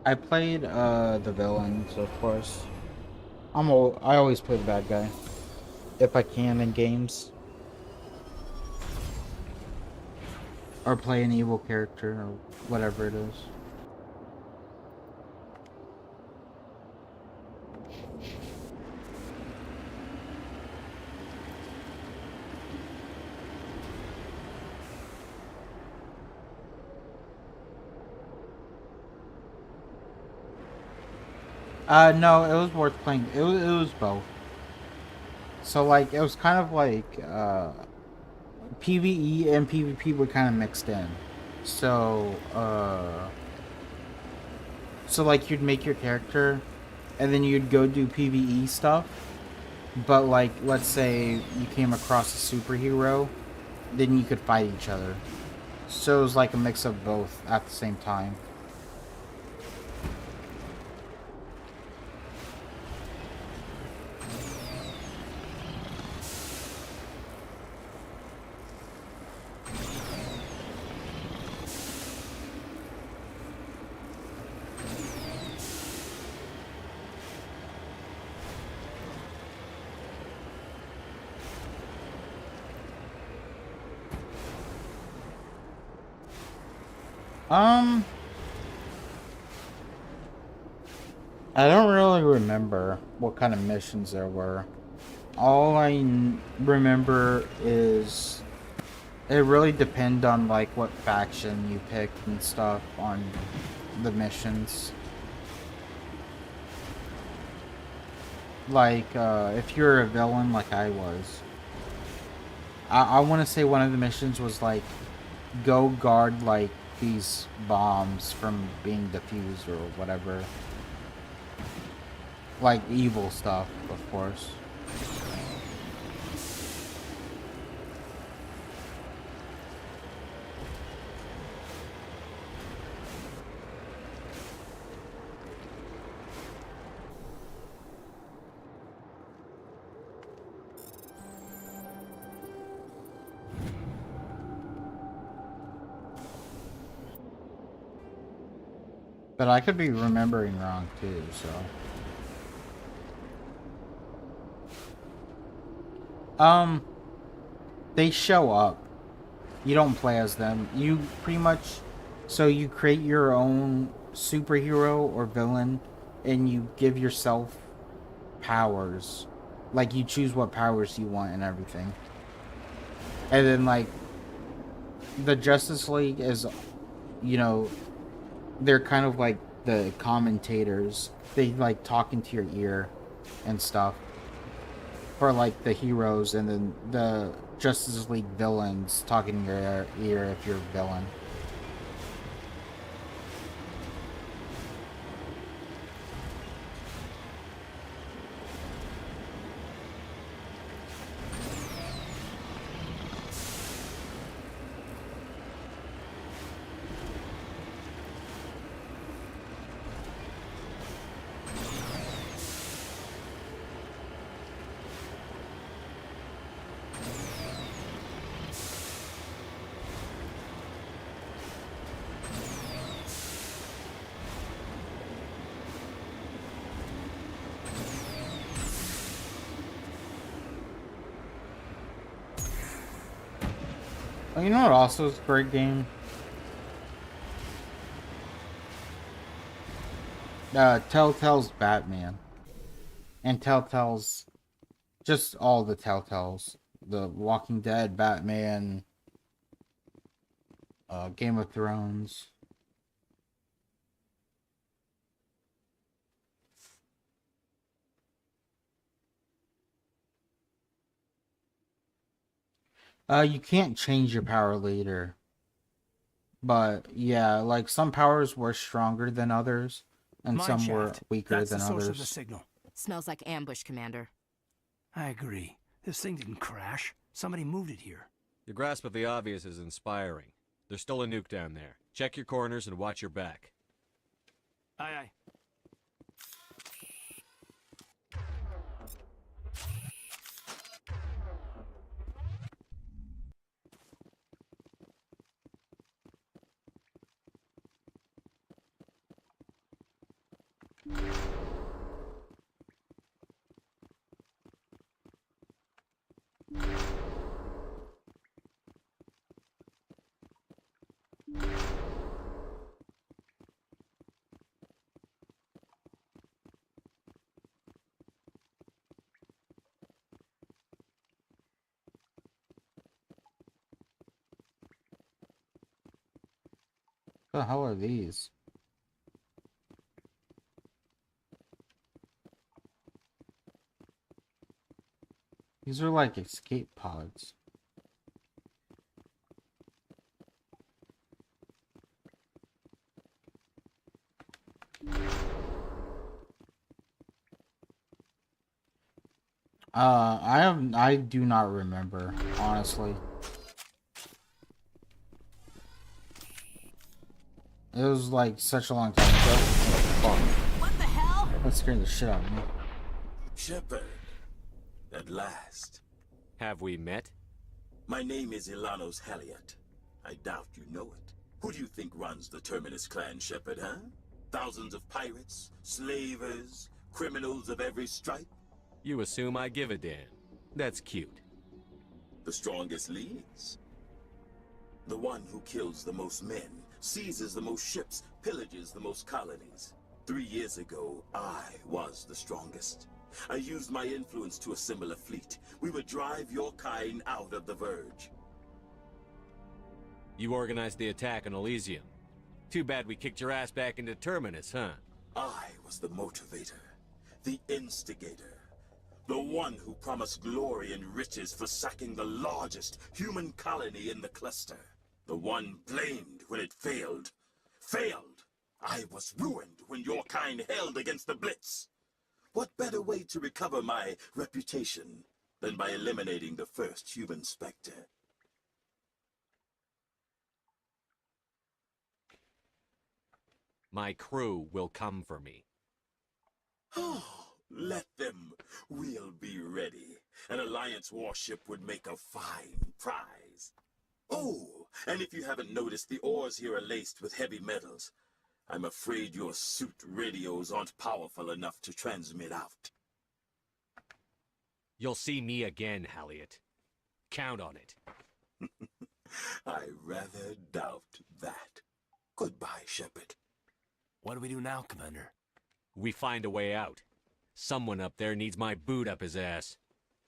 I played the villains, of course. I always play the bad guy if I can in games, or play an evil character or whatever it is. No, it was worth playing. It was both. So, like, it was kind of like, PvE and PvP were kind of mixed in. So, so like you'd make your character, and then you'd go do PvE stuff. But like, let's say you came across a superhero, then you could fight each other. So it was like a mix of both at the same time. I don't really remember what kind of missions there were. All I remember is it really depended on like what faction you picked and stuff on the missions. Like, if you're a villain like I was, I want to say one of the missions was like, go guard like these bombs from being defused or whatever. Like evil stuff, of course. But I could be remembering wrong too, so. They show up. You don't play as them. You pretty much, so you create your own superhero or villain, and you give yourself powers. Like, you choose what powers you want and everything. And then, like, the Justice League is, you know, they're kind of like the commentators. They, like, talk into your ear and stuff. For, like, the heroes, and then the Justice League villains talking in your ear if you're a villain. Oh, you know what also is a great game? Telltale's Batman. And Telltale's... just all the Telltales. The Walking Dead, Batman... Game of Thrones... you can't change your power later. But, yeah, like, some powers were stronger than others, and some were weaker than others. Of the signal. Smells like ambush, Commander. I agree. This thing didn't crash. Somebody moved it here. Your grasp of the obvious is inspiring. There's still a nuke down there. Check your corners and watch your back. Aye, aye. What the hell are these? These are like escape pods. I do not remember, honestly. It was like such a long time ago. Oh, What the hell? that scared the shit out of me. Shepard, at last. Have we met? My name is Ilanos Halliot. I doubt you know it. Who do you think runs the Terminus clan, Shepard, huh? Thousands of pirates, slavers, criminals of every stripe? You assume I give a damn. That's cute. The strongest leads. The one who kills the most men, seizes the most ships, pillages the most colonies. 3 years ago, I was the strongest. I used my influence to assemble a fleet. We would drive your kind out of the Verge. You organized the attack on Elysium. Too bad we kicked your ass back into Terminus, huh? I was the motivator, the instigator, the one who promised glory and riches for sacking the largest human colony in the cluster. The one blamed when it failed. Failed! I was ruined when your kind held against the Blitz. What better way to recover my reputation than by eliminating the first human Spectre? My crew will come for me. Oh, let them. We'll be ready. An Alliance warship would make a fine prize. Oh, and if you haven't noticed, the ores here are laced with heavy metals. I'm afraid your suit radios aren't powerful enough to transmit out. You'll see me again, Halliot. Count on it. I rather doubt that. Goodbye, Shepard. What do we do now, Commander? We find a way out. Someone up there needs my boot up his ass.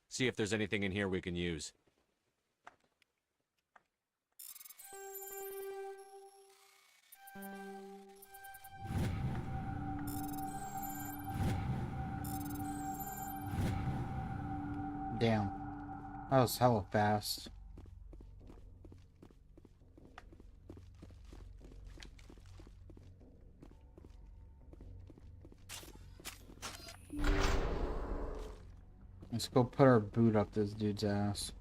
See if there's anything in here we can use. Damn. That was hella fast. Let's go put our boot up this dude's ass.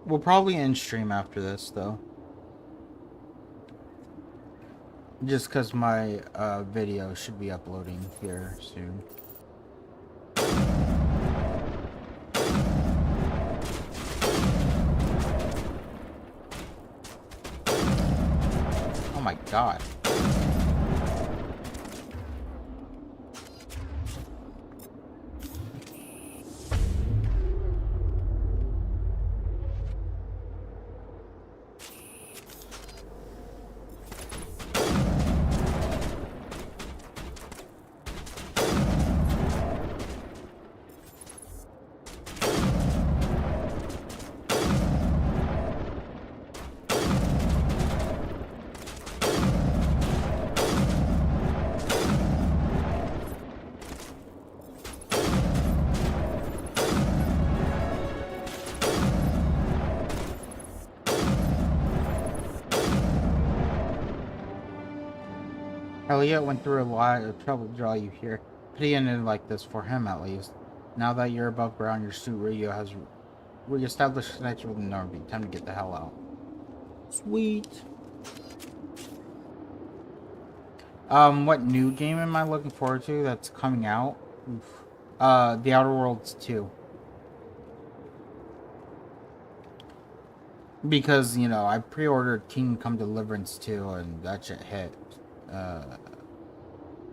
We'll probably end stream after this, though. Just because my video should be uploading here soon. Oh my god. Elliot went through a lot of trouble to draw you here. Pity ended like this for him, at least. Now that you're above ground, your suit radio has re-established connection with the Normandy. Time to get the hell out. Sweet. What new game am I looking forward to that's coming out? Oof. The Outer Worlds 2. Because, you know, I pre-ordered Kingdom Come Deliverance 2 and that shit hit.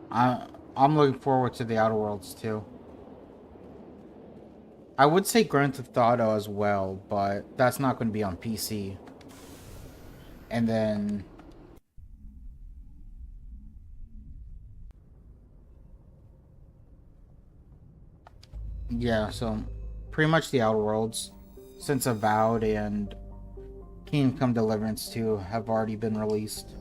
I'm looking forward to the Outer Worlds too. I would say Grand Theft Auto as well, but that's not going to be on PC. And then yeah, so pretty much the Outer Worlds, since Avowed and Kingdom Come Deliverance 2 have already been released.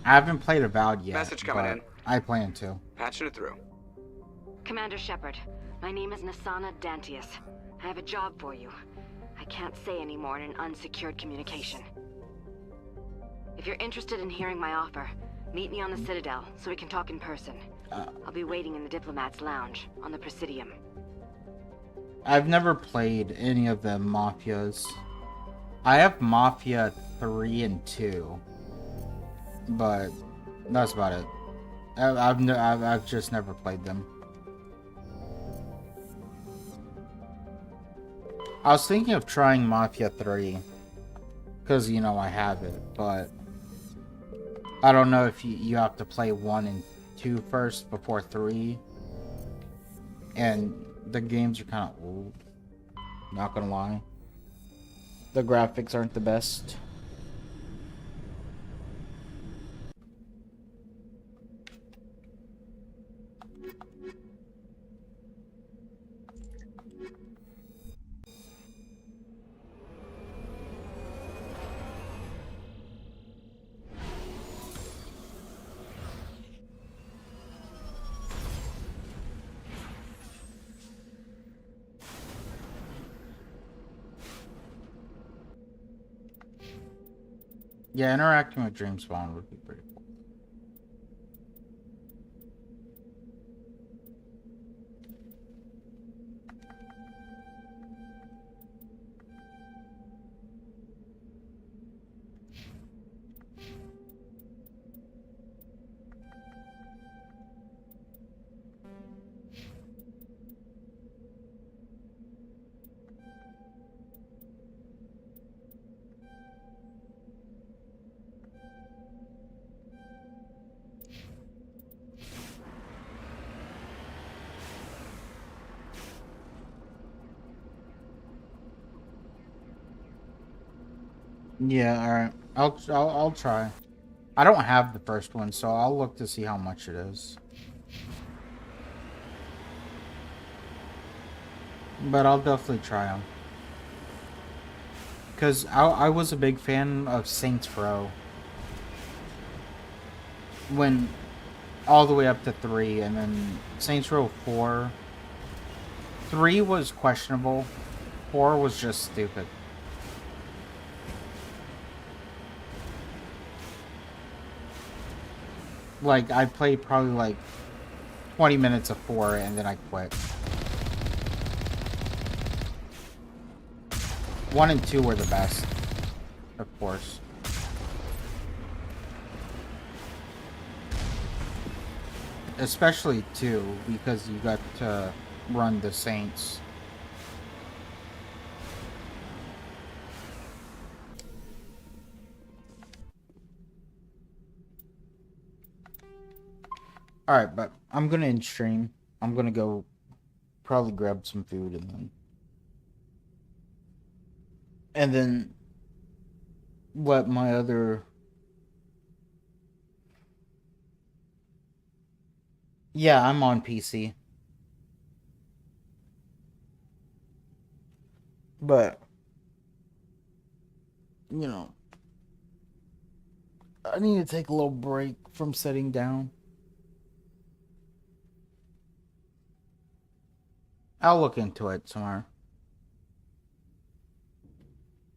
I haven't played Avowed yet, Message coming but in. I plan to. Patching it through. Commander Shepard, my name is Nasana Dantius. I have a job for you. I can't say any more in an unsecured communication. If you're interested in hearing my offer, meet me on the Citadel so we can talk in person. I'll be waiting in the Diplomat's Lounge on the Presidium. I've never played any of the Mafias. I have Mafia 3 and 2, but that's about it. I've just never played them. I was thinking of trying Mafia 3, because, you know, I have it, but I don't know if you have to play 1 and 2 first before 3, and the games are kind of old, not gonna lie. The graphics aren't the best. Yeah, interacting with Dream Spawn would be pretty cool. Yeah, alright. I'll try. I don't have the first one, so I'll look to see how much it is. But I'll definitely try them. Because I was a big fan of Saints Row. When all the way up to 3, and then Saints Row 4. 3 was questionable. 4 was just stupid. Like, I played probably like 20 minutes of 4 and then I quit. 1 and 2 were the best, of course. Especially 2, because you got to run the Saints. Alright, but I'm gonna end stream. I'm gonna go probably grab some food and then let my other... Yeah, I'm on PC. But, you know, I need to take a little break from sitting down. I'll look into it tomorrow.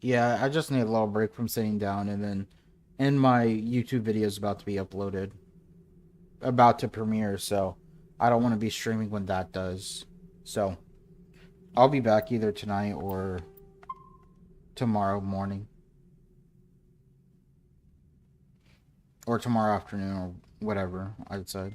Yeah, I just need a little break from sitting down, and my YouTube video is about to be uploaded. About to premiere, so I don't want to be streaming when that does. So, I'll be back either tonight or tomorrow morning. Or tomorrow afternoon, or whatever I decide.